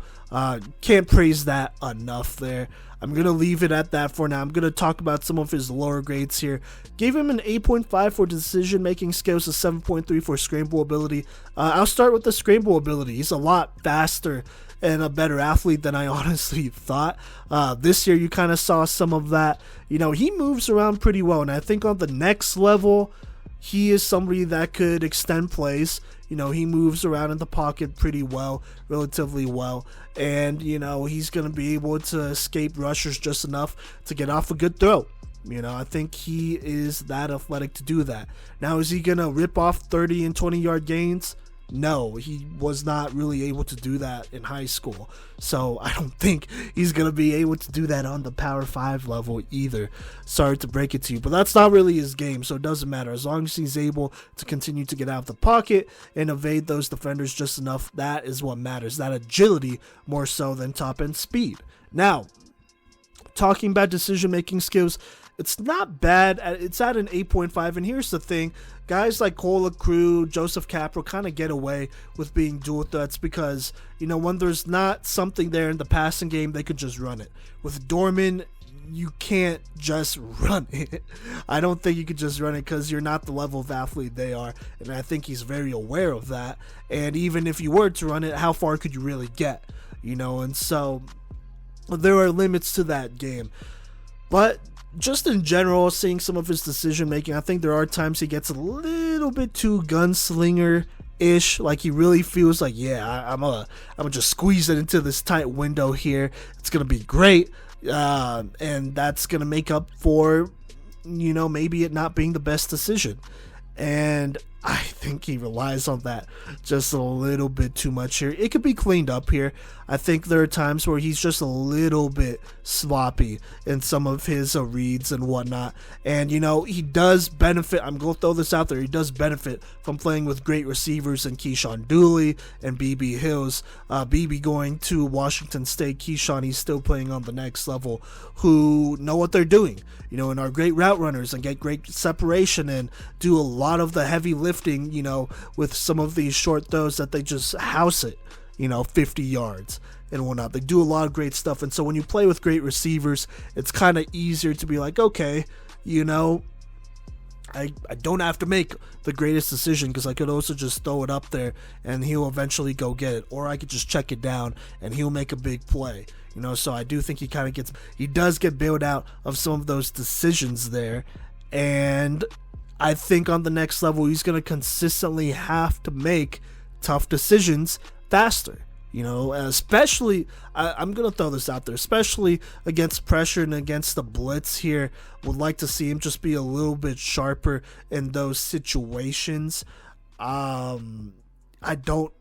can't praise that enough there. I'm going to leave it at that for now. I'm going to talk about some of his lower grades here. Gave him an 8.5 for decision-making skills, a 7.3 for scramble ability. I'll start with the scramble ability. He's a lot faster and a better athlete than I honestly thought. This year, you kind of saw some of that. He moves around pretty well, and I think on the next level, he is somebody that could extend plays. He moves around in the pocket pretty well, relatively well, and, he's going to be able to escape rushers just enough to get off a good throw. I think he is that athletic to do that. Now, is he going to rip off 30 and 20-yard gains? No, he was not really able to do that in high school. So I don't think he's going to be able to do that on the Power 5 level either. Sorry to break it to you, but that's not really his game, so it doesn't matter. As long as he's able to continue to get out of the pocket and evade those defenders just enough, that is what matters. That agility more so than top-end speed. Now, talking about decision-making skills, it's not bad. It's at an 8.5, and here's the thing. Guys like Cole LaCrue, Joseph Capro kind of get away with being dual threats because, when there's not something there in the passing game, they could just run it. With Dorman, you can't just run it. I don't think you could just run it because you're not the level of athlete they are, and I think he's very aware of that. And even if you were to run it, how far could you really get? And so there are limits to that game. But just in general, seeing some of his decision making, I think there are times he gets a little bit too gunslinger-ish. Like he really feels like, I'm gonna just squeeze it into this tight window here. It's gonna be great, and that's gonna make up for, maybe it not being the best decision. And I think he relies on that just a little bit too much here. It could be cleaned up here. I think there are times where he's just a little bit sloppy in some of his reads and whatnot. And, he does benefit. I'm going to throw this out there. He does benefit from playing with great receivers in Keyshawn Dooley and BB Hills. BB going to Washington State. Keyshawn, he's still playing on the next level, who know what they're doing, and are great route runners and get great separation and do a lot of the heavy lifting, with some of these short throws that they just house it, 50 yards and whatnot. They do a lot of great stuff. And so when you play with great receivers, it's kind of easier to be like, okay, I don't have to make the greatest decision because I could also just throw it up there and he'll eventually go get it. Or I could just check it down and he'll make a big play. So I do think he does get bailed out of some of those decisions there. And I think on the next level, he's going to consistently have to make tough decisions faster. Especially, I'm going to throw this out there, especially against pressure and against the blitz here. Would like to see him just be a little bit sharper in those situations. I don't,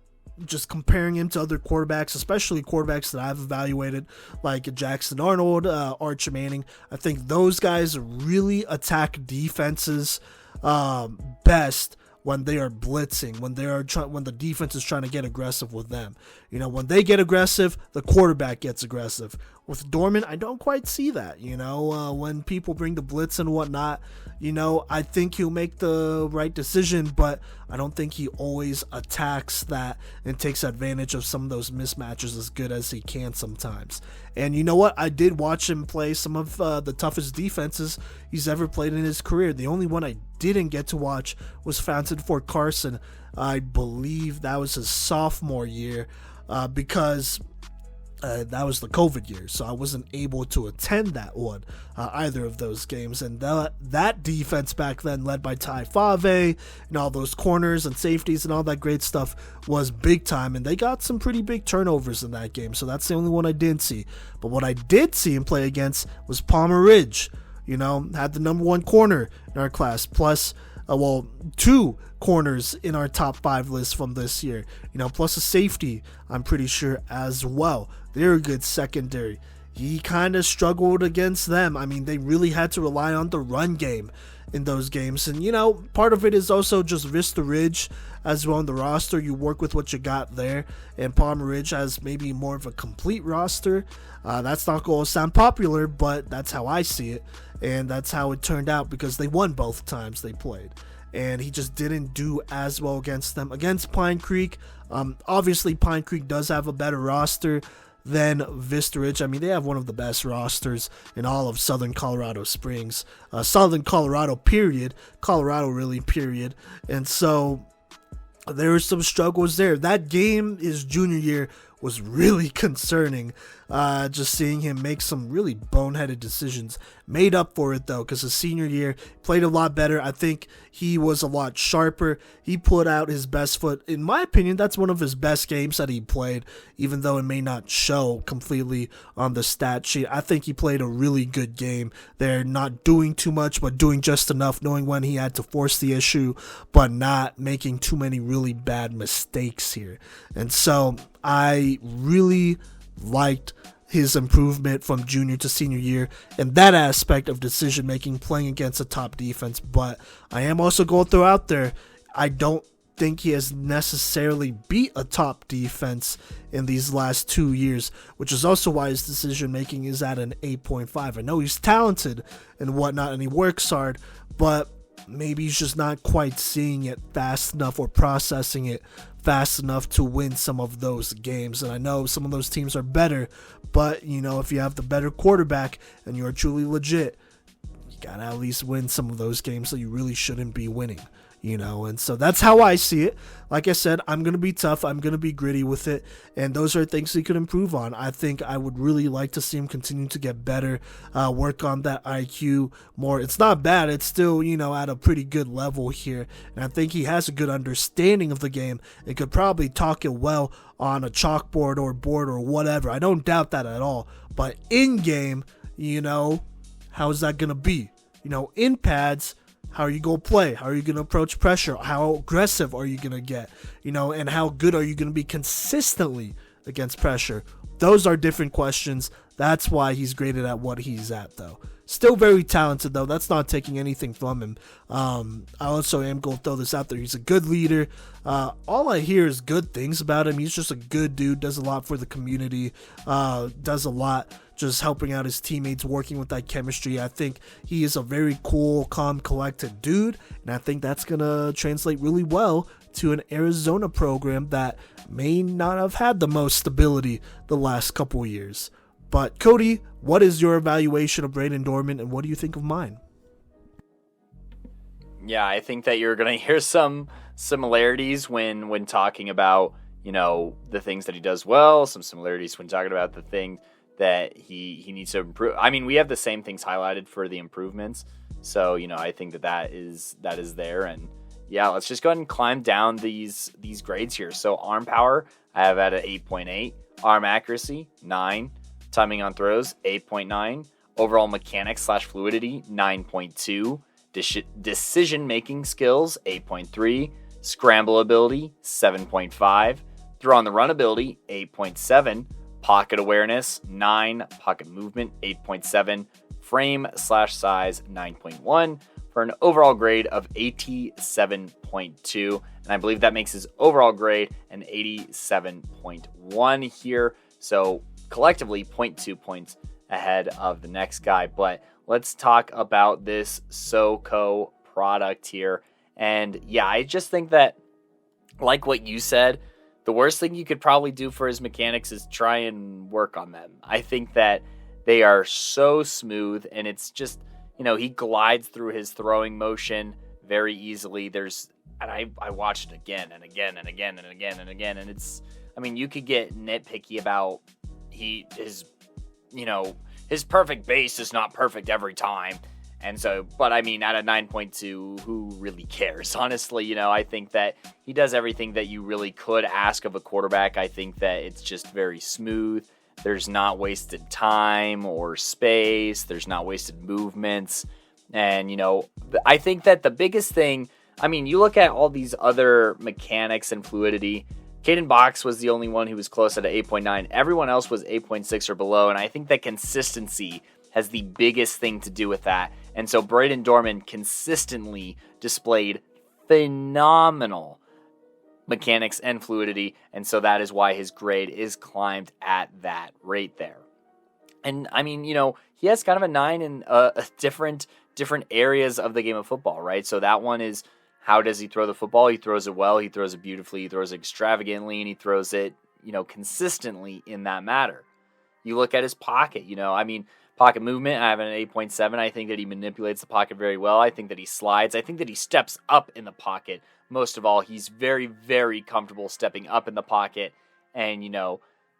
just comparing him to other quarterbacks, especially quarterbacks that I've evaluated, like Jackson Arnold, Archie Manning. I think those guys really attack defenses best when they are blitzing, when the defense is trying to get aggressive with them. When they get aggressive, the quarterback gets aggressive. With Dorman, I don't quite see that. When people bring the blitz and whatnot, I think he'll make the right decision, but I don't think he always attacks that and takes advantage of some of those mismatches as good as he can sometimes. And you know what? I did watch him play some of the toughest defenses he's ever played in his career. The only one I didn't get to watch was Fountain Fort Carson. I believe that was his sophomore year because that was the COVID year, so I wasn't able to attend that one, either of those games. And that defense back then, led by Ty Fave and all those corners and safeties and all that great stuff, was big time, and they got some pretty big turnovers in that game, so that's the only one I didn't see. But what I did see him play against was Palmer Ridge. Had the number 1 corner in our class, plus 2 corners in our top 5 list from this year, plus a safety, I'm pretty sure, as well. They're a good secondary. He kind of struggled against them. I mean, they really had to rely on the run game in those games. And, part of it is also just Vista Ridge as well in the roster. You work with what you got there. And Palmer Ridge has maybe more of a complete roster. That's not going to sound popular, but that's how I see it. And that's how it turned out because they won both times they played. And he just didn't do as well against them. Against Pine Creek, obviously Pine Creek does have a better roster than Vista Ridge. I mean, they have one of the best rosters in all of Southern Colorado Springs. Southern Colorado, period. Colorado, really, period. And so there were some struggles there. That game, his junior year, was really concerning. Just seeing him make some really boneheaded decisions. Made up for it though, because his senior year played a lot better. I think he was a lot sharper. He put out his best foot. In my opinion, that's one of his best games that he played, even though it may not show completely on the stat sheet. I think he played a really good game there, not doing too much, but doing just enough, knowing when he had to force the issue, but not making too many really bad mistakes here. And so I really liked his improvement from junior to senior year and that aspect of decision making, playing against a top defense. But I am also going to throw out there, I don't think he has necessarily beat a top defense in these last 2 years, which is also why his decision making is at an 8.5. I know he's talented and whatnot and he works hard, but maybe he's just not quite seeing it fast enough or processing it fast enough to win some of those games. And I know some of those teams are better, but if you have the better quarterback and you're truly legit, you gotta at least win some of those games that you really shouldn't be winning. And so that's how I see it. Like I said, I'm going to be tough. I'm going to be gritty with it. And those are things he could improve on. I think I would really like to see him continue to get better, work on that IQ more. It's not bad. It's still, at a pretty good level here. And I think he has a good understanding of the game and could probably talk it well on a chalkboard or board or whatever. I don't doubt that at all. But in game, how is that going to be? In pads, how are you going to play? How are you going to approach pressure? How aggressive are you going to get? And how good are you going to be consistently against pressure? Those are different questions. That's why he's graded at what he's at, though. Still very talented, though. That's not taking anything from him. I also am going to throw this out there. He's a good leader. All I hear is good things about him. He's just a good dude, does a lot for the community, does a lot just helping out his teammates, working with that chemistry. I think he is a very cool, calm, collected dude, and I think that's going to translate really well to an Arizona program that may not have had the most stability the last couple of years. But Kodey, what is your evaluation of Brayden Dorman, and what do you think of mine? Yeah, I think that you're going to hear some similarities when talking about, the things that he does well, some similarities when talking about the thing that he needs to improve. I mean, we have the same things highlighted for the improvements. So, I think that is there. And yeah, let's just go ahead and climb down these grades here. So arm power, I have at an 8.8. Arm accuracy, 9. Timing on throws, 8.9. Overall mechanics / fluidity, 9.2. Decision-making skills, 8.3. Scramble ability, 7.5. Throw on the run ability, 8.7. Pocket awareness, 9. Pocket movement, 8.7. Frame / size, 9.1. For an overall grade of 87.2. And I believe that makes his overall grade an 87.1 here. So collectively 0.2 points ahead of the next guy. But let's talk about this SoCo product here. And yeah, I just think that, like what you said, the worst thing you could probably do for his mechanics is try and work on them. I think that they are so smooth, and it's just, he glides through his throwing motion very easily. And I watched it again and again and again and again and again, and it's, you could get nitpicky about his perfect base is not perfect every time. And so, but at a 9.2, who really cares? Honestly, I think that he does everything that you really could ask of a quarterback. I think that it's just very smooth. There's not wasted time or space. There's not wasted movements. And, I think that the biggest thing, you look at all these other mechanics and fluidity. Caden Box was the only one who was close at an 8.9. Everyone else was 8.6 or below. And I think that consistency has the biggest thing to do with that. And so Braden Dorman consistently displayed phenomenal mechanics and fluidity. And so that is why his grade is climbed at that rate there. And he has kind of a 9 in different areas of the game of football, right? So that one is, how does he throw the football? He throws it well, he throws it beautifully, he throws it extravagantly, and he throws it, consistently in that matter. You look at his pocket, pocket movement, I have an 8.7. I think that he manipulates the pocket very well. I think that he slides. I think that he steps up in the pocket. Most of all, he's very, very comfortable stepping up in the pocket and,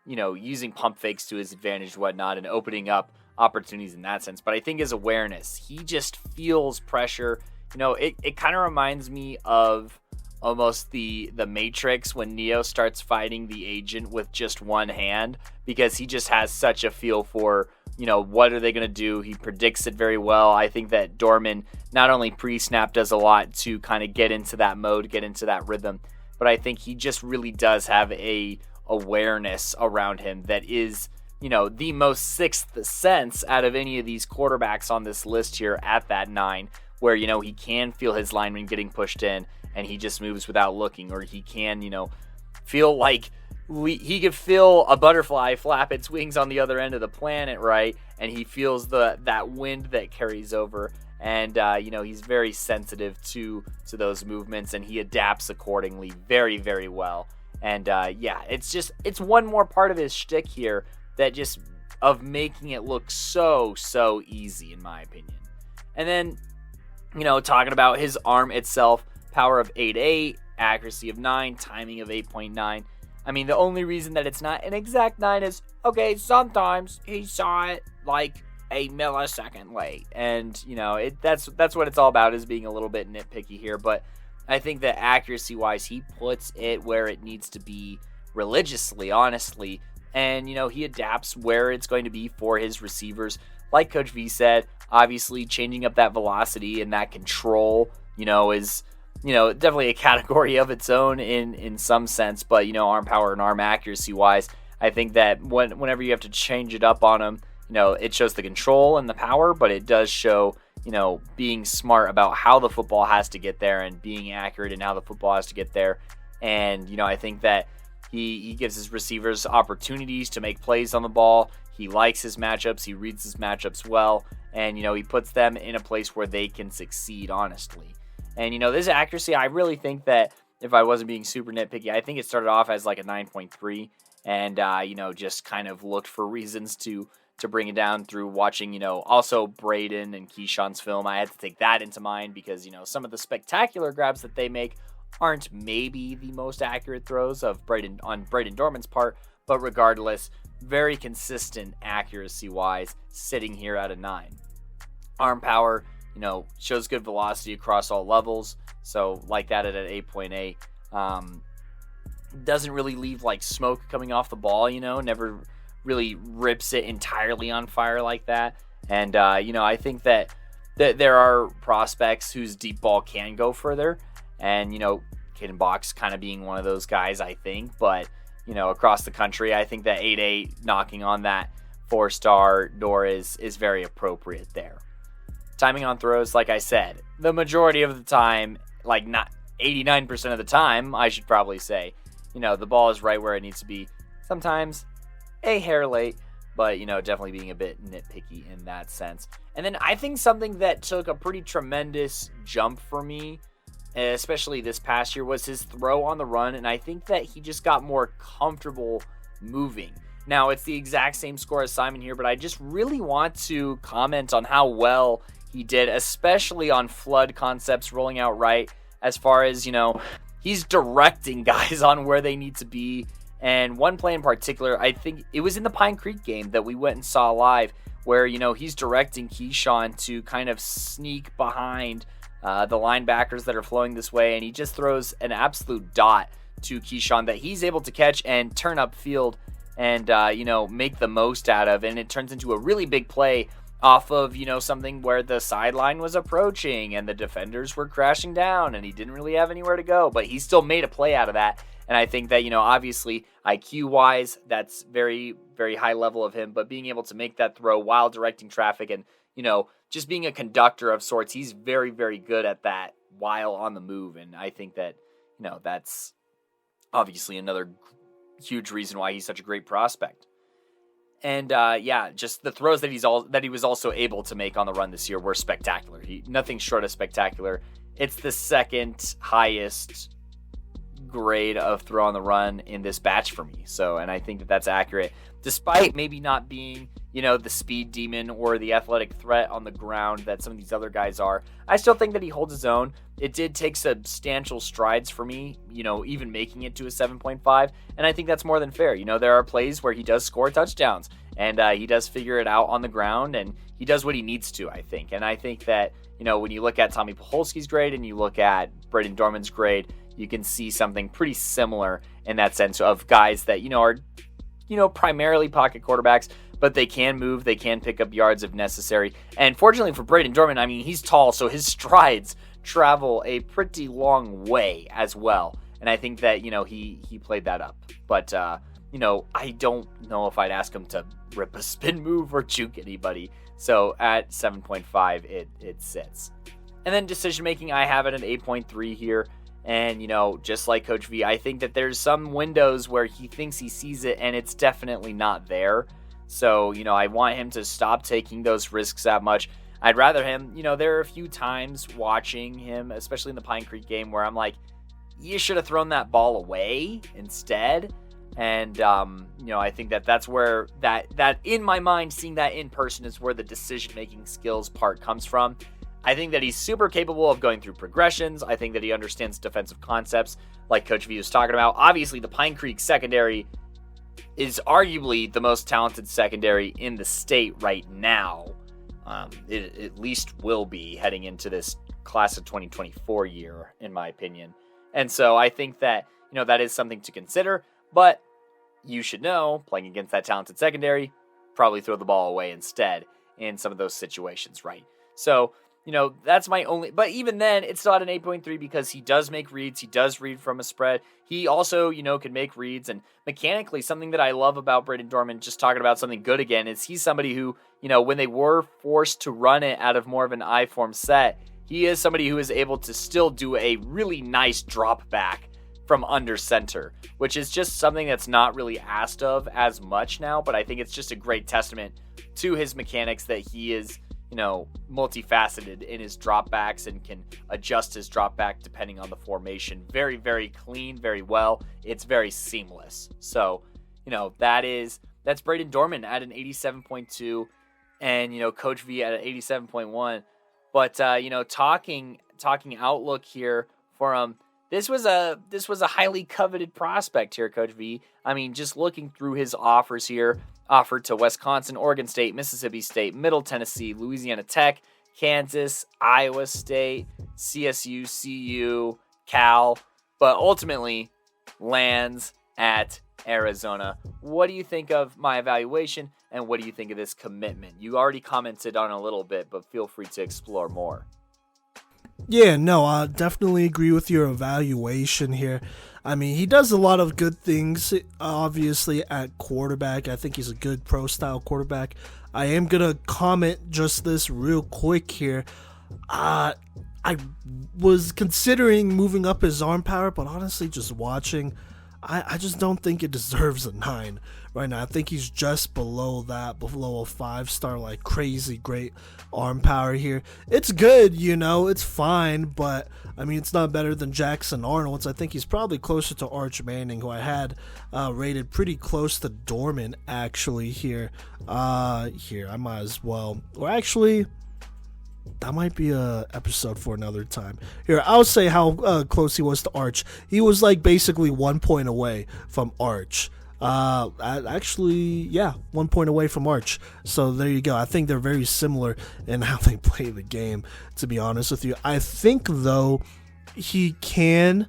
using pump fakes to his advantage and whatnot and opening up opportunities in that sense. But I think his awareness, he just feels pressure. It kind of reminds me of almost the Matrix when Neo starts fighting the agent with just one hand, because he just has such a feel for, what are they going to do? He predicts it very well. I think that Dorman, not only pre-snap, does a lot to kind of get into that mode, get into that rhythm, but I think he just really does have a awareness around him that is, the most sixth sense out of any of these quarterbacks on this list here at that 9, where, he can feel his lineman getting pushed in and he just moves without looking, or he can, feel like he could feel a butterfly flap its wings on the other end of the planet, right? And he feels that wind that carries over, and he's very sensitive to those movements, and he adapts accordingly very, very well. And it's one more part of his shtick here that just of making it look so easy, in my opinion. And then, talking about his arm itself, power of 8.8, accuracy of 9, timing of 8.9. The only reason that it's not an exact 9 is, okay, sometimes he saw it like a millisecond late. And, that's what it's all about, is being a little bit nitpicky here. But I think that accuracy-wise, he puts it where it needs to be religiously, honestly. And, he adapts where it's going to be for his receivers. Like Coach V said, obviously changing up that velocity and that control, is definitely a category of its own in some sense, but, arm power and arm accuracy wise, I think that whenever you have to change it up on him, it shows the control and the power, but it does show, being smart about how the football has to get there and being accurate in how the football has to get there. And, I think that he gives his receivers opportunities to make plays on the ball. He likes his matchups. He reads his matchups well, and, he puts them in a place where they can succeed, honestly. And, this accuracy, I really think that if I wasn't being super nitpicky, I think it started off as like a 9.3 and, just kind of looked for reasons to bring it down through watching, also Braden and Keyshawn's film. I had to take that into mind because, some of the spectacular grabs that they make aren't maybe the most accurate throws of Braden Dorman's part, but regardless, very consistent accuracy-wise, sitting here at a 9. Arm power, shows good velocity across all levels. So like that at an 8.8. Doesn't really leave like smoke coming off the ball, never really rips it entirely on fire like that. And, I think that there are prospects whose deep ball can go further. And, Caden Box kind of being one of those guys, I think. But, across the country, I think that 8.8 knocking on that 4-star door is very appropriate there. Timing on throws, like I said, the majority of the time, like not 89% of the time, I should probably say, the ball is right where it needs to be. Sometimes a hair late, but, definitely being a bit nitpicky in that sense. And then I think something that took a pretty tremendous jump for me, especially this past year, was his throw on the run, and I think that he just got more comfortable moving. Now, it's the exact same score as Simon here, but I just really want to comment on how well he did, especially on flood concepts, rolling out right, as far as, he's directing guys on where they need to be. And one play in particular, I think it was in the Pine Creek game that we went and saw live, where, he's directing Keyshawn to kind of sneak behind the linebackers that are flowing this way, and he just throws an absolute dot to Keyshawn that he's able to catch and turn upfield and, make the most out of. And it turns into a really big play off of, something where the sideline was approaching and the defenders were crashing down and he didn't really have anywhere to go, but he still made a play out of that. And I think that, obviously IQ-wise, that's very, very high level of him, but being able to make that throw while directing traffic and, just being a conductor of sorts, he's very, very good at that while on the move. And I think that, that's obviously another huge reason why he's such a great prospect. And just the throws that he was also able to make on the run this year were spectacular. Nothing short of spectacular. It's the second highest grade of throw on the run in this batch for me. So, and I think that that's accurate, despite maybe not being, the speed demon or the athletic threat on the ground that some of these other guys are. I still think that he holds his own. It did take substantial strides for me, even making it to a 7.5. And I think that's more than fair. There are plays where he does score touchdowns and he does figure it out on the ground and he does what he needs to, I think. And I think that, when you look at Tommy Pacholski's grade and you look at Braden Dorman's grade, you can see something pretty similar in that sense of guys that, are, primarily pocket quarterbacks, but they can move, they can pick up yards if necessary. And fortunately for Braden Dorman, I mean, he's tall, so his strides travel a pretty long way as well. And I think that, he played that up. But, I don't know if I'd ask him to rip a spin move or juke anybody. So at 7.5, it sits. And then decision making, I have it at 8.3 here. And, just like Coach V, I think that there's some windows where he thinks he sees it and it's definitely not there. So, I want him to stop taking those risks that much. I'd rather him, there are a few times watching him, especially in the Pine Creek game, where I'm like, you should have thrown that ball away instead. And, I think that that's where that in my mind, seeing that in person is where the decision-making skills part comes from. I think that he's super capable of going through progressions. I think that he understands defensive concepts like Coach V was talking about. Obviously, the Pine Creek secondary is arguably the most talented secondary in the state right now. It at least will be heading into this class of 2024 year, in my opinion. And so I think that, that is something to consider. But you should know, playing against that talented secondary, probably throw the ball away instead in some of those situations, right? So, that's my only, but even then, it's not an 8.3 because he does make reads. He does read from a spread. He also, can make reads. And mechanically, something that I love about Braden Dorman, just talking about something good again, is he's somebody who, when they were forced to run it out of more of an I-form set, he is somebody who is able to still do a really nice drop back from under center, which is just something that's not really asked of as much now. But I think it's just a great testament to his mechanics that he is, multifaceted in his dropbacks and can adjust his dropback depending on the formation. Very, very clean, very well. It's very seamless. So, that's Braden Dorman at an 87.2 and, Coach V at an 87.1. But, talking outlook here for him, this was a highly coveted prospect here, Coach V. I mean, just looking through his offers here, offered to Wisconsin, Oregon State, Mississippi State, Middle Tennessee, Louisiana Tech, Kansas, Iowa State, CSU, CU, Cal, but ultimately lands at Arizona. What do you think of my evaluation, and what do you think of this commitment? You already commented on a little bit, but feel free to explore more. Yeah, no, I definitely agree with your evaluation here. I mean, he does a lot of good things, obviously, at quarterback. I think he's a good pro-style quarterback. I am going to comment just this real quick here. I was considering moving up his arm power, but honestly, just watching, I just don't think it deserves a 9 right now. I think he's just below that, below a 5-star, like crazy great arm power here. It's good, it's fine, but I mean, it's not better than Jackson Arnold's. I think he's probably closer to Arch Manning, who I had rated pretty close to Dorman actually here. Here, I might as well, or actually, that might be a episode for another time. Here, I'll say how close he was to Arch. He was like basically 1 point away from Arch. Actually, yeah, 1 point away from Arch. So there you go. I think they're very similar in how they play the game, to be honest with you. I think, though, he can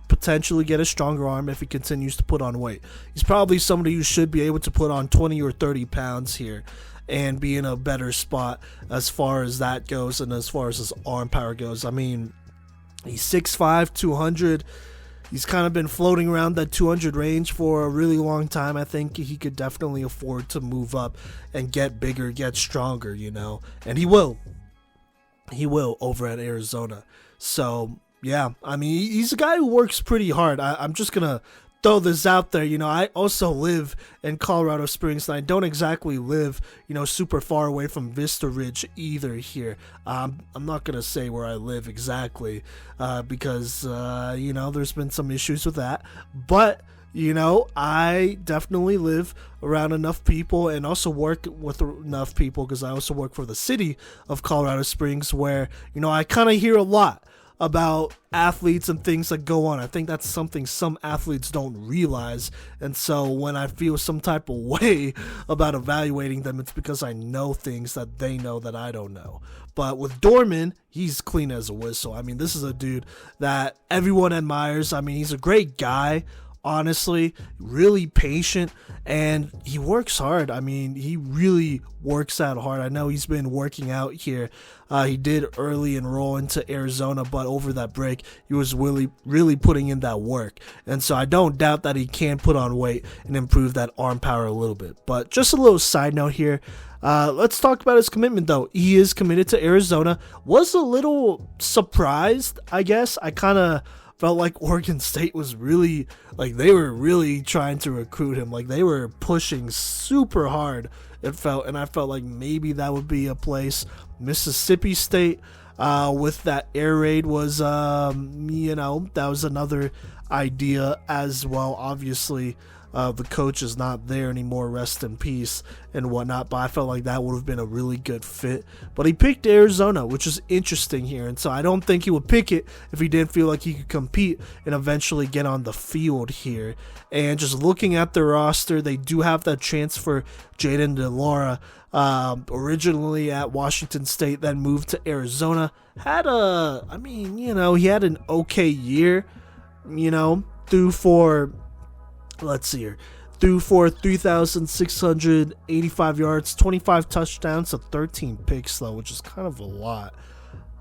potentially get a stronger arm if he continues to put on weight. He's probably somebody who should be able to put on 20 or 30 pounds here and be in a better spot as far as that goes and as far as his arm power goes. I mean, he's 6'5", 200. He's kind of been floating around that 200 range for a really long time. I think he could definitely afford to move up and get bigger, get stronger, and he will. He will over at Arizona. So, yeah, I mean, he's a guy who works pretty hard. I'm just going to throw this out there. I also live in Colorado Springs, and I don't exactly live, super far away from Vista Ridge either here. I'm not going to say where I live exactly because, there's been some issues with that. But, I definitely live around enough people and also work with enough people because I also work for the city of Colorado Springs where, I kind of hear a lot about athletes and things that go on. I think that's something some athletes don't realize, and so when I feel some type of way about evaluating them, it's because I know things that they know that I don't know. But with Dorman, he's clean as a whistle. I mean, this is a dude that everyone admires. I mean, he's a great guy, honestly, really patient, and he works hard. I mean, he really works out hard. I know he's been working out here. He did early enroll into Arizona, but over that break, he was really putting in that work. And so I don't doubt that he can put on weight and improve that arm power a little bit. But just a little side note here. Let's talk about his commitment, though. He is committed to Arizona. Was a little surprised, I guess. I kind of felt like Oregon State was really, like, they were really trying to recruit him. Like, they were pushing super hard, it felt, and I felt like maybe that would be a place. Mississippi State, with that air raid was, that was another idea as well. Obviously, the coach is not there anymore, rest in peace and whatnot, but I felt like that would have been a really good fit. But he picked Arizona, which is interesting here, and so I don't think he would pick it if he didn't feel like he could compete and eventually get on the field here. And just looking at the roster, they do have that transfer, Jaden DeLaura, originally at Washington State, then moved to Arizona. He had an okay year, threw for 3,685 yards, 25 touchdowns to 13 picks, though, which is kind of a lot.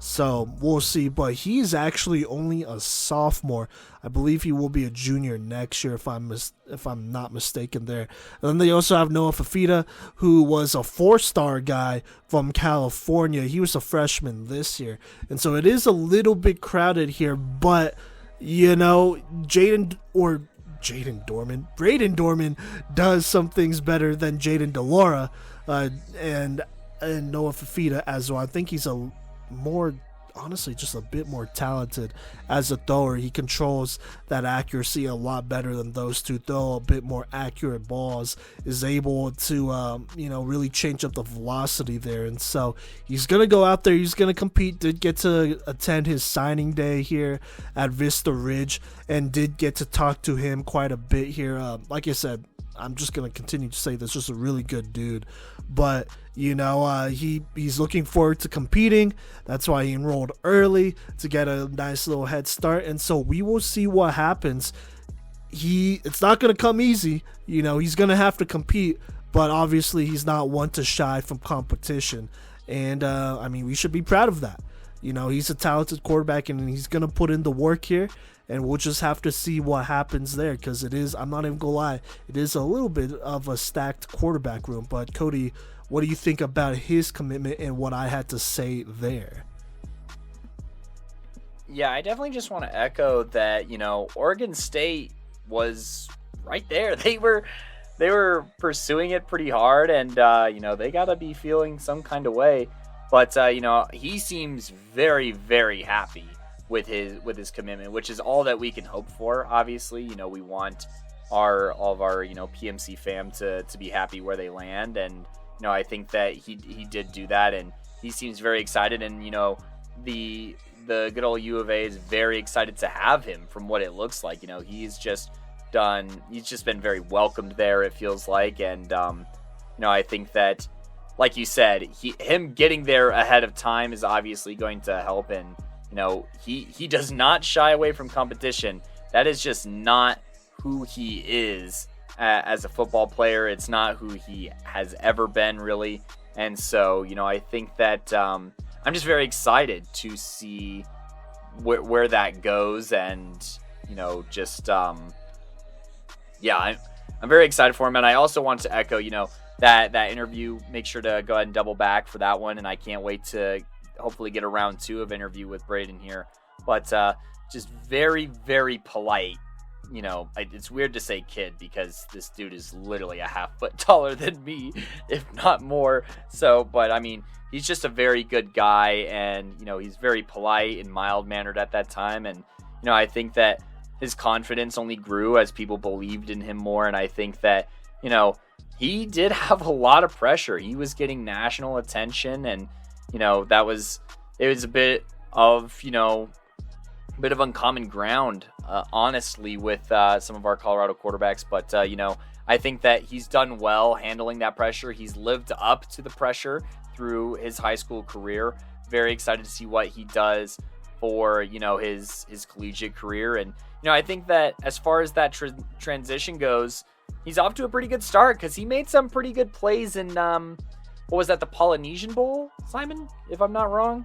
So we'll see, but he's actually only a sophomore. I believe he will be a junior next year if I'm not mistaken there. And then they also have Noah Fafita, who was a 4-star guy from California. He was a freshman this year, and so it is a little bit crowded here. But Braden Dorman does some things better than Jaden DeLaura and Noah Fafita as well. I think he's just a bit more talented as a thrower. He controls that accuracy a lot better than those two, throw a bit more accurate balls, is able to really change up the velocity there. And so he's going to go out there, he's going to compete. Did get to attend his signing day here at Vista Ridge and did get to talk to him quite a bit here. Like I said, I'm just going to continue to say this, just a really good dude. But, he's looking forward to competing. That's why he enrolled early, to get a nice little head start. And so we will see what happens. It's not going to come easy. He's going to have to compete. But obviously he's not one to shy from competition. And, we should be proud of that. He's a talented quarterback and he's going to put in the work here. And we'll just have to see what happens there, because I'm not even going to lie, it is a little bit of a stacked quarterback room. But Kodey, what do you think about his commitment and what I had to say there? Yeah, I definitely just want to echo that, Oregon State, was right there. They were pursuing it pretty hard, and they got to be feeling some kind of way. But he seems very, very happy with his commitment, which is all that we can hope for. Obviously, we want all of our PMC fam to be happy where they land, and I think that he did do that, and he seems very excited, and the good old U of A is very excited to have him. From what it looks like, he's just been very welcomed there, it feels like, and I think that, like you said, him getting there ahead of time is obviously going to help, and he does not shy away from competition. That is just not who he is as a football player. It's not who he has ever been, really. And so, I think that I'm just very excited to see where that goes, and I'm very excited for him. And I also want to echo, that interview. Make sure to go ahead and double back for that one, and I can't wait to hopefully get a round 2 of interview with Braden here. But just very, very polite. It's weird to say kid because this dude is literally a half foot taller than me, if not more. So, but I mean, he's just a very good guy, and he's very polite and mild-mannered at that time. And I think that his confidence only grew as people believed in him more. And I think that he did have a lot of pressure. He was getting national attention, and it was a bit of uncommon ground, honestly, with some of our Colorado quarterbacks. But, I think that he's done well handling that pressure. He's lived up to the pressure through his high school career. Very excited to see what he does for, his collegiate career. And, I think that as far as that transition goes, he's off to a pretty good start because he made some pretty good plays in, what was that, the Polynesian Bowl, Simon, if I'm not wrong?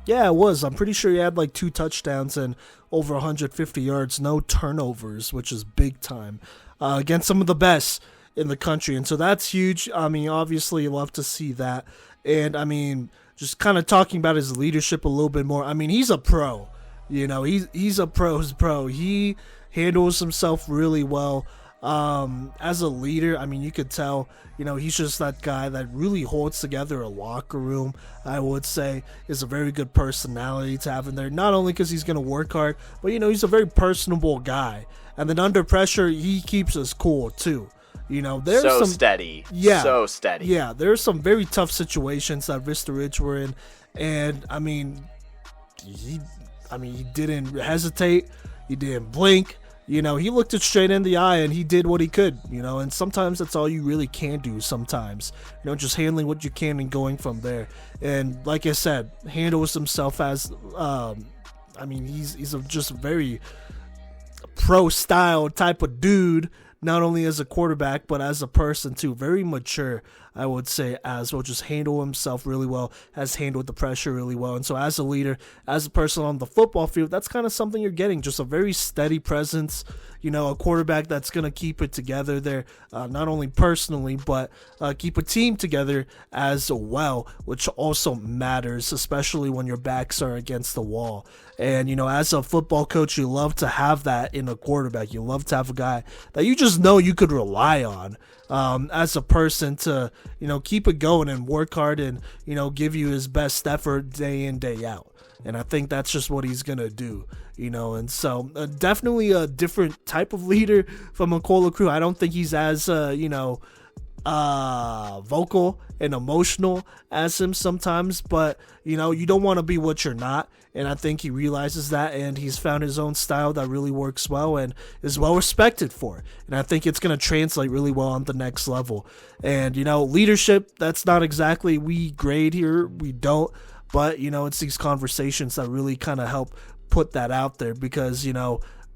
Yeah, it was. I'm pretty sure he had like 2 touchdowns and over 150 yards, no turnovers, which is big time, against some of the best in the country. And so that's huge. I mean, obviously you love to see that. And I mean, just kind of talking about his leadership a little bit more. I mean, he's a pro, he's a pro's pro. He handles himself really well. As a leader, I mean, you could tell, he's just that guy that really holds together a locker room. I would say is a very good personality to have in there, not only because he's going to work hard, but he's a very personable guy. And then under pressure, he keeps us cool too. There's so some steady. Yeah, so steady. Yeah, there's some very tough situations that Vista Ridge were in, and I mean, he didn't hesitate. He didn't blink. He looked it straight in the eye and he did what he could, and sometimes that's all you really can do sometimes, just handling what you can and going from there. And like I said, handles himself as, he's just a very pro style type of dude, not only as a quarterback, but as a person too. Very mature, I would say, as well. Just handle himself really well, has handled the pressure really well. And so as a leader, as a person on the football field, that's kind of something you're getting. Just a very steady presence, a quarterback that's going to keep it together there, not only personally, but keep a team together as well, which also matters, especially when your backs are against the wall. And, as a football coach, you love to have that in a quarterback. You love to have a guy that you just know you could rely on as a person to, keep it going and work hard and, give you his best effort day in, day out. And I think that's just what he's going to do, and so definitely a different type of leader from Makola Crew. I don't think he's as, vocal and emotional as him sometimes, but, you don't want to be what you're not. And I think he realizes that, and he's found his own style that really works well and is well respected for. And I think it's going to translate really well on the next level. And, leadership, that's not exactly we grade here. We don't. But, it's these conversations that really kind of help put that out there because,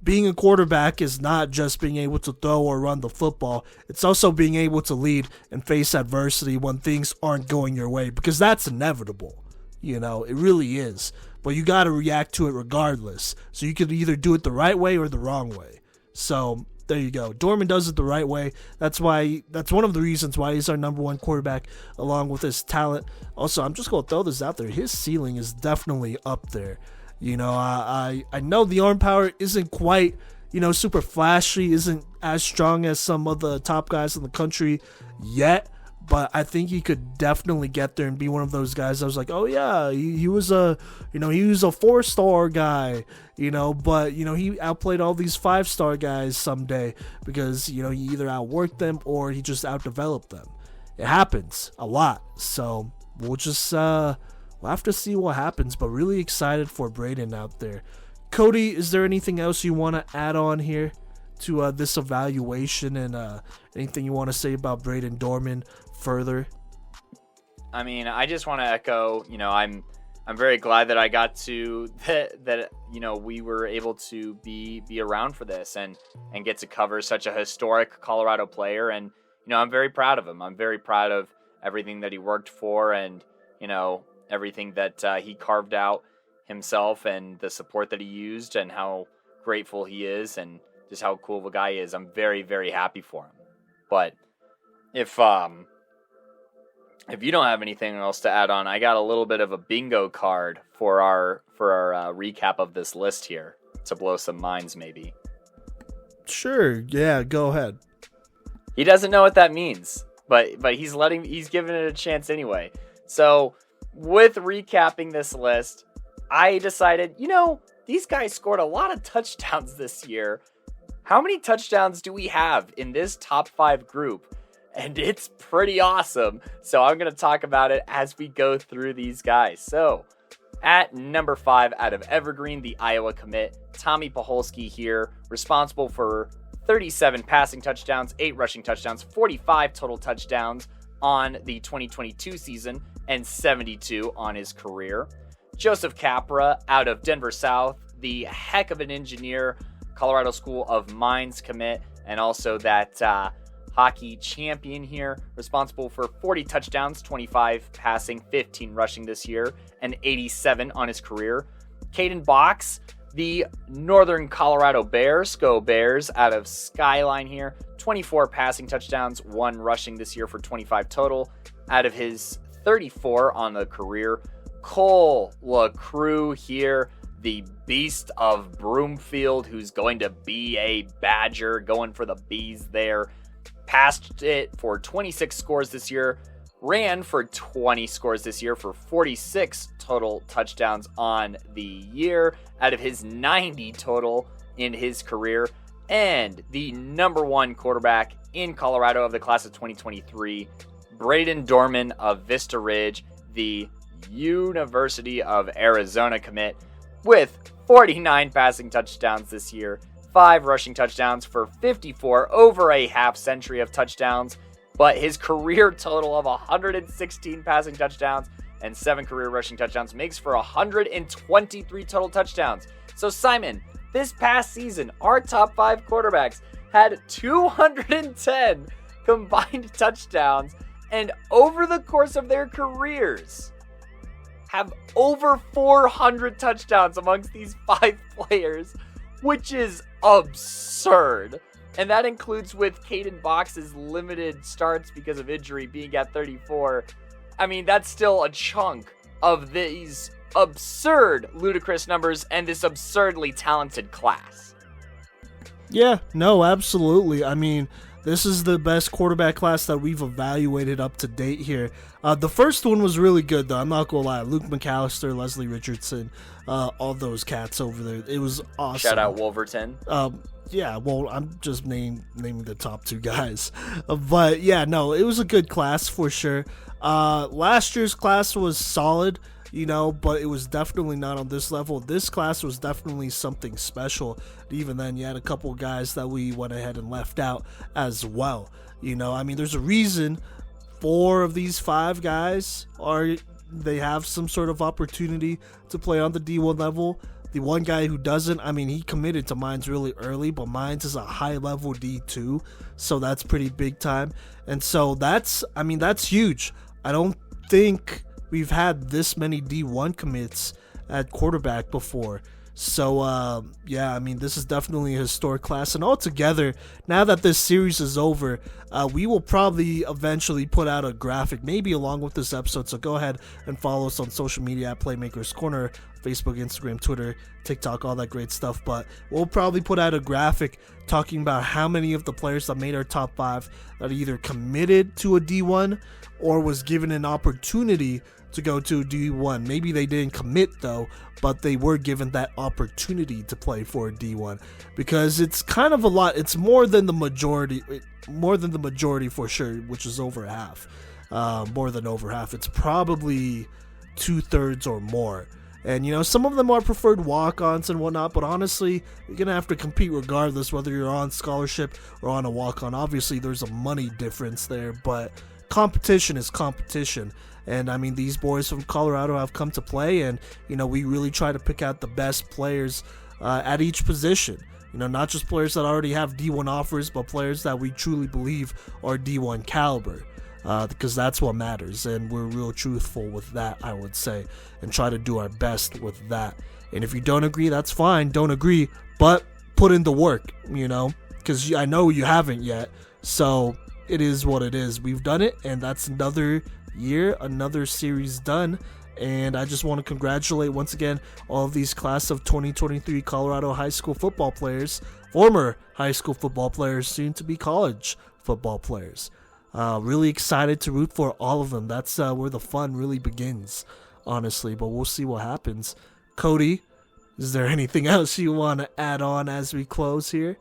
being a quarterback is not just being able to throw or run the football. It's also being able to lead and face adversity when things aren't going your way, because that's inevitable. It really is. But you got to react to it regardless. So you could either do it the right way or the wrong way. So there you go. Dorman does it the right way. That's one of the reasons why he's our number 1 quarterback, along with his talent. Also, I'm just going to throw this out there. His ceiling is definitely up there. I know the arm power isn't quite, super flashy, isn't as strong as some of the top guys in the country yet, but I think he could definitely get there and be one of those guys. I was like, oh yeah, he was a 4-star guy, but he outplayed all these 5-star guys someday because he either outworked them or he just outdeveloped them. It happens a lot, so we'll just we'll have to see what happens. But really excited for Braden out there. Kodey, is there anything else you want to add on here to this evaluation, and anything you want to say about Braden Dorman further? I mean, I just want to echo, I'm very glad that I got to that we were able to be around for this and get to cover such a historic Colorado player, and I'm very proud of him. I'm very proud of everything that he worked for, and everything that he carved out himself, and the support that he used, and how grateful he is, and just how cool of a guy he is. I'm very, very happy for him. But if you don't have anything else to add on, I got a little bit of a bingo card for our recap of this list here to blow some minds, maybe. Sure, yeah, go ahead. He doesn't know what that means, but he's giving it a chance anyway. So with recapping this list, I decided, these guys scored a lot of touchdowns this year. How many touchdowns do we have in this top 5 group? And it's pretty awesome. So I'm going to talk about it as we go through these guys. So at number 5 out of Evergreen, the Iowa commit, Tommy Paholski here, responsible for 37 passing touchdowns, 8 rushing touchdowns, 45 total touchdowns on the 2022 season, and 72 on his career. Joseph Capra out of Denver South, the heck of an engineer, Colorado School of Mines commit, and also that hockey champion here, responsible for 40 touchdowns, 25 passing, 15 rushing this year, and 87 on his career. Caden Box, the Northern Colorado Bears, go Bears, out of Skyline here, 24 passing touchdowns, 1 rushing this year for 25 total, out of his 34 on the career. Cole LaCrue here, the beast of Broomfield, who's going to be a Badger, going for the Bees there. Passed it for 26 scores this year, ran for 20 scores this year for 46 total touchdowns on the year out of his 90 total in his career, and the number 1 quarterback in Colorado of the class of 2023, Braden Dorman of Vista Ridge, the University of Arizona commit, with 49 passing touchdowns this year, 5 rushing touchdowns for 54, over a half century of touchdowns, but his career total of 116 passing touchdowns and 7 career rushing touchdowns makes for 123 total touchdowns. So Simon, this past season, our top 5 quarterbacks had 210 combined touchdowns, and over the course of their careers have over 400 touchdowns amongst these 5 players, which is absurd. And that includes with Caden Box's limited starts because of injury being at 34. I mean, that's still a chunk of these absurd, ludicrous numbers and this absurdly talented class. Yeah, no, absolutely. I mean, this is the best quarterback class that we've evaluated up to date here. The first one was really good, though. I'm not going to lie. Luke McAllister, Leslie Richardson, all those cats over there. It was awesome. Shout out Wolverton. Yeah, well, I'm just naming the top 2 guys. But, yeah, no, it was a good class for sure. Last year's class was solid, but it was definitely not on this level. This class was definitely something special. Even then, you had a couple guys that we went ahead and left out as well. I mean, there's a reason 4 of these 5 guys they have some sort of opportunity to play on the D1 level. The one guy who doesn't, I mean, he committed to Mines really early, but Mines is a high-level D2, so that's pretty big time. And so that's huge. I don't think we've had this many D1 commits at quarterback before. So, yeah, I mean, this is definitely a historic class. And altogether, now that this series is over, we will probably eventually put out a graphic, maybe along with this episode. So go ahead and follow us on social media at Playmakers Corner, Facebook, Instagram, Twitter, TikTok, all that great stuff. But we'll probably put out a graphic talking about how many of the players that made our top 5 that either committed to a D1 or was given an opportunity to go to D1. Maybe they didn't commit though, but they were given that opportunity to play for D1, because it's kind of a lot. It's more than the majority for sure, which is over half. More than over half. It's probably 2/3 or more. And, you know, some of them are preferred walk-ons and whatnot, but honestly, you're going to have to compete regardless, whether you're on scholarship or on a walk-on. Obviously, there's a money difference there, but competition is competition. And, I mean, these boys from Colorado have come to play, and, you know, we really try to pick out the best players at each position. You know, not just players that already have D1 offers, but players that we truly believe are D1 caliber. Because that's what matters, and we're real truthful with that, I would say, and try to do our best with that. And if you don't agree, that's fine, don't agree, but put in the work, you know, because I know you haven't yet, so it is what it is. We've done it, and that's another year, another series done. And I just want to congratulate once again all of these class of 2023 Colorado high school football players, former high school football players, soon to be college football players. Really excited to root for all of them. That's where the fun really begins, honestly, but we'll see what happens. Kodey, is there anything else you want to add on as we close here?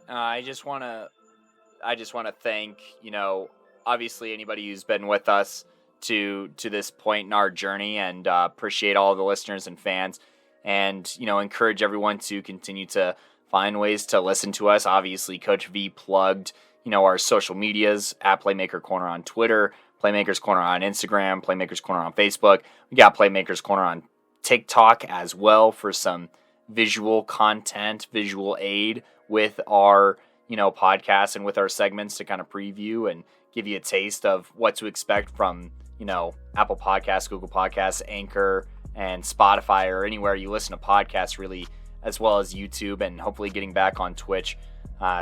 I just want to thank, you know, obviously anybody who's been with us to this point in our journey, and appreciate all the listeners and fans, and, you know, encourage everyone to continue to find ways to listen to us. Obviously, Coach V plugged, you know, our social medias at Playmaker Corner on Twitter, Playmakers Corner on Instagram, Playmakers Corner on Facebook. We got Playmakers Corner on TikTok as well for some visual content, visual aid with our, you know, podcasts and with our segments to kind of preview and give you a taste of what to expect from, you know, Apple Podcasts, Google Podcasts, Anchor, and Spotify, or anywhere you listen to podcasts, really, as well as YouTube, and hopefully getting back on Twitch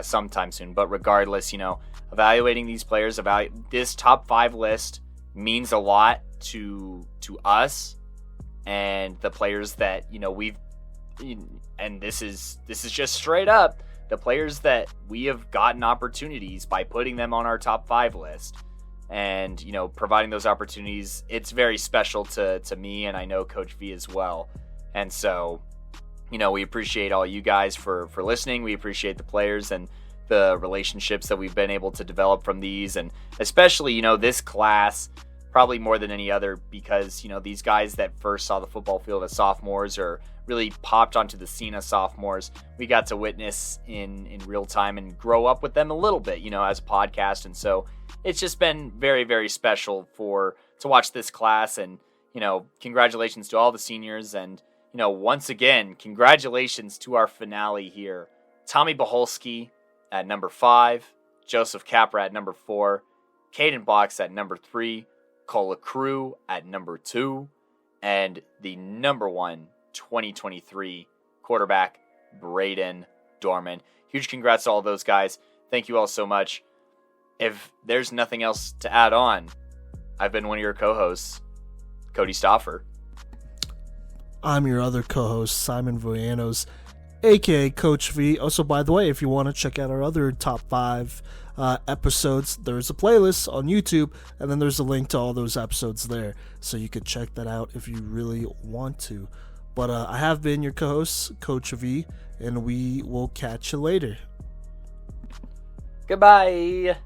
sometime soon. But regardless, you know, evaluating these players, this top 5 list means a lot to us and the players that, you know, and this is just straight up the players that we have gotten opportunities by putting them on our top 5 list, and, you know, providing those opportunities. It's very special to me, and I know Coach V as well. And so, you know, we appreciate all you guys for listening. We appreciate the players and the relationships that we've been able to develop from these, and especially, you know, this class probably more than any other, because, you know, these guys that first saw the football field as sophomores, or really popped onto the scene as sophomores, we got to witness in real time and grow up with them a little bit, you know, as a podcast. And so it's just been very, very special to watch this class. And, you know, congratulations to all the seniors, and, you know, once again, congratulations to our finale here. Tommy Baholski at number 5, Joseph Capra at number 4, Caden Box at number 3, Cola Crew at number 2, and the number 1 2023 quarterback, Braden Dorman. Huge congrats to all those guys. Thank you all so much. If there's nothing else to add on, I've been one of your co-hosts, Kodey Stauffer. I'm your other co-host, Simon Voyanos, aka Coach V. Also, by the way, if you want to check out our other top 5 episodes, there's a playlist on YouTube, and then there's a link to all those episodes there, so you could check that out if you really want to. But I have been your co-host, Coach V, and we will catch you later. Goodbye.